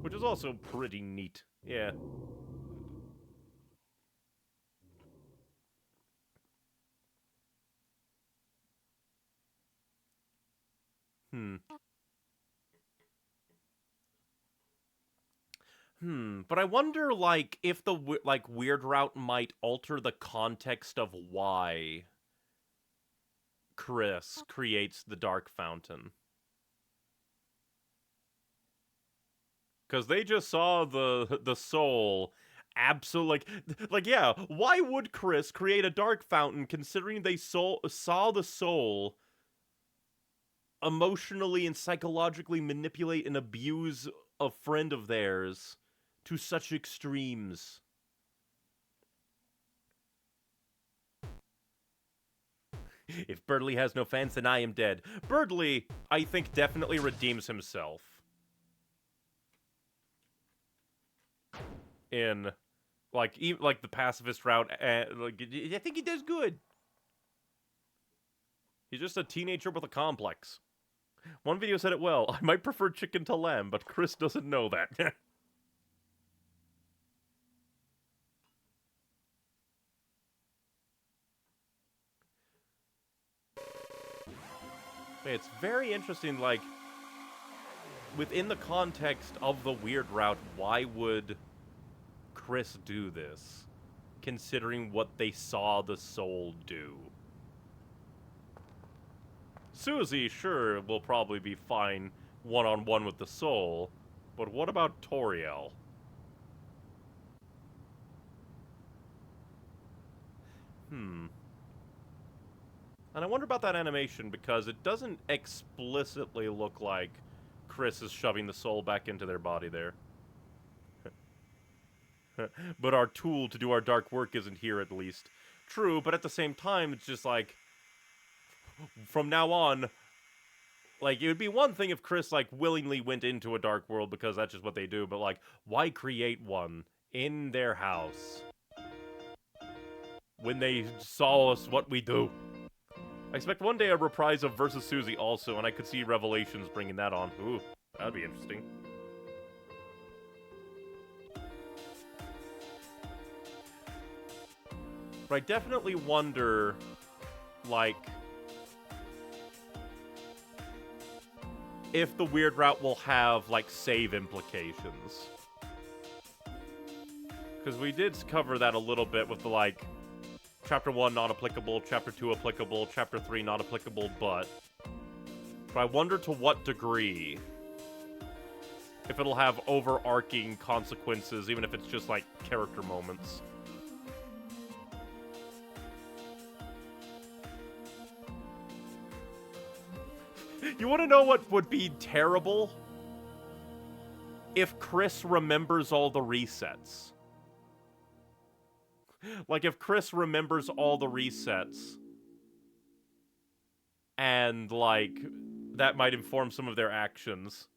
Which is also pretty neat. Yeah. But I wonder, like, if the, weird route might alter the context of why Kris creates the Dark Fountain. Because they just saw the soul yeah, why would Kris create a Dark Fountain considering they saw the soul emotionally and psychologically manipulate and abuse a friend of theirs to such extremes? If Berdly has no fans, then I am dead. Berdly, I think, definitely redeems himself in, like, even, like, the pacifist route. Like, I think he does good. He's just a teenager with a complex. One video said it well. I might prefer chicken to lamb, but Kris doesn't know that. It's very interesting, like, within the context of the weird route, why would Kris do this, considering what they saw the soul do? Susie, sure, will probably be fine one-on-one with the soul, but what about Toriel? And I wonder about that animation, because it doesn't explicitly look like Kris is shoving the soul back into their body there. But our tool to do our dark work isn't here, at least. True, but at the same time, it's just like, from now on, like, it would be one thing if Kris, like, willingly went into a dark world because that's just what they do, but, like, why create one in their house when they saw us what we do? I expect one day a reprise of Versus Susie also, and I could see Revelations bringing that on. Ooh, that'd be interesting. But I definitely wonder, like, if the weird route will have, like, save implications. Because we did cover that a little bit with the, like, Chapter 1 not applicable, Chapter 2 applicable, Chapter 3 not applicable, but I wonder to what degree, if it'll have overarching consequences, even if it's just, like, character moments. You want to know what would be terrible? If Kris remembers all the resets. Like, if Kris remembers all the resets, and, like, that might inform some of their actions.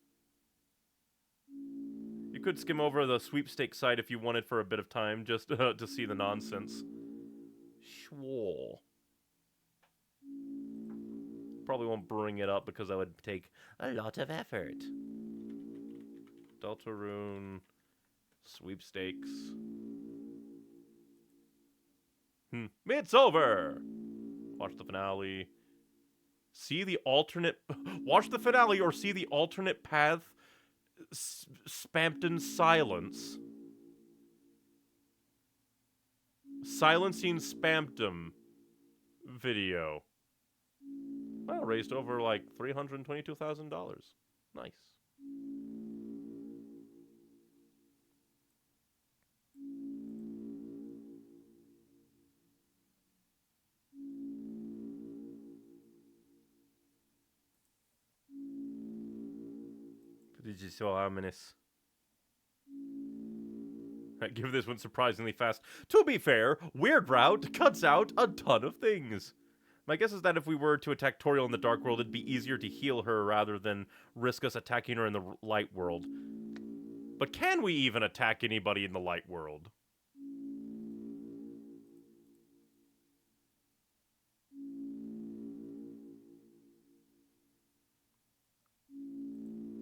could skim over the sweepstakes site if you wanted for a bit of time, just to see the nonsense. Sure. Probably won't bring it up because that would take a lot of effort. Deltarune sweepstakes. It's over! Watch the finale. See the alternate... Watch the finale or see the alternate path Spampton silence. Silencing Spampton video. Well, raised over like $322,000. Nice. This is so ominous. I give this one surprisingly fast. To be fair, Weird Route cuts out a ton of things. My guess is that if we were to attack Toriel in the Dark World, it'd be easier to heal her rather than risk us attacking her in the Light World. But can we even attack anybody in the Light World?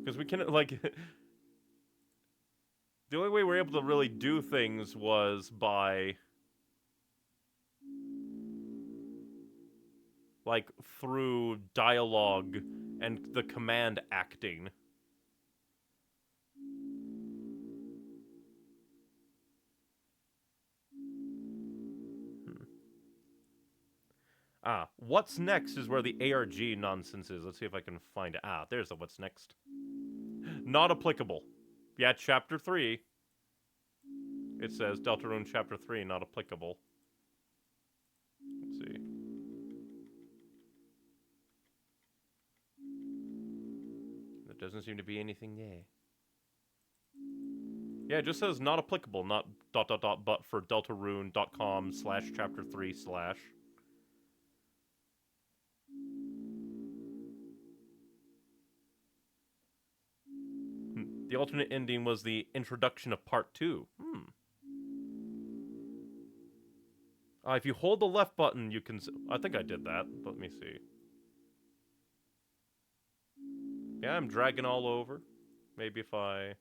Because we can, like... The only way we're able to really do things was by... like, through dialogue and the command acting. What's next is where the ARG nonsense is. Let's see if I can find it. There's the what's next. Not applicable. Yeah, Chapter 3. It says Deltarune Chapter 3, not applicable. Let's see. There doesn't seem to be anything there. Yeah, it just says not applicable, not ... but for deltarune.com/chapter3/. The alternate ending was the introduction of Part 2. If you hold the left button, you can... I think I did that. Let me see. Yeah, I'm dragging all over. Maybe if I...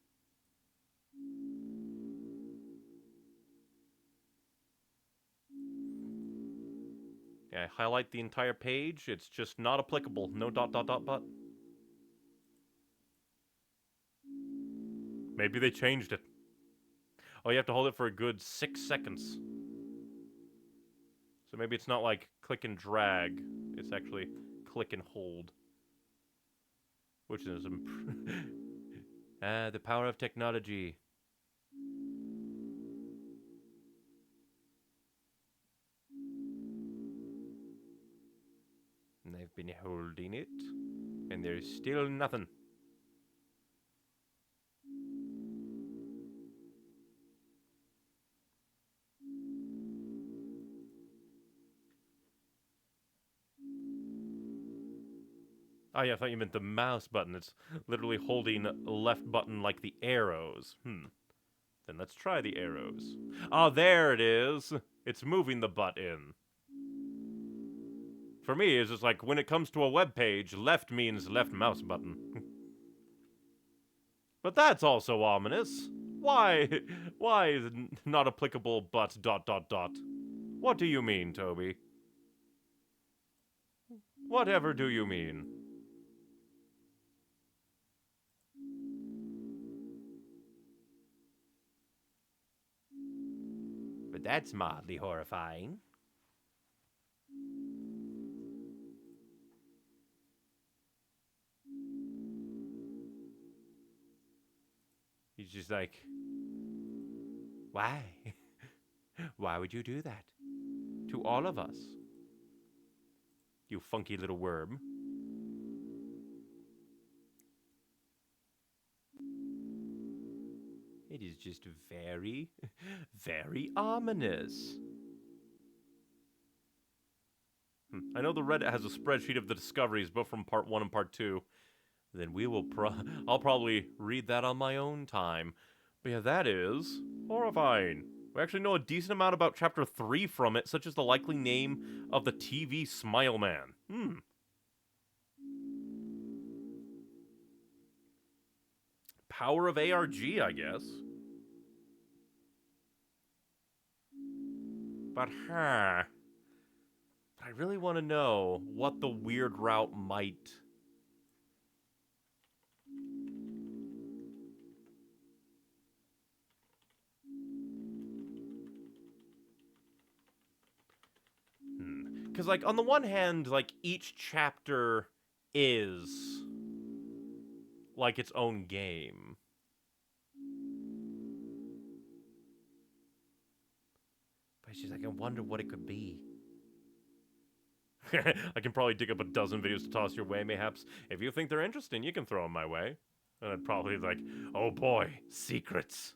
Yeah, I highlight the entire page. It's just not applicable. No ... but. Maybe they changed it. Oh, you have to hold it for a good 6 seconds. So maybe it's not like click and drag. It's actually click and hold. Which is... the power of technology. And I've been holding it. And there's still nothing. Oh yeah, I thought you meant the mouse button. It's literally holding left button like the arrows. Then let's try the arrows. Oh, there it is. It's moving the button. For me, it's just like when it comes to a web page, left means left mouse button. But that's also ominous. Why is not applicable but ... What do you mean, Toby? Whatever do you mean? But that's mildly horrifying. He's just like, why? Why would you do that? To all of us? You funky little worm. It is just very, very ominous. I know the Reddit has a spreadsheet of the discoveries, both from Part 1 and Part 2. Then we will I'll probably read that on my own time. But yeah, that is horrifying. We actually know a decent amount about Chapter 3 from it, such as the likely name of the TV Smile Man. Power of ARG, I guess. But, I really want to know what the weird route might... Because, like, on the one hand, like, each chapter is, like, its own game. But she's like, I wonder what it could be. I can probably dig up a dozen videos to toss your way, mayhaps. If you think they're interesting, you can throw them my way. And I'd probably be like, oh boy, secrets.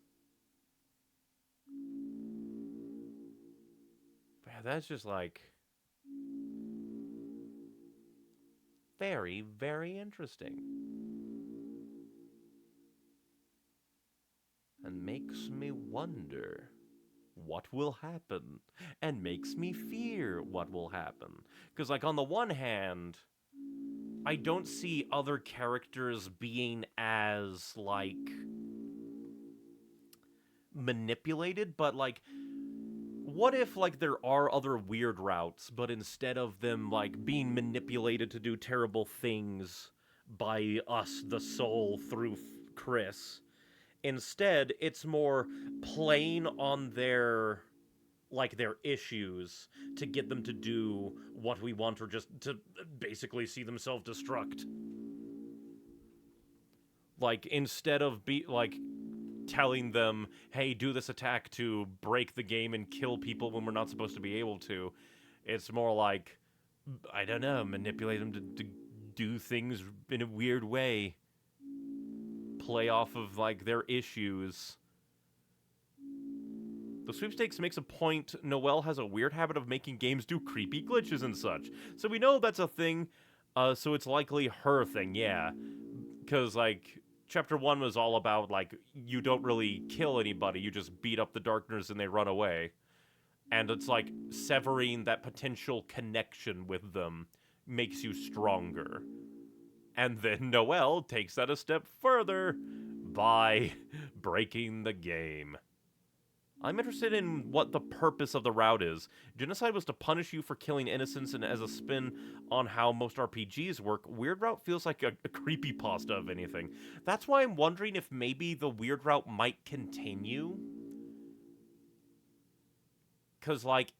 But yeah, that's just like... very, very interesting. And makes me wonder what will happen. And makes me fear what will happen. Because, like, on the one hand, I don't see other characters being as, like, manipulated, but, like, what if, like, there are other weird routes, but instead of them, like, being manipulated to do terrible things by us, the soul, through Kris, instead, it's more playing on their, like, their issues to get them to do what we want, or just to basically see themselves destruct. Like, instead of telling them, hey, do this attack to break the game and kill people when we're not supposed to be able to, it's more like, I don't know, manipulate them to do things in a weird way. Play off of, like, their issues. The sweepstakes makes a point. Noelle has a weird habit of making games do creepy glitches and such. So we know that's a thing, so it's likely her thing, yeah. Because, like... Chapter 1 was all about, like, you don't really kill anybody, you just beat up the Darkners and they run away. And it's like, severing that potential connection with them makes you stronger. And then Noelle takes that a step further by breaking the game. I'm interested in what the purpose of the route is. Genocide was to punish you for killing innocents, and as a spin on how most RPGs work, Weird Route feels like a creepypasta of anything. That's why I'm wondering if maybe the Weird Route might continue. Because, like,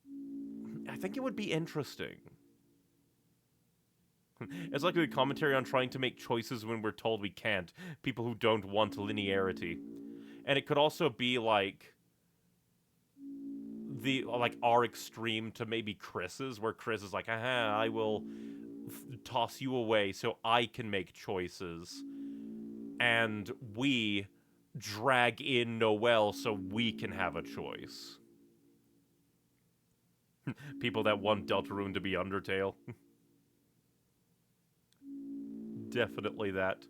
I think it would be interesting. It's like a commentary on trying to make choices when we're told we can't. People who don't want linearity. And it could also be, like... our extreme to maybe Kris's, where Kris is like, aha, I will toss you away so I can make choices. And we drag in Noelle so we can have a choice. People that want Deltarune to be Undertale. Definitely that.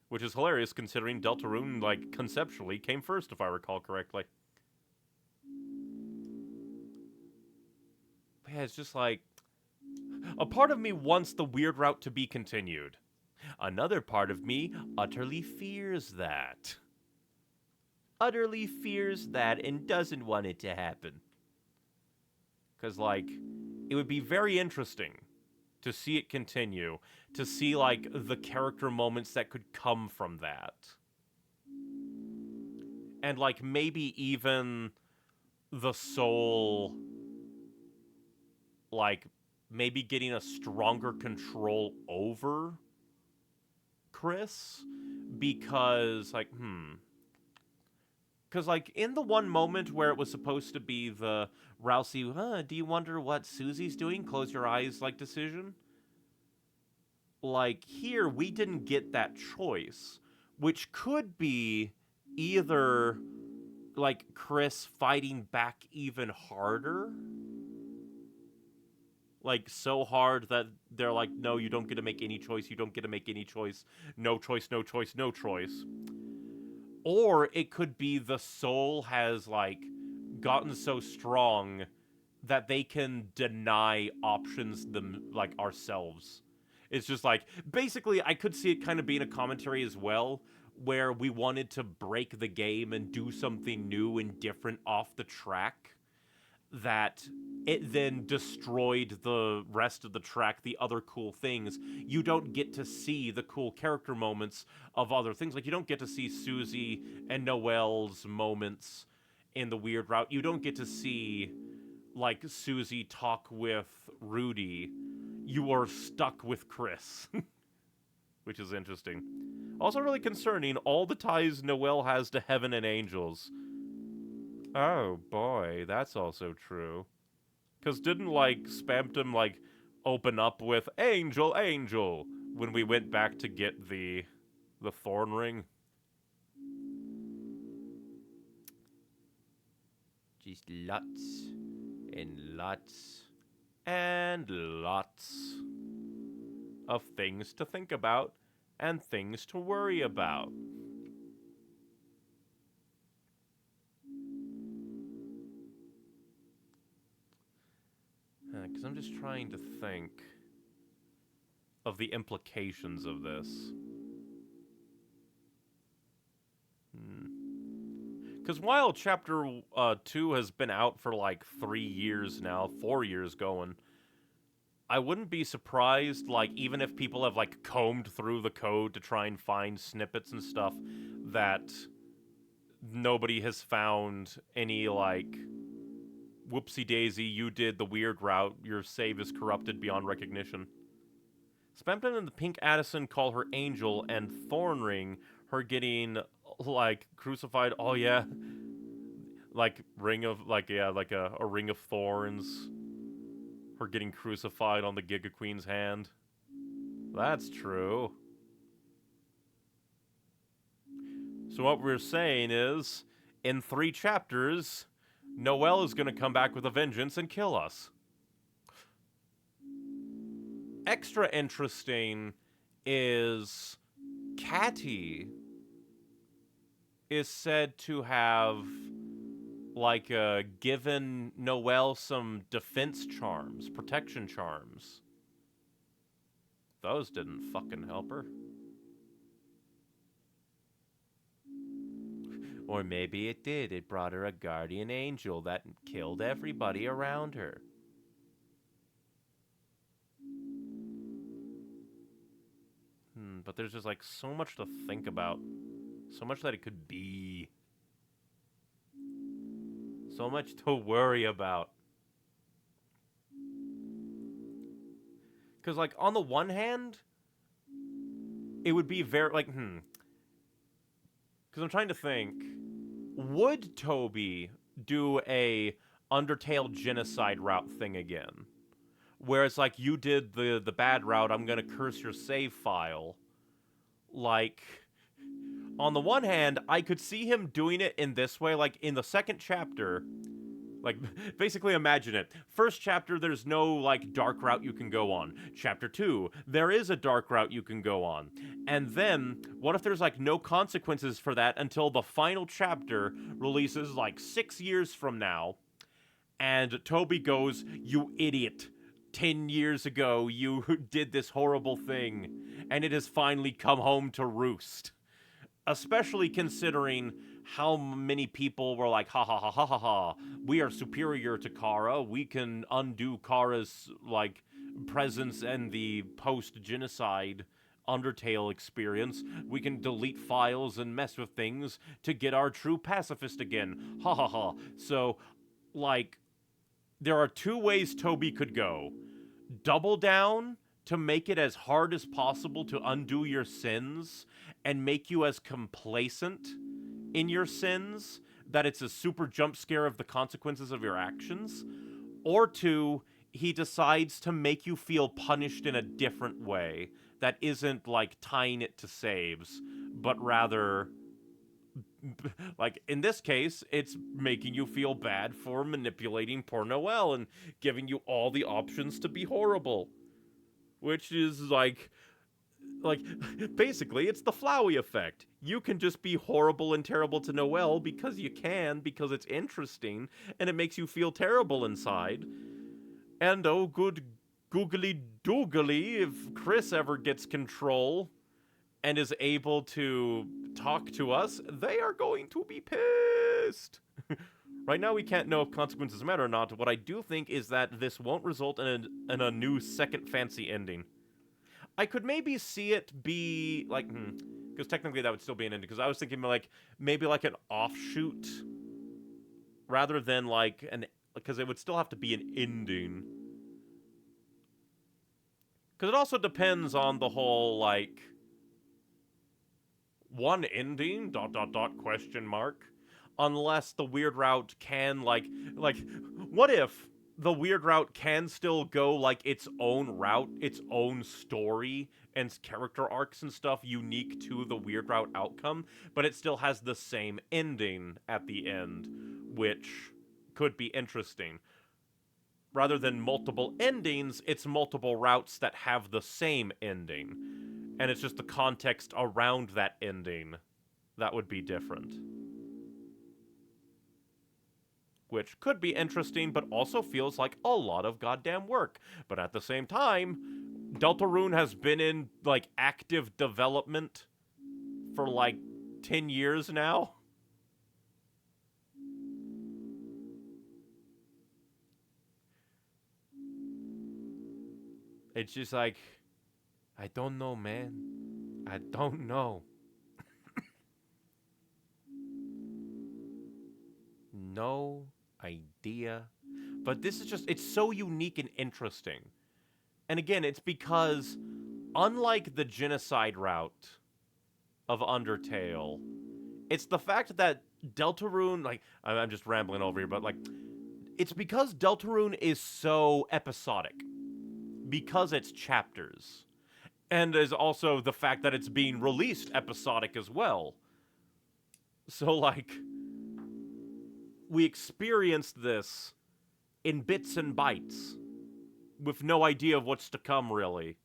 Which is hilarious considering Deltarune, like, conceptually came first, if I recall correctly. Yeah, it's just like... a part of me wants the Weird Route to be continued. Another part of me utterly fears that. Utterly fears that and doesn't want it to happen. Because, like, it would be very interesting to see it continue. To see, like, the character moments that could come from that. And, like, maybe even the soul... like, maybe getting a stronger control over Kris, because, like, because, like, in the one moment where it was supposed to be the Ralsei, do you wonder what Susie's doing? Close your eyes, like, decision? Like, here, we didn't get that choice, which could be either, like, Kris fighting back even harder, like, so hard that they're like, no, you don't get to make any choice, you don't get to make any choice, no choice, no choice, no choice. Or it could be the soul has, like, gotten so strong that they can deny options ourselves. It's just like, basically, I could see it kind of being a commentary as well, where we wanted to break the game and do something new and different off the track, that it then destroyed the rest of the track, the other cool things. You don't get to see the cool character moments of other things. Like, you don't get to see Susie and Noelle's moments in the weird route. You don't get to see, like, Susie talk with Rudy. You are stuck with Kris, which is interesting. Also really concerning, all the ties Noelle has to heaven and angels. Oh, boy, that's also true. Because didn't, like, Spamton, like, open up with, Angel, Angel, when we went back to get the thorn ring? Just lots and lots and lots of things to think about and things to worry about. Because I'm just trying to think of the implications of this. Because while Chapter 2 has been out for like 3 years now, 4 years going, I wouldn't be surprised, like, even if people have, like, combed through the code to try and find snippets and stuff, that nobody has found any, like, whoopsie-daisy, you did the weird route, your save is corrupted beyond recognition. Spamton and the Pink Addison call her Angel, and Thornring, her getting, like, crucified, oh yeah, like, ring of, like, yeah, like a ring of thorns, her getting crucified on the Giga Queen's hand. That's true. So what we're saying is, in 3 chapters, Noelle is going to come back with a vengeance and kill us. Extra interesting is Catty is said to have, like, given Noelle some defense charms, protection charms. Those didn't fucking help her. Or maybe it did. It brought her a guardian angel that killed everybody around her. But there's just, like, so much to think about. So much that it could be. So much to worry about. Because, like, on the one hand, it would be very, like, Because I'm trying to think. Would Toby do a Undertale genocide route thing again? Where it's like, you did the bad route, I'm gonna curse your save file. Like, on the one hand, I could see him doing it in this way, like, in the second chapter. Like, basically imagine it. First chapter, there's no, like, dark route you can go on. Chapter 2, there is a dark route you can go on. And then, what if there's, like, no consequences for that until the final chapter releases, like, 6 years from now, and Toby goes, you idiot. 10 years ago, you did this horrible thing, and it has finally come home to roost. Especially considering how many people were like, ha ha ha ha ha ha, we are superior to Kara, we can undo Kara's, like, presence and the post-genocide Undertale experience, we can delete files and mess with things to get our true pacifist again, ha ha ha. So, like, there are 2 ways Toby could go. Double down to make it as hard as possible to undo your sins and make you as complacent in your sins that it's a super jump scare of the consequences of your actions. Or 2, he decides to make you feel punished in a different way that isn't, like, tying it to saves, but rather, like, in this case, it's making you feel bad for manipulating poor Noelle and giving you all the options to be horrible. Which is, like, Like, basically, it's the Flowey effect. You can just be horrible and terrible to Noelle because you can, because it's interesting, and it makes you feel terrible inside. And oh, good googly doogly, if Kris ever gets control and is able to talk to us, they are going to be pissed. Right now, we can't know if consequences matter or not. What I do think is that this won't result in a new second fancy ending. I could maybe see it be like, because technically that would still be an ending. Because I was thinking like maybe like an offshoot, rather than like because it would still have to be an ending. Because it also depends on the whole like one ending question mark, unless the weird route can like what if the weird route can still go like its own route, its own story, and character arcs and stuff unique to the weird route outcome, but it still has the same ending at the end, which could be interesting. Rather than multiple endings, it's multiple routes that have the same ending. And it's just the context around that ending that would be different. Which could be interesting, but also feels like a lot of goddamn work. But at the same time, Deltarune has been in, like, active development for, like, 10 years now. It's just like, I don't know, man. I don't know. No idea. But this is just, it's so unique and interesting. And again, it's because, unlike the genocide route of Undertale, it's the fact that Deltarune, like, I'm just rambling over here, but, like, it's because Deltarune is so episodic. Because it's chapters. And there's also the fact that it's being released episodic as well. So, like, we experienced this in bits and bytes, with no idea of what's to come, really.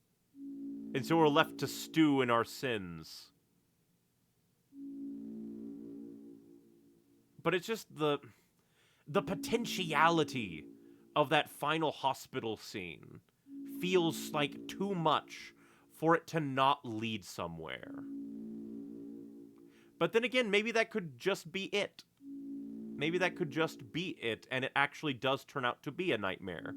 And so we're left to stew in our sins. But it's just the potentiality of that final hospital scene feels like too much for it to not lead somewhere. But then again, maybe that could just be it. Maybe that could just be it, and it actually does turn out to be a nightmare.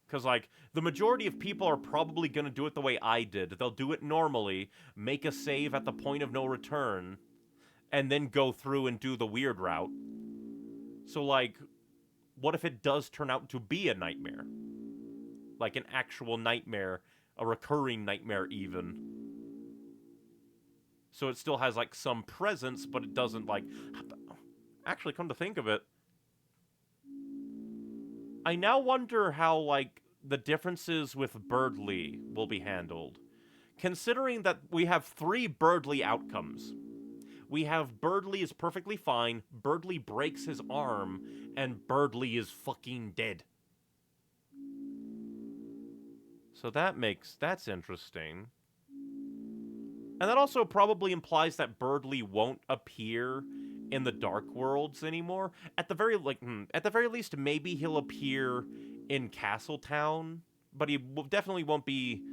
Because, like, the majority of people are probably going to do it the way I did. They'll do it normally, make a save at the point of no return, and then go through and do the weird route. So, like, what if it does turn out to be a nightmare? Like an actual nightmare, a recurring nightmare even. So it still has, like, some presence, but it doesn't, like... Actually, come to think of it, I now wonder how, like, the differences with Birdly will be handled. Considering that we have 3 Birdly outcomes. We have Birdly is perfectly fine, Birdly breaks his arm, and Birdly is fucking dead. So that's interesting. And that also probably implies that Birdly won't appear in the Dark Worlds anymore. At the very least, maybe he'll appear in Castletown, but he definitely won't be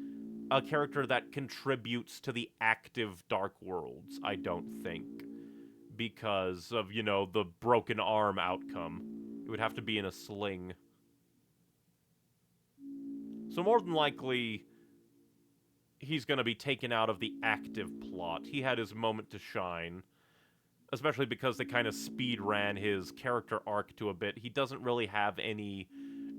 a character that contributes to the active Dark Worlds, I don't think. Because of, you know, the broken arm outcome. It would have to be in a sling. So more than likely, he's going to be taken out of the active plot. He had his moment to shine. Especially because they kind of speed ran his character arc to a bit. He doesn't really have any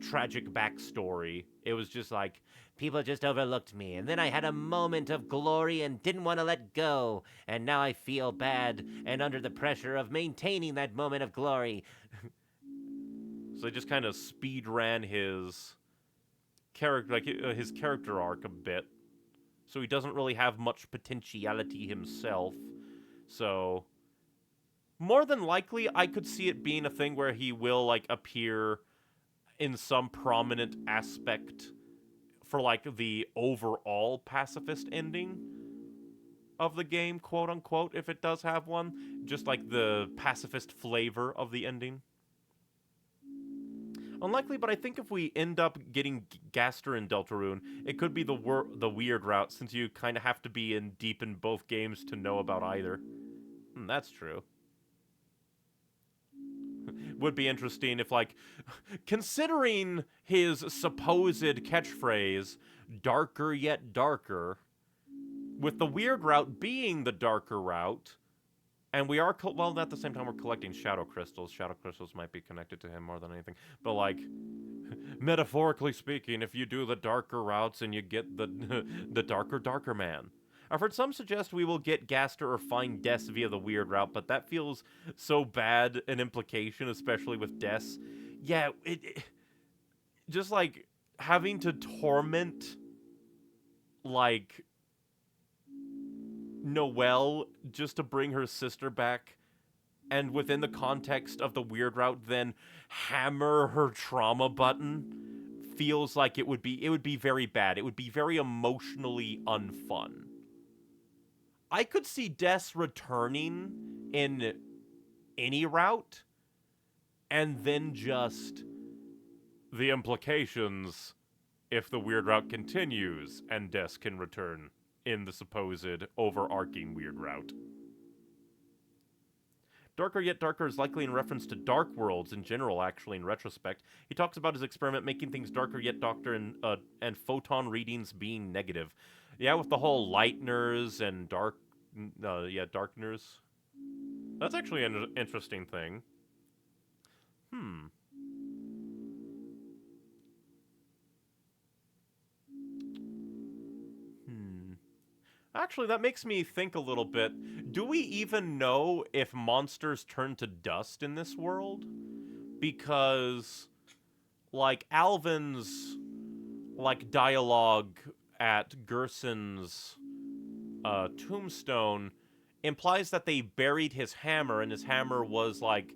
tragic backstory. It was just like, people just overlooked me, and then I had a moment of glory and didn't want to let go, and now I feel bad and under the pressure of maintaining that moment of glory. So they just kind of speed ran his character arc a bit. So he doesn't really have much potentiality himself. So more than likely, I could see it being a thing where he will, like, appear in some prominent aspect for, like, the overall pacifist ending of the game, quote-unquote, if it does have one. Just, like, the pacifist flavor of the ending. Unlikely, but I think if we end up getting Gaster and Deltarune, it could be the weird route, since you kind of have to be deep in both games to know about either. That's true. Would be interesting if, like, considering his supposed catchphrase, darker yet darker, with the weird route being the darker route, and we are, well, at the same time we're collecting shadow crystals. Shadow crystals might be connected to him more than anything. But, like, metaphorically speaking, if you do the darker routes and you get the darker man. I've heard some suggest we will get Gaster or find Des via the weird route, but that feels so bad an implication, especially with Des. Yeah, it just, like, having to torment, like, Noelle just to bring her sister back, and within the context of the weird route, then hammer her trauma button, feels like it would be very bad. It would be very emotionally unfun. I could see Des returning in any route, and then just the implications if the weird route continues and Des can return in the supposed overarching weird route. Darker Yet Darker is likely in reference to Dark Worlds in general, actually, in retrospect. He talks about his experiment making things darker yet darker and photon readings being negative. Yeah, with the whole lighteners and darkeners. That's actually an interesting thing. Actually, that makes me think a little bit. Do we even know if monsters turn to dust in this world? Because, like, Alvin's, like, dialogue at Gerson's tombstone implies that they buried his hammer, and his hammer was, like,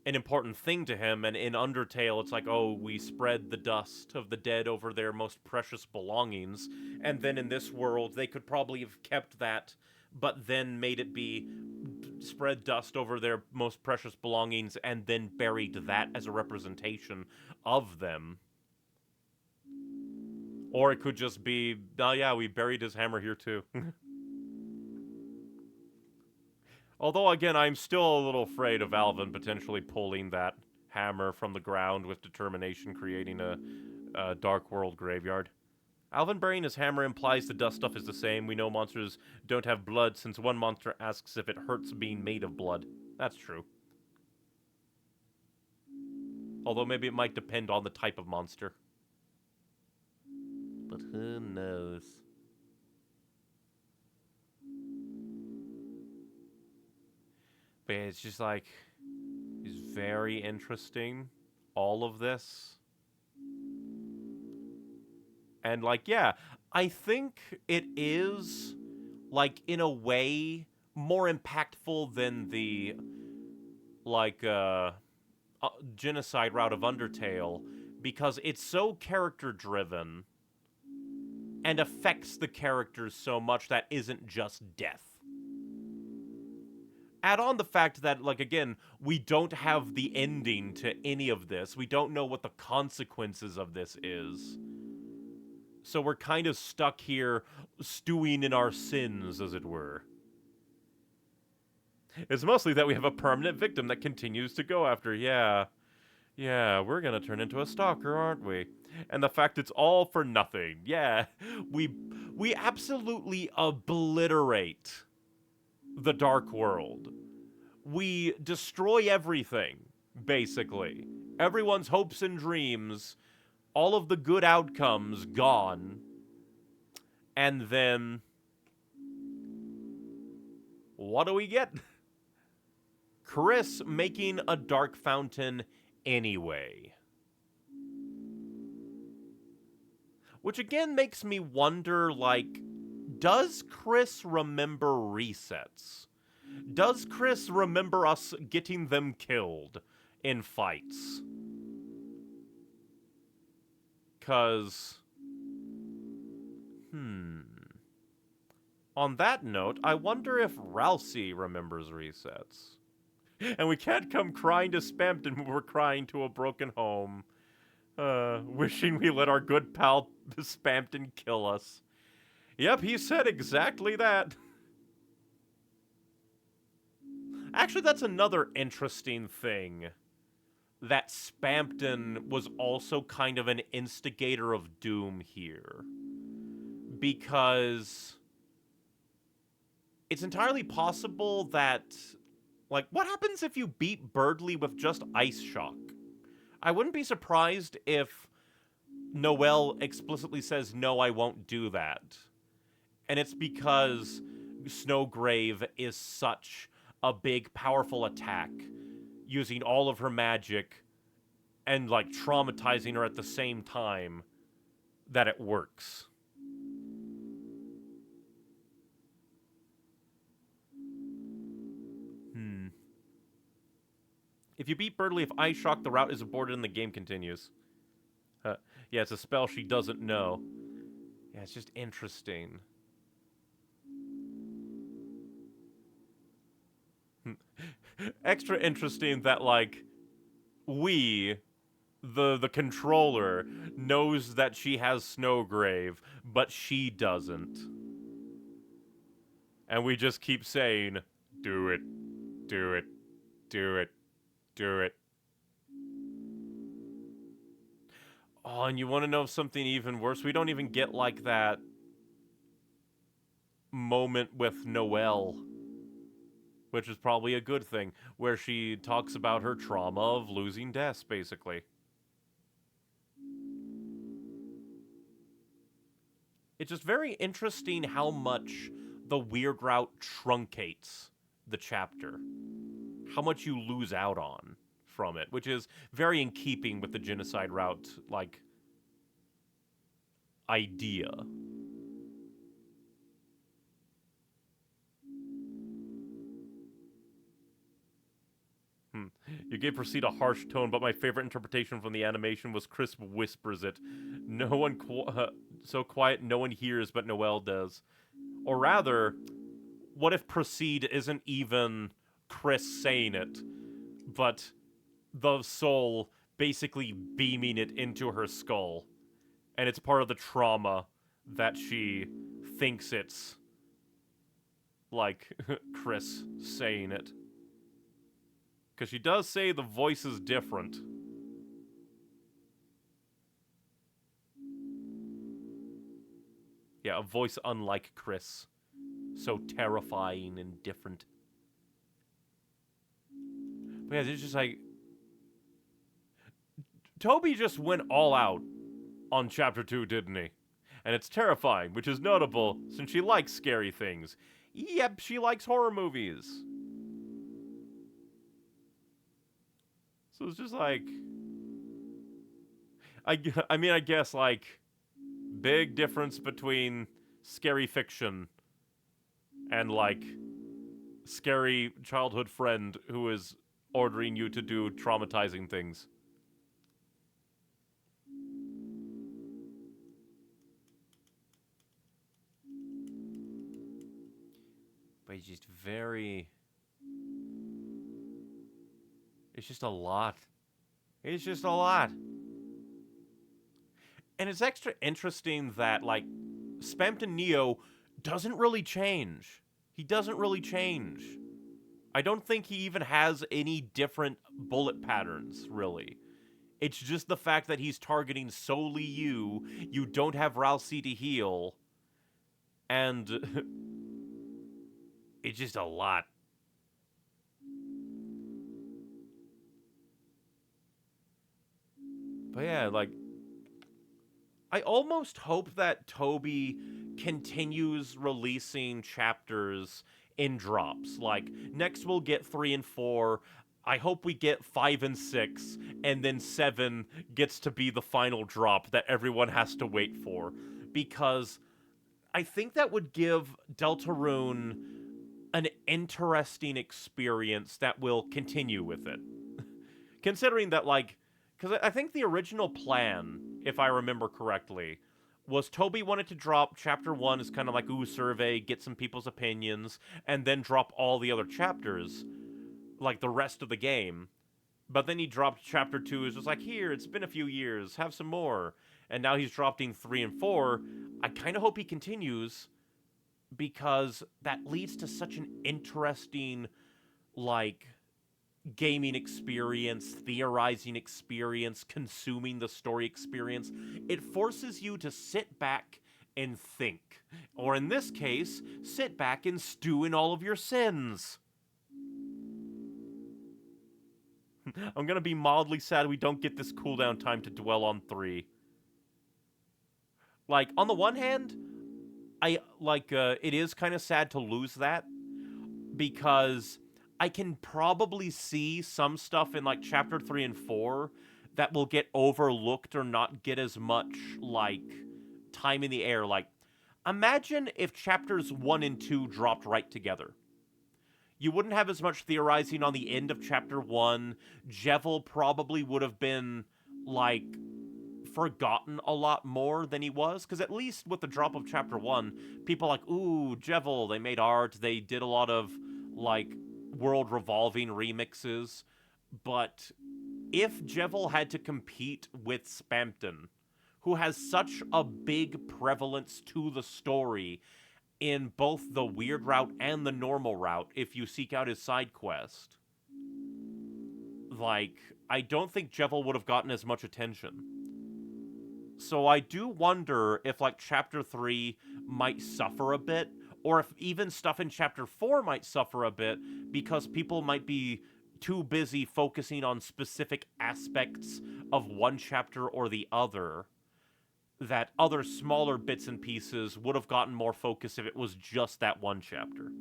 an important thing to him, and in Undertale, it's like, oh, we spread the dust of the dead over their most precious belongings, and then in this world, they could probably have kept that, but then made it be spread dust over their most precious belongings, and then buried that as a representation of them. Or it could just be, oh yeah, we buried his hammer here too. Although, again, I'm still a little afraid of Alvin potentially pulling that hammer from the ground with determination, creating a Dark World graveyard. Alvin burying his hammer implies the dust stuff is the same. We know monsters don't have blood, since one monster asks if it hurts being made of blood. That's true. Although maybe it might depend on the type of monster. But who knows? But it's just like, it's very interesting, all of this. And, like, yeah, I think it is, like, in a way, more impactful than the, like, genocide route of Undertale, because it's so character-driven and affects the characters so much that isn't just death. Add on the fact that, like, again, we don't have the ending to any of this. We don't know what the consequences of this is. So we're kind of stuck here, stewing in our sins, as it were. It's mostly that we have a permanent victim that continues to go after. Yeah, we're gonna turn into a stalker, aren't we? And the fact it's all for nothing. Yeah, we absolutely obliterate the Dark World. We destroy everything, basically. Everyone's hopes and dreams, all of the good outcomes gone. And then, what do we get? Kris making a dark fountain anyway. Which again makes me wonder, like, does Kris remember resets? Does Kris remember us getting them killed in fights? 'Cause On that note, I wonder if Ralsei remembers resets. And we can't come crying to Spampton when we're crying to a broken home. Wishing we let our good pal Spampton kill us. Yep, he said exactly that. Actually, that's another interesting thing. That Spampton was also kind of an instigator of doom here. Because it's entirely possible that, like, what happens if you beat Birdley with just Ice Shock? I wouldn't be surprised if Noelle explicitly says, no, I won't do that. And it's because Snowgrave is such a big, powerful attack, using all of her magic and, like, traumatizing her at the same time, that it works. If you beat Birdley with Ice Shock, the route is aborted and the game continues. Yeah, it's a spell she doesn't know. Yeah, it's just interesting. Extra interesting that, like, the controller, knows that she has Snowgrave, but she doesn't. And we just keep saying, do it, do it, do it, do it. Oh, and you want to know something even worse? We don't even get, like, that moment with Noelle, which is probably a good thing, where she talks about her trauma of losing Des, basically. It's just very interesting how much the weird route truncates the chapter. How much you lose out on from it, which is very in keeping with the genocide route, like, idea. You gave Proceed a harsh tone, but my favorite interpretation from the animation was Kris whispers it. No one so quiet no one hears, but Noelle does. Or rather, what if Proceed isn't even Kris saying it, but the soul basically beaming it into her skull, and it's part of the trauma that she thinks it's, like, Kris saying it. Because she does say the voice is different. Yeah, a voice unlike Kris. So terrifying and different. But yeah, it's just like... Toby just went all out on Chapter 2, didn't he? And it's terrifying, which is notable since she likes scary things. Yep, she likes horror movies. So it's just like... I mean, I guess, like, big difference between scary fiction and, like, scary childhood friend who is ordering you to do traumatizing things. But it's just very... It's just a lot. It's just a lot. And it's extra interesting that, like, Spampton Neo doesn't really change. He doesn't really change. I don't think he even has any different bullet patterns, really. It's just the fact that he's targeting solely you. You don't have Ralsei to heal. And it's just a lot. But yeah, like, I almost hope that Toby continues releasing chapters in drops. Like, next we'll get 3 and 4. I hope we get 5 and 6, and then 7 gets to be the final drop that everyone has to wait for. Because I think that would give Deltarune an interesting experience that will continue with it. Considering that, like, because I think the original plan, if I remember correctly, was Toby wanted to drop chapter 1 as kind of like, ooh, survey, get some people's opinions, and then drop all the other chapters, like the rest of the game. But then he dropped chapter 2, is just like, here, it's been a few years, have some more. And now he's dropping 3 and 4. I kind of hope he continues, because that leads to such an interesting, like, gaming experience, theorizing experience, consuming the story experience. It forces you to sit back and think. Or in this case, sit back and stew in all of your sins. I'm gonna be mildly sad we don't get this cooldown time to dwell on 3. Like, on the one hand, it is kind of sad to lose that, because I can probably see some stuff in, like, chapter 3 and 4 that will get overlooked or not get as much, like, time in the air. Like, imagine if chapters 1 and 2 dropped right together. You wouldn't have as much theorizing on the end of chapter 1. Jevil probably would have been, like, forgotten a lot more than he was, because at least with the drop of chapter 1, people are like, ooh, Jevil, they made art, they did a lot of, like, world-revolving remixes. But if Jevil had to compete with Spamton, who has such a big prevalence to the story in both the weird route and the normal route, if you seek out his side quest, like, I don't think Jevil would have gotten as much attention. So I do wonder if, like, chapter 3 might suffer a bit, or if even stuff in chapter 4 might suffer a bit, because people might be too busy focusing on specific aspects of one chapter or the other, that other smaller bits and pieces would have gotten more focus if it was just that one chapter.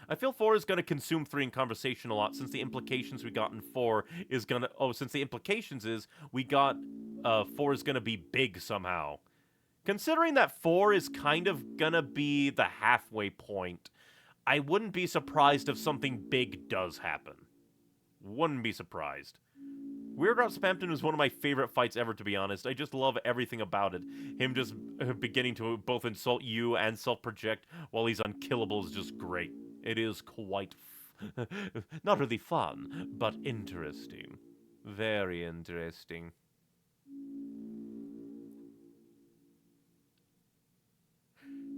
I feel 4 is going to consume 3 in conversation a lot, since the implications we got in 4 is going to... Oh, since the implications is we got 4 is going to be big somehow. Considering that 4 is kind of going to be the halfway point, I wouldn't be surprised if something big does happen. Wouldn't be surprised. Weird Route Spamton is one of my favorite fights ever, to be honest. I just love everything about it. Him just beginning to both insult you and self-project while he's unkillable is just great. It is quite... not really fun, but interesting. Very interesting.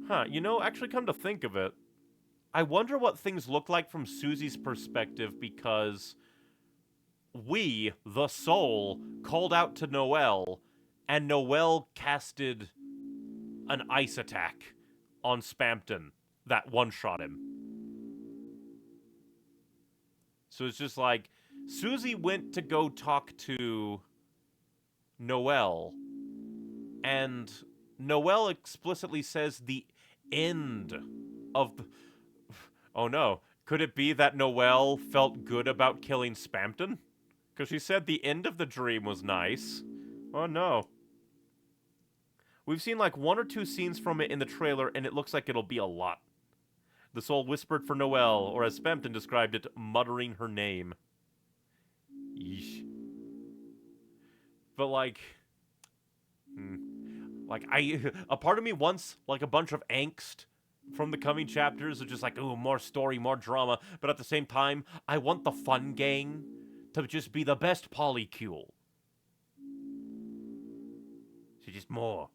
Huh, you know, actually come to think of it, I wonder what things look like from Susie's perspective, because we, the Soul, called out to Noelle, and Noelle casted an ice attack on Spamton that one-shot him. So it's just like, Susie went to go talk to Noelle, and Noelle explicitly says the end of the... Oh no, could it be that Noelle felt good about killing Spamton? Because she said the end of the dream was nice. Oh no. We've seen like 1 or 2 scenes from it in the trailer, and it looks like it'll be a lot. The Soul whispered for Noelle, or as Spamton described it, muttering her name. Yeesh. But like... Like, a part of me wants, like, a bunch of angst from the coming chapters of just like, ooh, more story, more drama. But at the same time, I want the fun gang to just be the best polycule. So just more.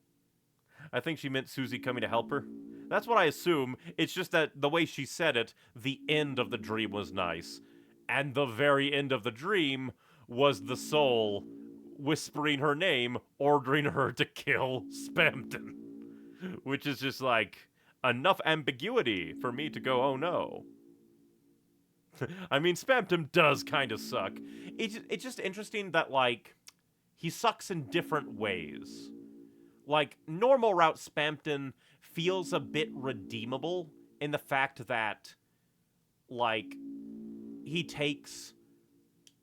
I think she meant Susie coming to help her. That's what I assume. It's just that the way she said it, the end of the dream was nice. And the very end of the dream was the Soul whispering her name, ordering her to kill Spamton. Which is just like enough ambiguity for me to go, oh no. I mean, Spamton does kind of suck. It's just interesting that, like, he sucks in different ways. Like, normal route Spamton feels a bit redeemable in the fact that, like, he takes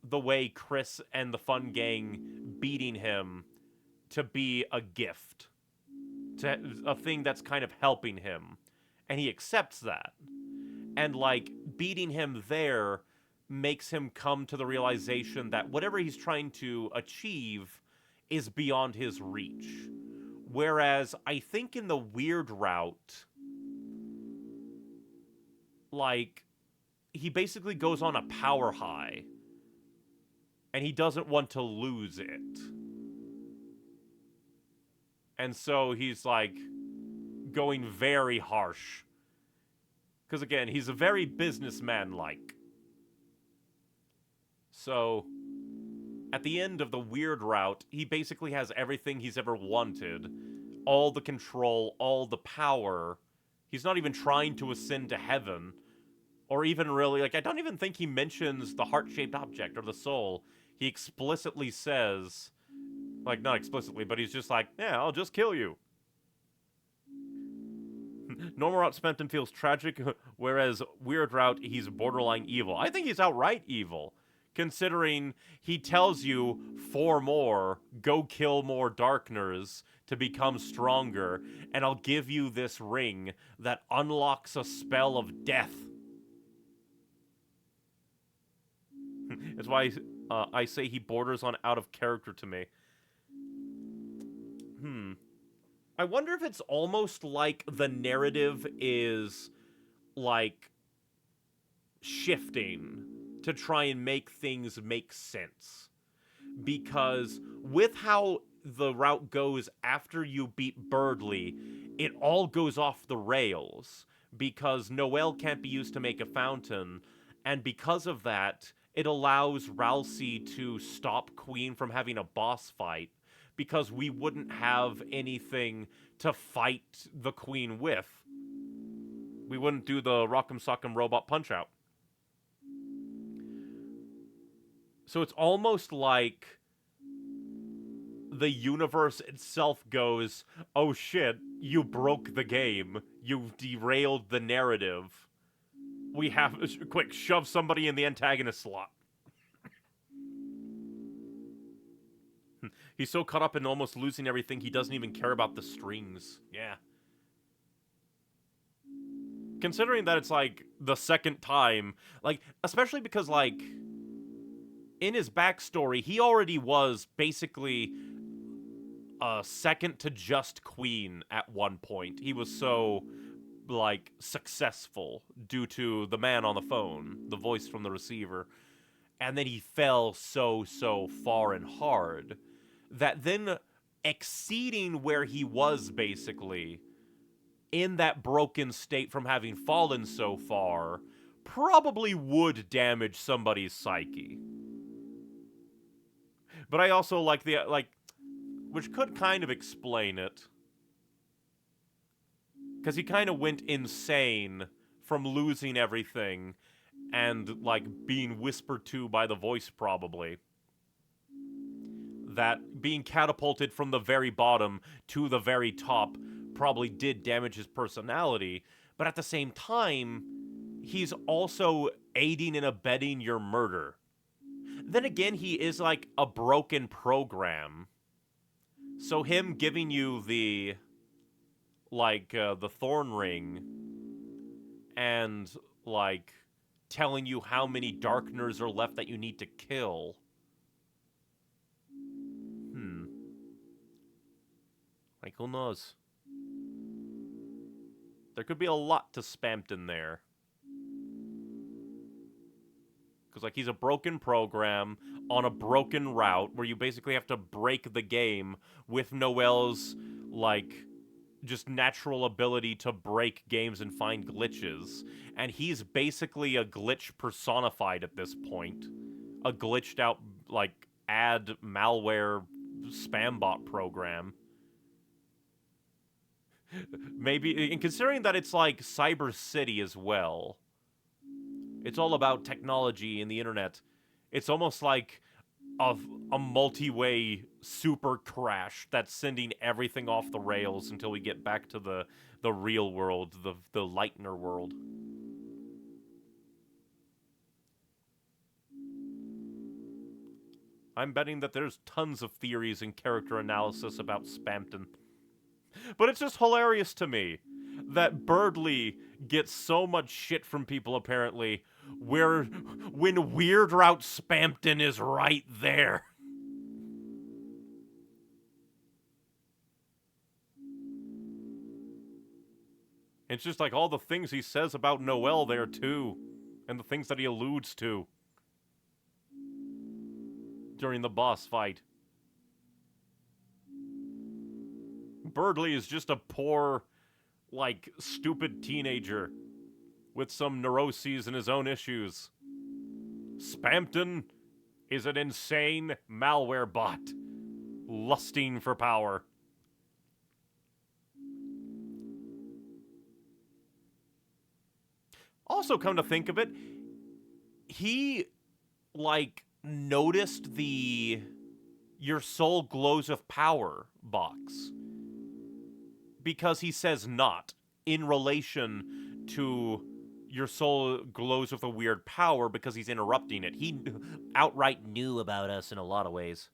the way Kris and the Fun Gang beating him to be a gift. To a thing that's kind of helping him. And he accepts that. And, like, beating him there makes him come to the realization that whatever he's trying to achieve is beyond his reach. Whereas I think in the weird route, like, he basically goes on a power high. And he doesn't want to lose it. And so he's, like, going very harsh. Because, again, he's a very businessman-like. So, at the end of the weird route, he basically has everything he's ever wanted. All the control, all the power. He's not even trying to ascend to heaven. Or even really, like, I don't even think he mentions the heart-shaped object or the soul. He explicitly says, like, not explicitly, but he's just like, yeah, I'll just kill you. Normal Route Spempton feels tragic, whereas Weird Route, he's borderline evil. I think he's outright evil, considering he tells you 4 more, go kill more Darkners to become stronger, and I'll give you this ring that unlocks a spell of death. That's why I say he borders on out of character to me. I wonder if it's almost like the narrative is, like, shifting to try and make things make sense. Because with how the route goes after you beat Birdley, it all goes off the rails. Because Noelle can't be used to make a fountain, and because of that, it allows Ralsei to stop Queen from having a boss fight, because we wouldn't have anything to fight the Queen with. We wouldn't do the Rock'em Sock'em Robot Punch-Out. So it's almost like the universe itself goes, oh shit, you broke the game. You've derailed the narrative. We have... Quick, shove somebody in the antagonist slot. He's so caught up in almost losing everything, he doesn't even care about the strings. Yeah. Considering that it's, like, the second time, like, especially because, like, in his backstory, he already was basically second to just Queen at one point. He was so, like, successful due to the man on the phone, the voice from the receiver. And then he fell so far and hard that then exceeding where he was, basically, in that broken state from having fallen so far, probably would damage somebody's psyche. But I also like the, like, which could kind of explain it. Because he kind of went insane from losing everything and, like, being whispered to by the voice, probably. That being catapulted from the very bottom to the very top probably did damage his personality, but at the same time, he's also aiding and abetting your murder. Then again, he is like a broken program. So him giving you the, like, the thorn ring and, like, telling you how many Darkners are left that you need to kill. Like, who knows? There could be a lot to Spamton there. Because, like, he's a broken program on a broken route where you basically have to break the game with Noelle's, like, just natural ability to break games and find glitches. And he's basically a glitch personified at this point. A glitched out, like, ad malware spam bot program. Maybe, and considering that it's like Cyber City as well, it's all about technology and the internet. It's almost like a multi-way super crash that's sending everything off the rails until we get back to the real world, the Lightner world. I'm betting that there's tons of theories and character analysis about Spamton. But it's just hilarious to me that Birdley gets so much shit from people, apparently, when Weird Route Spamton is right there. It's just like all the things he says about Noelle there too, and the things that he alludes to during the boss fight. Birdley is just a poor, like, stupid teenager with some neuroses and his own issues. Spampton is an insane malware bot lusting for power. Also, come to think of it, he, like, noticed the "your soul glows with power" box. Because he says "not" in relation to "your soul glows with a weird power" because he's interrupting it. He outright knew about us in a lot of ways.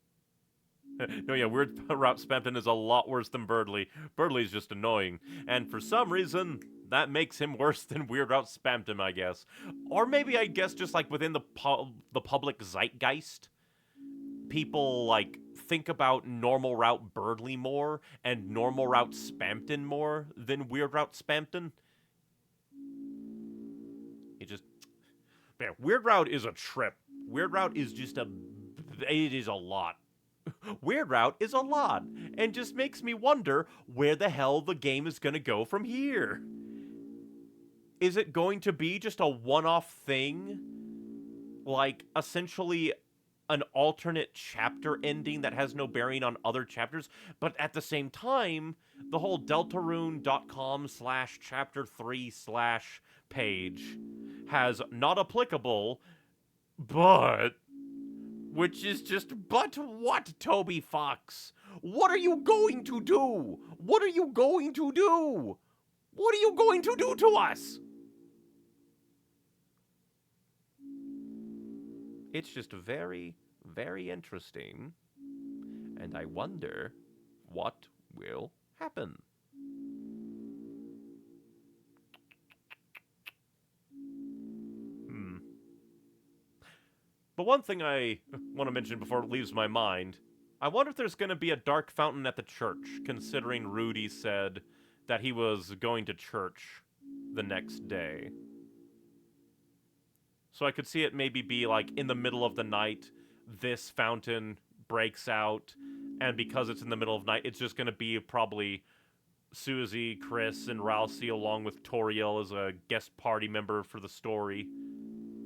No, yeah, Weird Route Spampton is a lot worse than Birdley. Birdley's just annoying. And for some reason, that makes him worse than Weird Route Spampton, I guess. Or maybe, I guess, just like within the public zeitgeist, people, like, think about Normal Route Birdley more and Normal Route Spampton more than Weird Route Spampton. It just... Man, Weird Route is a trip. Weird Route is just a... It is a lot. Weird Route is a lot, and just makes me wonder where the hell the game is going to go from here. Is it going to be just a one-off thing? Like, essentially an alternate chapter ending that has no bearing on other chapters, but at the same time, the whole deltarune.com/chapter3/ has not applicable, but... Which is just, but what, Toby Fox? What are you going to do? What are you going to do? What are you going to do to us? It's just very, very interesting. And I wonder what will happen. But one thing I want to mention before it leaves my mind, I wonder if there's going to be a dark fountain at the church, considering Rudy said that he was going to church the next day. So I could see it maybe be like in the middle of the night, this fountain breaks out, and because it's in the middle of night, it's just going to be probably Susie, Kris, and Ralsei along with Toriel as a guest party member for the story.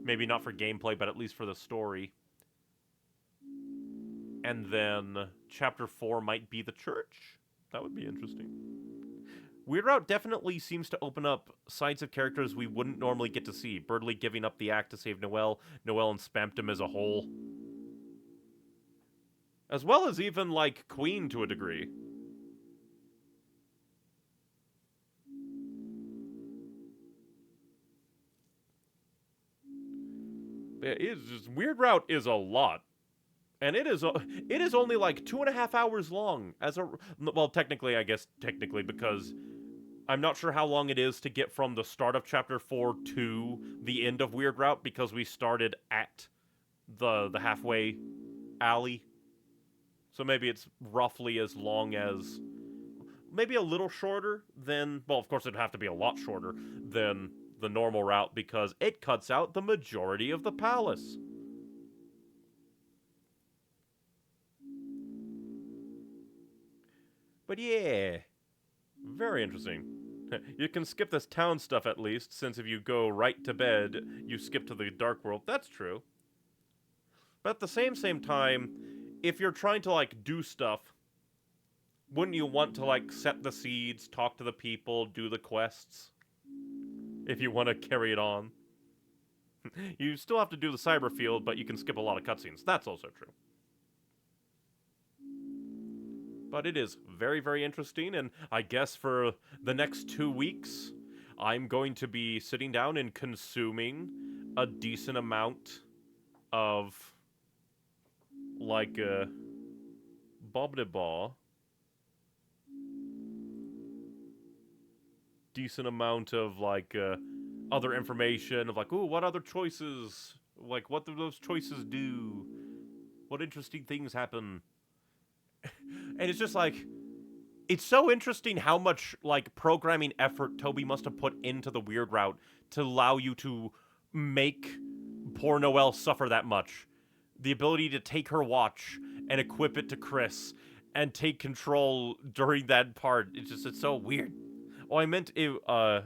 Maybe not for gameplay, but at least for the story. And then Chapter 4 might be the church. That would be interesting. Weird Route definitely seems to open up sides of characters we wouldn't normally get to see. Birdley giving up the act to save Noelle, Noelle and Spampton as a whole. As well as even, like, Queen to a degree. Weird Route is a lot. And it is only like 2.5 hours long. Well, technically, I guess, because I'm not sure how long it is to get from the start of Chapter 4 to the end of Weird Route, because we started at the halfway alley. So maybe it's roughly as long as... Maybe a little shorter than... Well, of course, it'd have to be a lot shorter than the normal route, because it cuts out the majority of the palace. But yeah, very interesting. You can skip this town stuff at least, since if you go right to bed, you skip to the dark world. That's true. But at the same time, if you're trying to, like, do stuff, wouldn't you want to, like, set the seeds, talk to the people, do the quests? If you want to carry it on. You still have to do the cyber field, but you can skip a lot of cutscenes. That's also true. But it is very, very interesting, and I guess for the next 2 weeks, I'm going to be sitting down and consuming a decent amount of, like, bob-de-baw. Decent amount of, like, other information of, like, ooh, what other choices, like, what do those choices do? What interesting things happen? And it's just like, It's so interesting how much, like, programming effort Toby must have put into the weird route to allow you to make poor Noelle suffer that much. The ability to take her watch and equip it to Kris and take control during that part. It's so weird. Oh, I meant when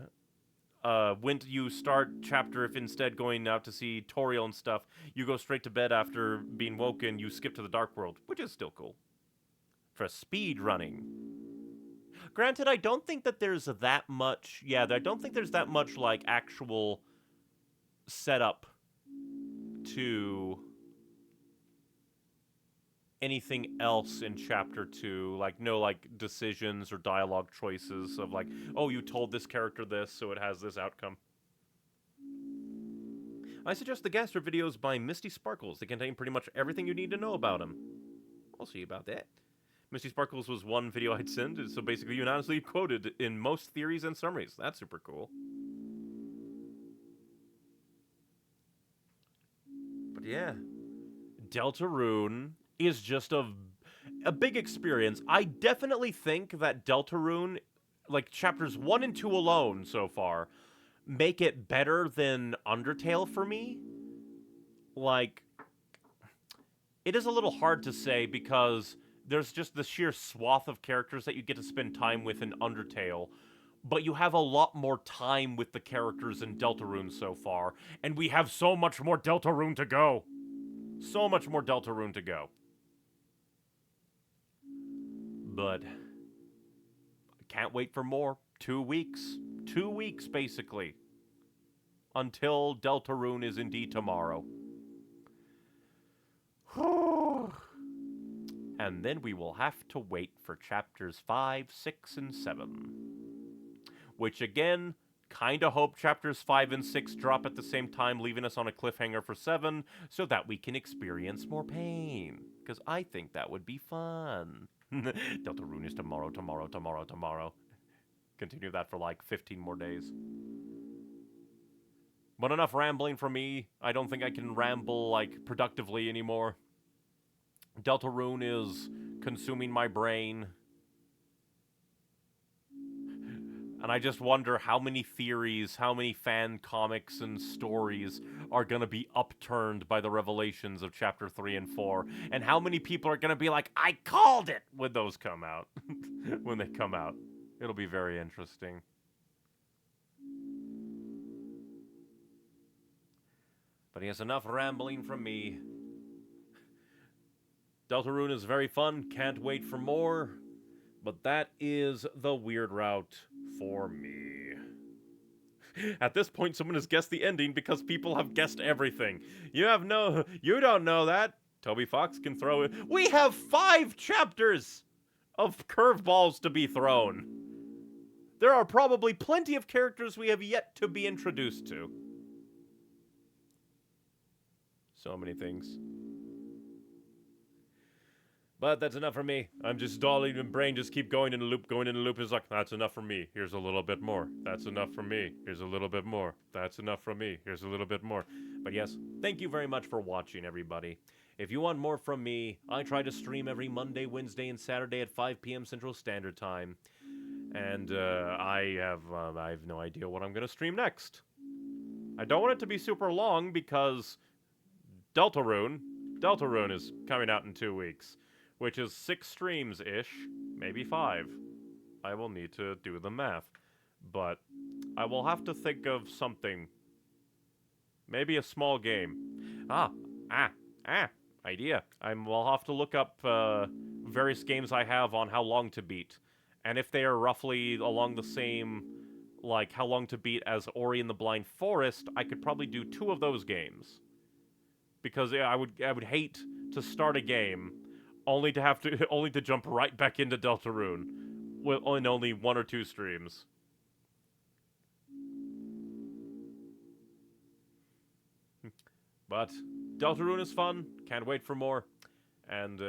you start chapter, if instead going out to see Toriel and stuff, you go straight to bed after being woken, you skip to the Dark World, which is still cool. For speed running. Granted, I don't think that there's that much, I don't think there's that much, like, actual setup to anything else in chapter 2, like, no, like, decisions or dialogue choices of, like, oh, you told this character this, so it has this outcome. I suggest the Gaster videos by Misty Sparkles. They contain pretty much everything you need to know about him. We'll see about that. Misty Sparkles was one video I'd send, so basically unanimously quoted in most theories and summaries. That's super cool. But yeah, Deltarune is just a big experience. I definitely think that Deltarune, like chapters 1 and 2 alone so far, make it better than Undertale for me. Like, it is a little hard to say because there's just the sheer swath of characters that you get to spend time with in Undertale, but you have a lot more time with the characters in Deltarune so far, and we have so much more Deltarune to go. So much more Deltarune to go. But I can't wait for more. 2 weeks. 2 weeks, basically. Until Deltarune is indeed tomorrow. And then we will have to wait for chapters 5, 6, and 7. Which, again, kinda hope chapters 5 and 6 drop at the same time, leaving us on a cliffhanger for 7, so that we can experience more pain. Because I think that would be fun. Deltarune is tomorrow, tomorrow, tomorrow, tomorrow. Continue that for like 15 more days. But enough rambling from me. I don't think I can ramble, like, productively anymore. Deltarune is consuming my brain. And I just wonder how many theories, how many fan comics and stories are going to be upturned by the revelations of chapter 3 and 4. And how many people are going to be like, I called it, when those come out. When they come out. It'll be very interesting. But he has enough rambling from me. Deltarune is very fun. Can't wait for more. But that is the weird route for me. At this point, someone has guessed the ending because people have guessed everything. You don't know that. Toby Fox can throw it. We have 5 chapters of curveballs to be thrown. There are probably plenty of characters we have yet to be introduced to. So many things. But that's enough for me. I'm just stalling, and brain just keep going in a loop, going in a loop. It's like, that's enough for me. Here's a little bit more. That's enough for me. Here's a little bit more. That's enough for me. Here's a little bit more. But yes, thank you very much for watching, everybody. If you want more from me, I try to stream every Monday, Wednesday, and Saturday at 5 p.m. Central Standard Time. And I have no idea what I'm going to stream next. I don't want it to be super long because Deltarune is coming out in 2 weeks. Which is 6 streams-ish, maybe 5. I will need to do the math. But I will have to think of something. Maybe a small game. Idea. I'll have to look up various games I have on how long to beat. And if they are roughly along the same, like, how long to beat as Ori and the Blind Forest, I could probably do 2 of those games. Because I would hate to start a game only to jump right back into Deltarune in only 1 or 2 streams. But Deltarune is fun. Can't wait for more. And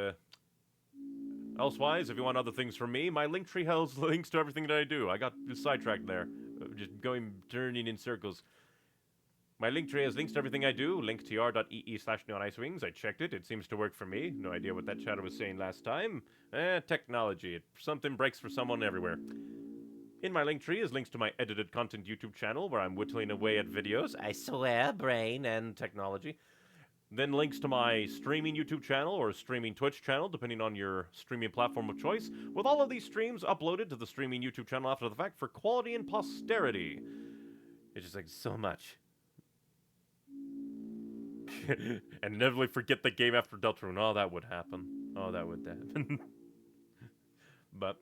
elsewise, if you want other things from me, my Linktree has links to everything that I do. I got sidetracked there, just turning in circles. My link tree has links to everything I do. linktr.ee/neonicewings. I checked it. It seems to work for me. No idea what that chatter was saying last time. Technology. Something breaks for someone everywhere. In my link tree is links to my edited content YouTube channel where I'm whittling away at videos. I swear, brain and technology. Then links to my streaming YouTube channel or streaming Twitch channel, depending on your streaming platform of choice, with all of these streams uploaded to the streaming YouTube channel after the fact for quality and posterity. It's just like so much. And inevitably forget the game after Deltarune. Oh, that would happen. Oh, that would happen. But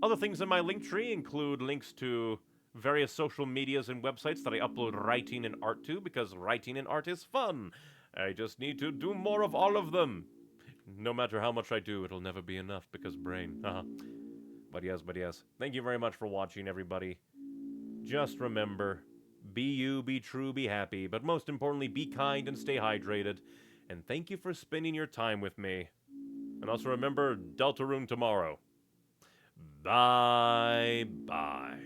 other things in my link tree include links to various social medias and websites that I upload writing and art to, because writing and art is fun. I just need to do more of all of them. No matter how much I do, it'll never be enough, because brain. But yes. Thank you very much for watching, everybody. Just remember, be you, be true, be happy, but most importantly, be kind and stay hydrated. And thank you for spending your time with me. And also remember, Deltarune tomorrow. Bye-bye.